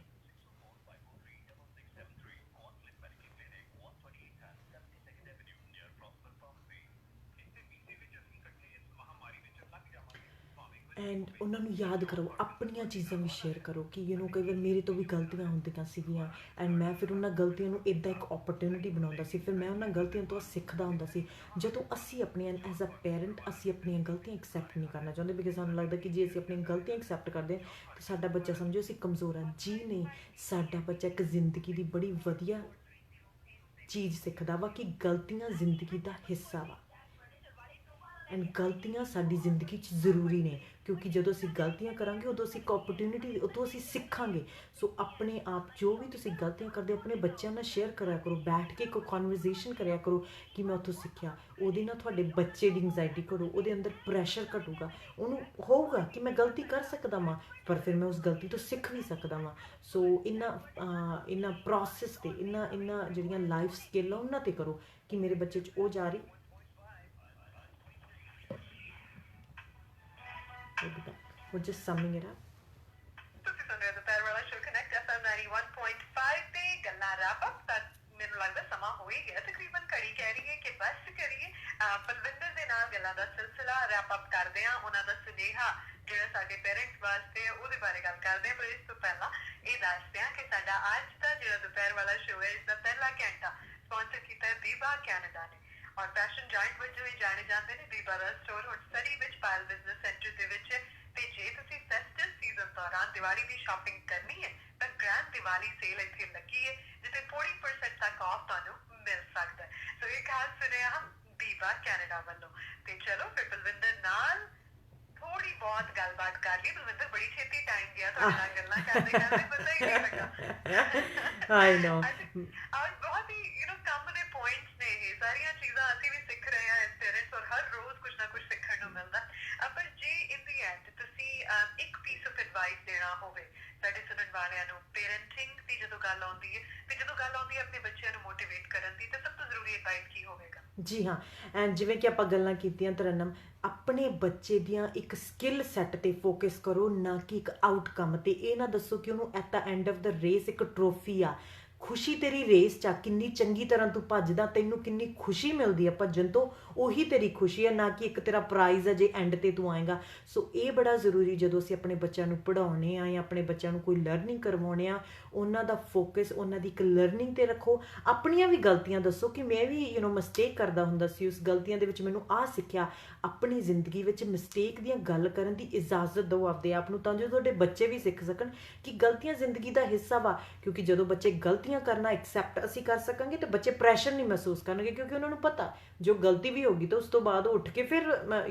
ਐਂਡ ਉਹਨਾਂ ਨੂੰ ਯਾਦ ਕਰੋ, ਆਪਣੀਆਂ ਚੀਜ਼ਾਂ ਵੀ ਸ਼ੇਅਰ ਕਰੋ ਕਿ ਕਈ ਵਾਰ ਮੇਰੇ ਤੋਂ ਵੀ ਗਲਤੀਆਂ ਹੁੰਦੀਆਂ ਸੀਗੀਆਂ ਐਂਡ ਮੈਂ ਫਿਰ ਉਹਨਾਂ ਗਲਤੀਆਂ ਨੂੰ ਇੱਦਾਂ ਇੱਕ ਓਪਰਚੁਨਿਟੀ ਬਣਾਉਂਦਾ ਸੀ, ਫਿਰ ਮੈਂ ਉਹਨਾਂ ਗਲਤੀਆਂ ਤੋਂ ਸਿੱਖਦਾ ਹੁੰਦਾ ਸੀ। ਜਦੋਂ ਅਸੀਂ ਆਪਣੀਆਂ ਐਜ਼ ਅ ਪੇਰੈਂਟ ਅਸੀਂ ਆਪਣੀਆਂ ਗਲਤੀਆਂ ਐਕਸੈਪਟ ਨਹੀਂ ਕਰਨਾ ਚਾਹੁੰਦੇ, ਬਿਕਾਜ਼ ਸਾਨੂੰ ਲੱਗਦਾ ਕਿ ਜੇ ਅਸੀਂ ਆਪਣੀਆਂ ਗਲਤੀਆਂ ਐਕਸੈਪਟ ਕਰਦੇ ਹਾਂ ਤਾਂ ਸਾਡਾ ਬੱਚਾ ਸਮਝੋ ਅਸੀਂ ਕਮਜ਼ੋਰ ਹਾਂ। ਜੀ ਨਹੀਂ, ਸਾਡਾ ਬੱਚਾ ਇੱਕ ਜ਼ਿੰਦਗੀ ਦੀ ਬੜੀ ਵਧੀਆ ਚੀਜ਼ ਸਿੱਖਦਾ ਵਾ ਕਿ ਗਲਤੀਆਂ ਜ਼ਿੰਦਗੀ ਦਾ ਹਿੱਸਾ ਵਾ ਐਂਡ ਗਲਤੀਆਂ ਸਾਡੀ ਜ਼ਿੰਦਗੀ 'ਚ ਜ਼ਰੂਰੀ ਨੇ, ਕਿਉਂਕਿ ਜਦੋਂ ਅਸੀਂ ਗਲਤੀਆਂ ਕਰਾਂਗੇ ਉਦੋਂ ਅਸੀਂ ਇੱਕ ਓਪਰਚੁਨਿਟੀ, ਉਦੋਂ ਅਸੀਂ ਸਿੱਖਾਂਗੇ। ਸੋ ਆਪਣੇ ਆਪ ਜੋ ਵੀ ਤੁਸੀਂ ਗਲਤੀਆਂ ਕਰਦੇ ਹੋ ਆਪਣੇ ਬੱਚਿਆਂ ਨਾਲ ਸ਼ੇਅਰ ਕਰਿਆ ਕਰੋ, ਬੈਠ ਕੇ ਇੱਕ ਕਨਵਰਜ਼ੇਸ਼ਨ ਕਰਿਆ ਕਰੋ ਕਿ ਮੈਂ ਉੱਥੋਂ ਸਿੱਖਿਆ। ਉਹਦੇ ਨਾਲ ਤੁਹਾਡੇ ਬੱਚੇ ਦੀ ਐਂਗਜ਼ਾਇਟੀ ਘਟੂ, ਉਹਦੇ ਅੰਦਰ ਪ੍ਰੈਸ਼ਰ ਘਟੂਗਾ, ਉਹਨੂੰ ਹੋਊਗਾ ਕਿ ਮੈਂ ਗਲਤੀ ਕਰ ਸਕਦਾ ਵਾਂ ਪਰ ਫਿਰ ਮੈਂ ਉਸ ਗਲਤੀ ਤੋਂ ਸਿੱਖ ਵੀ ਸਕਦਾ ਵਾਂ। ਸੋ ਇਹਨਾਂ ਪ੍ਰੋਸੈਸ 'ਤੇ, ਇਹਨਾਂ ਜਿਹੜੀਆਂ ਲਾਈਫ ਸਕਿੱਲ ਆ ਉਹਨਾਂ 'ਤੇ ਕਰੋ ਕਿ ਮੇਰੇ ਬੱਚੇ 'ਚ ਉਹ ਜਾ ਰਹੀ। We're just summing it up. ਤੁਸੀਂ ਸੁਣ ਰਹੇ ਹੋ ਦੁਪਹਿਰ ਵਾਲਾ ਸ਼ੋਅ ਕਨੈਕਟ FM 91.5 ਤੇ ਗੱਲਾਂ ਰੈਪ ਅਪ ਤਾਂ ਮੈਨੂੰ ਲੱਗਦਾ ਸਮਾਂ ਹੋ ਹੀ ਗਿਆ ਤਕਰੀਬਨ। ਘੜੀ ਕਹਿ ਰਹੀ ਹੈ ਕਿ ਬਸ ਕਰੀਏ। ਬਲਵਿੰਦਰ ਦੇ ਨਾਲ ਗੱਲਾਂ ਦਾ ਸਿਲਸਿਲਾ ਰੈਪ ਅਪ ਕਰਦੇ ਹਾਂ। ਉਹਨਾਂ ਦਾ ਸੁਨੇਹਾ ਜਿਹੜਾ ਸਾਡੇ ਪੇਰੈਂਟਸ ਵਾਸਤੇ ਉਹਦੇ ਬਾਰੇ ਗੱਲ ਕਰਦੇ ਹਾਂ, ਪਰ ਇਸ ਤੋਂ ਪਹਿਲਾਂ ਇਹ ਦੱਸਦੇ ਹਾਂ ਕਿ ਸਾਡਾ ਅੱਜ ਦਾ ਜਿਹੜਾ ਦੁਪਹਿਰ ਵਾਲਾ ਸ਼ੋਅ ਹੈ ਇਸ ਦਾ ਪਹਿਲਾ ਘੰਟਾ ਸਪਾਂਸਰ ਕੀਤਾ ਹੈ ਬੀਬਾ ਕੈਨੇਡਾ ਨੇ ਔਰ ਫੈਸ਼ਨ ਜਾਇੰਟ ਵਜੋਂ ਇਹ ਜਾਣੇ ਜਾਂਦੇ ਨੇ। ਬੀਬਾ ਦਾ ਸਟੋਰ ਹੁਣ ਸਰੀ ਵਿੱਚ ਪਾਇਲ ਬਿਜ਼ਨਸ ਸੈਂਟਰ ਦੇ ਵਿੱਚ ਤੇ ਜੇ ਤੁਸੀਂ ਫੈਸਟਿਵ ਸੀਜ਼ਨ ਦੌਰਾਨ ਦੀਵਾਲੀ ਦੀ ਸ਼ਾਪਿੰਗ ਕਰਨੀ ਹੈ ਤਾਂ ਗ੍ਰੈਂਡ ਦੀਵਾਲੀ ਸੇਲ ਇੱਥੇ ਲੱਗੀ ਹੈ ਜਿੱਥੇ 40% ਤੱਕ ਆਫ ਤੁਹਾਨੂੰ ਮਿਲ ਸਕਦਾ ਹੈ। ਸੋ ਇਹ ਖਾਸ ਸੁਨੇਹਾ ਬੀਬਾ ਕੈਨੇਡਾ ਵੱਲੋਂ। ਤੇ ਚਲੋ ਫਿਰ ਬਲਵਿੰਦਰ ਨਾਲ ਥੋੜੀ ਬਹੁਤ ਗੱਲਬਾਤ ਕਰ ਲਈ। ਬਲਵਿੰਦਰ ਬੜੀ ਛੇਤੀ ਟਾਈਮ ਗਿਆ ਤੁਹਾਡੇ ਨਾਲ ਗੱਲਾਂ ਕਰਦੇ ਕਰਦੇ, ਪਤਾ ਹੀ ਨਹੀਂ ਲੱਗਾ। I know. ਔਰ ਬਹੁਤ ਹੀ ਕੰਮ ਦੇ ਪੁਆਇੰਟਸ ਨੇ ਇਹ ਸਾਰੀਆਂ ਚੀਜ਼ਾਂ ਅਸੀਂ ਵੀ ਸਿੱਖ ਰਹੇ ਹਾਂ ਐਸ ਪੇਰੈਂਟਸ ਔਰ ਹਰ ਰੋਜ਼ ਕੁਝ ਨਾ ਕੁਝ ਸਿੱਖਣ ਨੂੰ ਮਿਲਦਾ। ਪਰ ਜੇ ਇਨ ਦੀ ਐਂਡ ਤੁਸੀਂ ਇੱਕ ਪੀਸ ਆਫ ਐਡਵਾਈਸ ਦੇਣਾ ਹੋਵੇ ਸਾਡੇ ਸੁਣਨ ਵਾਲਿਆਂ ਨੂੰ ਪੇਰੈਂਟਿੰਗ ਦੀ ਜਦੋਂ ਗੱਲ ਆਉਂਦੀ ਹੈ ਤੇ ਜਦੋਂ ਗੱਲ ਆਉਂਦੀ ਹੈ ਆਪਣੇ ਬੱਚਿਆਂ ਨੂੰ ਮੋਟੀਵੇਟ ਕਰਨ ਦੀ, ਤਾਂ ਸਭ ਤੋਂ ਜ਼ਰੂਰੀ ਐਡਵਾਈਸ ਕੀ ਹੋਵੇਗਾ? ਜੀ ਹਾਂ, ਐਂਡ ਜਿਵੇਂ ਕਿ ਆਪਾਂ ਗੱਲਾਂ ਕੀਤੀਆਂ ਤਰਨਮ, ਆਪਣੇ ਬੱਚੇ ਦੀਆਂ ਇੱਕ ਸਕਿੱਲ ਸੈੱਟ ਤੇ ਫੋਕਸ ਕਰੋ, ਨਾ ਕਿ ਇੱਕ ਆਊਟਕਮ ਤੇ। ਇਹ ਨਾ ਦੱਸੋ ਕਿ ਉਹਨੂੰ at the end of the race ਇੱਕ ਟਰੋਫੀ ਆ। ਖੁਸ਼ੀ ਤੇਰੀ ਰੇਸ 'ਚ ਆ, ਕਿੰਨੀ ਚੰਗੀ ਤਰ੍ਹਾਂ ਤੂੰ ਭੱਜਦਾ, ਤੈਨੂੰ ਕਿੰਨੀ ਖੁਸ਼ੀ ਮਿਲਦੀ ਆ ਭੱਜਣ ਤੋਂ, ਉਹੀ ਤੇਰੀ ਖੁਸ਼ੀ ਹੈ, ਨਾ ਕਿ ਇੱਕ ਤੇਰਾ ਪ੍ਰਾਈਜ਼ ਹੈ ਜੇ ਐਂਡ ਤੇ ਤੂੰ ਆਏਗਾ। ਸੋ ਇਹ ਬੜਾ ਜ਼ਰੂਰੀ ਜਦੋਂ ਅਸੀਂ ਆਪਣੇ ਬੱਚਿਆਂ ਨੂੰ ਪੜ੍ਹਾਉਂਦੇ ਆ ਜਾਂ ਆਪਣੇ ਬੱਚਿਆਂ ਨੂੰ ਕੋਈ ਲਰਨਿੰਗ ਕਰਵਾਉਂਦੇ ਆ, ਉਹਨਾਂ ਦਾ ਫੋਕਸ ਉਹਨਾਂ ਦੀ ਇੱਕ ਲਰਨਿੰਗ ਤੇ ਰੱਖੋ। ਆਪਣੀਆਂ ਵੀ ਗਲਤੀਆਂ ਦੱਸੋ ਕਿ ਮੈਂ ਵੀ ਮਿਸਟੇਕ ਕਰਦਾ ਹੁੰਦਾ ਸੀ, ਉਸ ਗਲਤੀਆਂ ਦੇ ਵਿੱਚ ਮੈਨੂੰ ਆਹ ਸਿੱਖਿਆ। ਆਪਣੀ ਜ਼ਿੰਦਗੀ ਵਿੱਚ ਮਿਸਟੇਕ ਦੀਆਂ ਗੱਲ ਕਰਨ ਦੀ ਇਜਾਜ਼ਤ ਦਿਓ ਆਪਦੇ ਆਪ ਨੂੰ, ਤਾਂ ਜੋ ਤੁਹਾਡੇ ਬੱਚੇ ਵੀ ਸਿੱਖ ਸਕਣ ਕਿ ਗਲਤੀਆਂ ਜ਼ਿੰਦਗੀ ਦਾ ਹਿੱਸਾ ਵਾ। ਕਿਉਂਕਿ ਜਦੋਂ ਬੱਚੇ ਗਲਤੀਆਂ ਕਰਨਾ ਐਕਸੈਪਟ ਅਸੀਂ ਕਰ ਸਕਾਂਗੇ ਤੇ ਬੱਚੇ ਪ੍ਰੈਸ਼ਰ ਨਹੀਂ ਮਹਿਸੂਸ ਕਰਨਗੇ, ਕਿਉਂਕਿ ਉਹਨਾਂ ਨੂੰ ਪਤਾ ਜੋ ਗਲਤੀ ਵੀ ਹੋਗੀ ਤਾਂ ਉਸ ਤੋਂ ਬਾਅਦ ਉੱਠ ਕੇ ਫਿਰ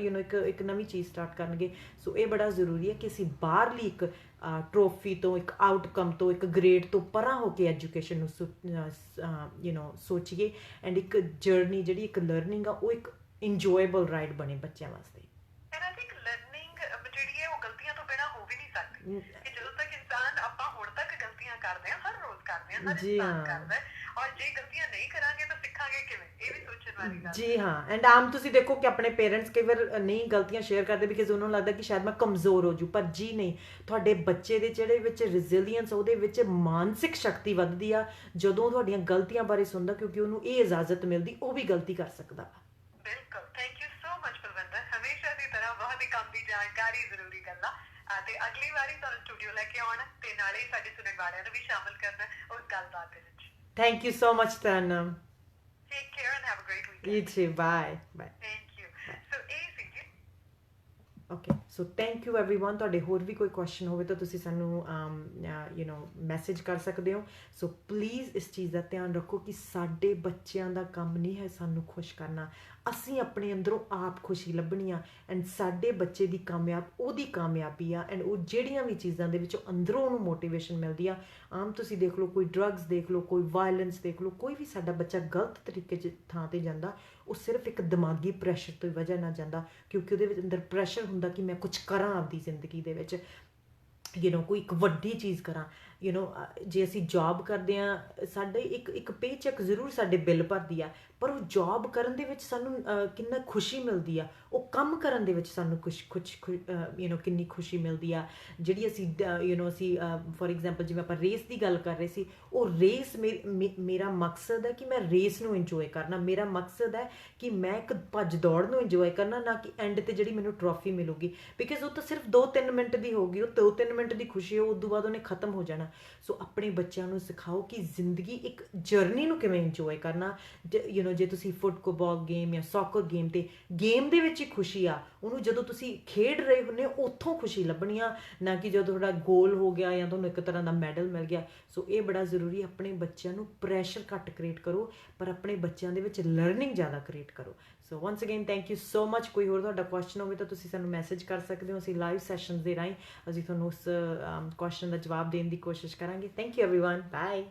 ਇੱਕ ਨਵੀਂ ਚੀਜ਼ ਸਟਾਰਟ ਕਰਨਗੇ। ਸੋ ਇਹ ਬੜਾ ਜ਼ਰੂਰੀ ਹੈ ਕਿ ਅਸੀਂ ਬਾਹਰਲੀ ਇੱਕ ਟਰੋਫੀ ਤੋਂ, ਇੱਕ ਆਊਟਕਮ ਤੋਂ, ਇੱਕ ਗ੍ਰੇਡ ਤੋਂ ਪਰਾਂ ਹੋ ਕੇ ਐਜੂਕੇਸ਼ਨ ਨੂੰ ਸੋਚੀਏ ਐਂਡ ਇੱਕ ਜਰਨੀ ਜਿਹੜੀ ਇੱਕ ਲਰਨਿੰਗ ਆ ਉਹ ਇੱਕ ਇੰਜੋਏਬਲ ਰਾਈਡ ਬਣੇ ਬੱਚਿਆਂ ਵਾਸਤੇ। ਇਹਨਾਂ ਦੀ ਇੱਕ ਲਰਨਿੰਗ ਜਿਹੜੀ ਹੈ ਉਹ ਗਲਤੀਆਂ ਤੋਂ ਬਿਨਾਂ ਹੋ ਵੀ ਨਹੀਂ ਸਕਦੀ ਕਿ ਜਦੋਂ ਤੱਕ ਇਨਸਾਨ ਆਪਾਂ ਹੁਣ ਤੱਕ ਗਲਤੀਆਂ ਕਰਦੇ ਹਾਂ, ਹਰ ਰੋਜ਼ ਕਰਦੇ ਹਾਂ, ਹਰ ਇਨਸਾਨ ਕਰਦਾ ਹੈ, ਔਰ ਜੇ ਗਲਤੀਆਂ ਨਹੀਂ ਕਰਾਂਗੇ ਤਾਂ ਸਿੱਖਾਂਗੇ ਕਿਵੇਂ? ਇਹ ਵੀ ਸੋਚਣ ਵਾਲੀ ਗੱਲ। ਜੀ ਹਾਂ, ਐਂਡ ਆਮ ਤੁਸੀਂ ਦੇਖੋ ਕਿ ਆਪਣੇ ਪੇਰੈਂਟਸ ਕਈ ਵਾਰ ਨਹੀਂ ਗਲਤੀਆਂ ਸ਼ੇਅਰ ਕਰਦੇ ਬਿਕਾਜ਼ ਉਹਨਾਂ ਨੂੰ ਲੱਗਦਾ ਕਿ ਸ਼ਾਇਦ ਮੈਂ ਕਮਜ਼ੋਰ ਹੋ ਜੂ, ਪਰ ਜੀ ਨਹੀਂ, ਤੁਹਾਡੇ ਬੱਚੇ ਦੇ ਜਿਹੜੇ ਵਿੱਚ ਰੈਜ਼ਿਲੀਅੰਸ, ਉਹਦੇ ਵਿੱਚ ਮਾਨਸਿਕ ਸ਼ਕਤੀ ਵੱਧਦੀ ਆ ਜਦੋਂ ਤੁਹਾਡੀਆਂ ਗਲਤੀਆਂ ਬਾਰੇ ਸੁਣਦਾ, ਕਿਉਂਕਿ ਉਹਨੂੰ ਇਹ ਇਜਾਜ਼ਤ ਮਿਲਦੀ ਉਹ ਵੀ ਗਲਤੀ ਕਰ ਸਕਦਾ ਵਾ। ਬਿਲਕੁਲ, thank you so much Balwinder, ਹਮੇਸ਼ਾ ਦੀ ਤਰ੍ਹਾਂ ਬਹੁਤ ਹੀ ਕੰਮ ਦੀ ਜਾਣਕਾਰੀ, ਜ਼ਰੂਰੀ ਗੱਲਾਂ। ਤੇ ਅਗਲੀ ਵਾਰੀ ਤੁਹਾਨੂੰ ਸਟੂਡੀਓ ਲੈ ਕੇ ਆਉਣਾ ਤੇ ਨਾਲੇ ਸਾਡੇ ਸੁਣਨ ਵਾਲਿਆਂ ਨੂੰ ਵੀ ਸ਼ਾਮਲ ਕਰਨਾ ਉਸ ਗੱਲਬਾਤ ਦੇ ਵਿੱਚ। Thank you so much Tarannum. Take care and have a great weekend. You too. Bye. Bye. Thank you. So ਇਹ ਸੀਗੀ okay, so thank you everyone. ਤੁਹਾਡੇ ਹੋਰ ਵੀ ਕੋਈ ਕੁਐਸਚਨ ਹੋਵੇ ਤਾਂ ਤੁਸੀਂ ਸਾਨੂੰ ਮੈਸੇਜ ਕਰ ਸਕਦੇ ਹੋ। ਸੋ ਪਲੀਜ਼ ਇਸ ਚੀਜ਼ ਦਾ ਧਿਆਨ ਰੱਖੋ ਕਿ ਸਾਡੇ ਬੱਚਿਆਂ ਦਾ ਕੰਮ ਨਹੀਂ ਹੈ ਸਾਨੂੰ ਖੁਸ਼ ਕਰਨਾ, ਅਸੀਂ ਆਪਣੇ ਅੰਦਰੋਂ ਆਪ ਖੁਸ਼ੀ ਲੱਭਣੀ ਆ ਐਂਡ ਸਾਡੇ ਬੱਚੇ ਦੀ ਉਹਦੀ ਕਾਮਯਾਬੀ ਆ ਐਂਡ ਉਹ ਜਿਹੜੀਆਂ ਵੀ ਚੀਜ਼ਾਂ ਦੇ ਵਿੱਚੋਂ ਅੰਦਰੋਂ ਉਹਨੂੰ ਮੋਟੀਵੇਸ਼ਨ ਮਿਲਦੀ ਆ। ਆਮ ਤੁਸੀਂ ਦੇਖ ਲਓ, ਕੋਈ ਡਰੱਗਸ ਦੇਖ ਲਓ, ਕੋਈ ਵਾਇਲੈਂਸ ਦੇਖ ਲਓ, ਕੋਈ ਵੀ ਸਾਡਾ ਬੱਚਾ ਗਲਤ ਤਰੀਕੇ 'ਚ ਥਾਂ 'ਤੇ ਜਾਂਦਾ, ਉਹ ਸਿਰਫ ਇੱਕ ਦਿਮਾਗੀ ਪ੍ਰੈਸ਼ਰ ਤੋਂ ਵਜ੍ਹਾ ਨਾਲ ਜਾਂਦਾ, ਕਿਉਂਕਿ ਉਹਦੇ ਵਿੱਚ ਅੰਦਰ ਪ੍ਰੈਸ਼ਰ ਹੁੰਦਾ ਕਿ ਮੈਂ ਕੁਝ ਕਰਾਂ ਆਪਦੀ ਜ਼ਿੰਦਗੀ ਦੇ ਵਿੱਚ, ਕੋਈ ਇੱਕ ਵੱਡੀ ਚੀਜ਼ ਕਰਾਂ। ਜੇ ਅਸੀਂ ਜੌਬ ਕਰਦੇ ਹਾਂ, ਸਾਡੇ ਇੱਕ ਪੇ ਚੈੱਕ ਜ਼ਰੂਰ ਸਾਡੇ ਬਿੱਲ ਭਰਦੀ ਆ, ਪਰ ਉਹ ਜੌਬ ਕਰਨ ਦੇ ਵਿੱਚ ਸਾਨੂੰ ਕਿੰਨਾ ਖੁਸ਼ੀ ਮਿਲਦੀ ਆ, ਉਹ ਕੰਮ ਕਰਨ ਦੇ ਵਿੱਚ ਸਾਨੂੰ ਕਿੰਨੀ ਖੁਸ਼ੀ ਮਿਲਦੀ ਆ। ਜਿਹੜੀ ਅਸੀਂ ਅਸੀਂ ਫੋਰ ਐਗਜ਼ਾਮਪਲ ਜਿਵੇਂ ਆਪਾਂ ਰੇਸ ਦੀ ਗੱਲ ਕਰ ਰਹੇ ਸੀ, ਉਹ ਰੇਸ ਮੇਰਾ ਮਕਸਦ ਹੈ ਕਿ ਮੈਂ ਰੇਸ ਨੂੰ ਇੰਜੋਏ ਕਰਨਾ, ਮੇਰਾ ਮਕਸਦ ਹੈ ਕਿ ਮੈਂ ਇੱਕ ਭੱਜ ਦੌੜ ਨੂੰ ਇੰਜੋਏ ਕਰਨਾ, ਨਾ ਕਿ ਐਂਡ 'ਤੇ ਜਿਹੜੀ ਮੈਨੂੰ ਟਰੋਫੀ ਮਿਲੂਗੀ, ਬਿਕਾਜ਼ ਉਹ ਤਾਂ ਸਿਰਫ 2-3 ਮਿੰਟ ਦੀ ਹੋਊਗੀ, ਉਹ 2-3 ਮਿੰਟ ਦੀ ਖੁਸ਼ੀ ਹੋ, ਉਸ ਤੋਂ ਬਾਅਦ ਉਹਨੇ ਖਤਮ ਹੋ ਜਾਣਾ। ਸੋ ਆਪਣੇ ਬੱਚਿਆਂ ਨੂੰ ਸਿਖਾਓ ਕਿ ਜ਼ਿੰਦਗੀ ਇੱਕ ਜਰਨੀ ਨੂੰ ਕਿਵੇਂ ਇੰਜੋਏ ਕਰਨਾ। ਜੇ ਤੁਸੀਂ ਫੁੱਟਬਾਲ ਗੇਮ ਜਾਂ ਸੌਕਰ ਗੇਮ ਦੇ ਵਿੱਚ ਹੀ ਖੁਸ਼ੀ ਆ, ਉਹਨੂੰ ਜਦੋਂ ਤੁਸੀਂ ਖੇਡ ਰਹੇ ਹੁੰਦੇ ਹੋ ਉੱਥੋਂ ਖੁਸ਼ੀ ਲੱਭਣੀ ਆ, ਨਾ ਕਿ ਜਦੋਂ ਤੁਹਾਡਾ ਗੋਲ ਹੋ ਗਿਆ ਜਾਂ ਤੁਹਾਨੂੰ ਇੱਕ ਤਰ੍ਹਾਂ ਦਾ ਮੈਡਲ ਮਿਲ ਗਿਆ। ਸੋ ਇਹ ਬੜਾ ਜ਼ਰੂਰੀ, ਆਪਣੇ ਬੱਚਿਆਂ ਨੂੰ ਪ੍ਰੈਸ਼ਰ ਘੱਟ ਕ੍ਰੀਏਟ ਕਰੋ, ਪਰ ਆਪਣੇ ਬੱਚਿਆਂ ਦੇ ਵਿੱਚ ਲਰਨਿੰਗ ਜ਼ਿਆਦਾ ਕ੍ਰੀਏਟ ਕਰੋ। So once again thank you so much. ਕੋਈ ਹੋਰ ਤੁਹਾਡਾ ਕੁਐਸਚਨ ਹੋਵੇ ਤਾਂ ਤੁਸੀਂ ਸਾਨੂੰ ਮੈਸੇਜ ਕਰ ਸਕਦੇ ਹੋ, ਅਸੀਂ ਲਾਈਵ ਸੈਸ਼ਨਸ ਦੇ ਰਾਹੀਂ ਅਸੀਂ ਤੁਹਾਨੂੰ ਉਸ ਕੁਐਸਚਨ ਦਾ ਜਵਾਬ ਦੇਣ ਦੀ ਕੋਸ਼ਿਸ਼ ਕਰਾਂਗੇ। Thank you everyone, bye.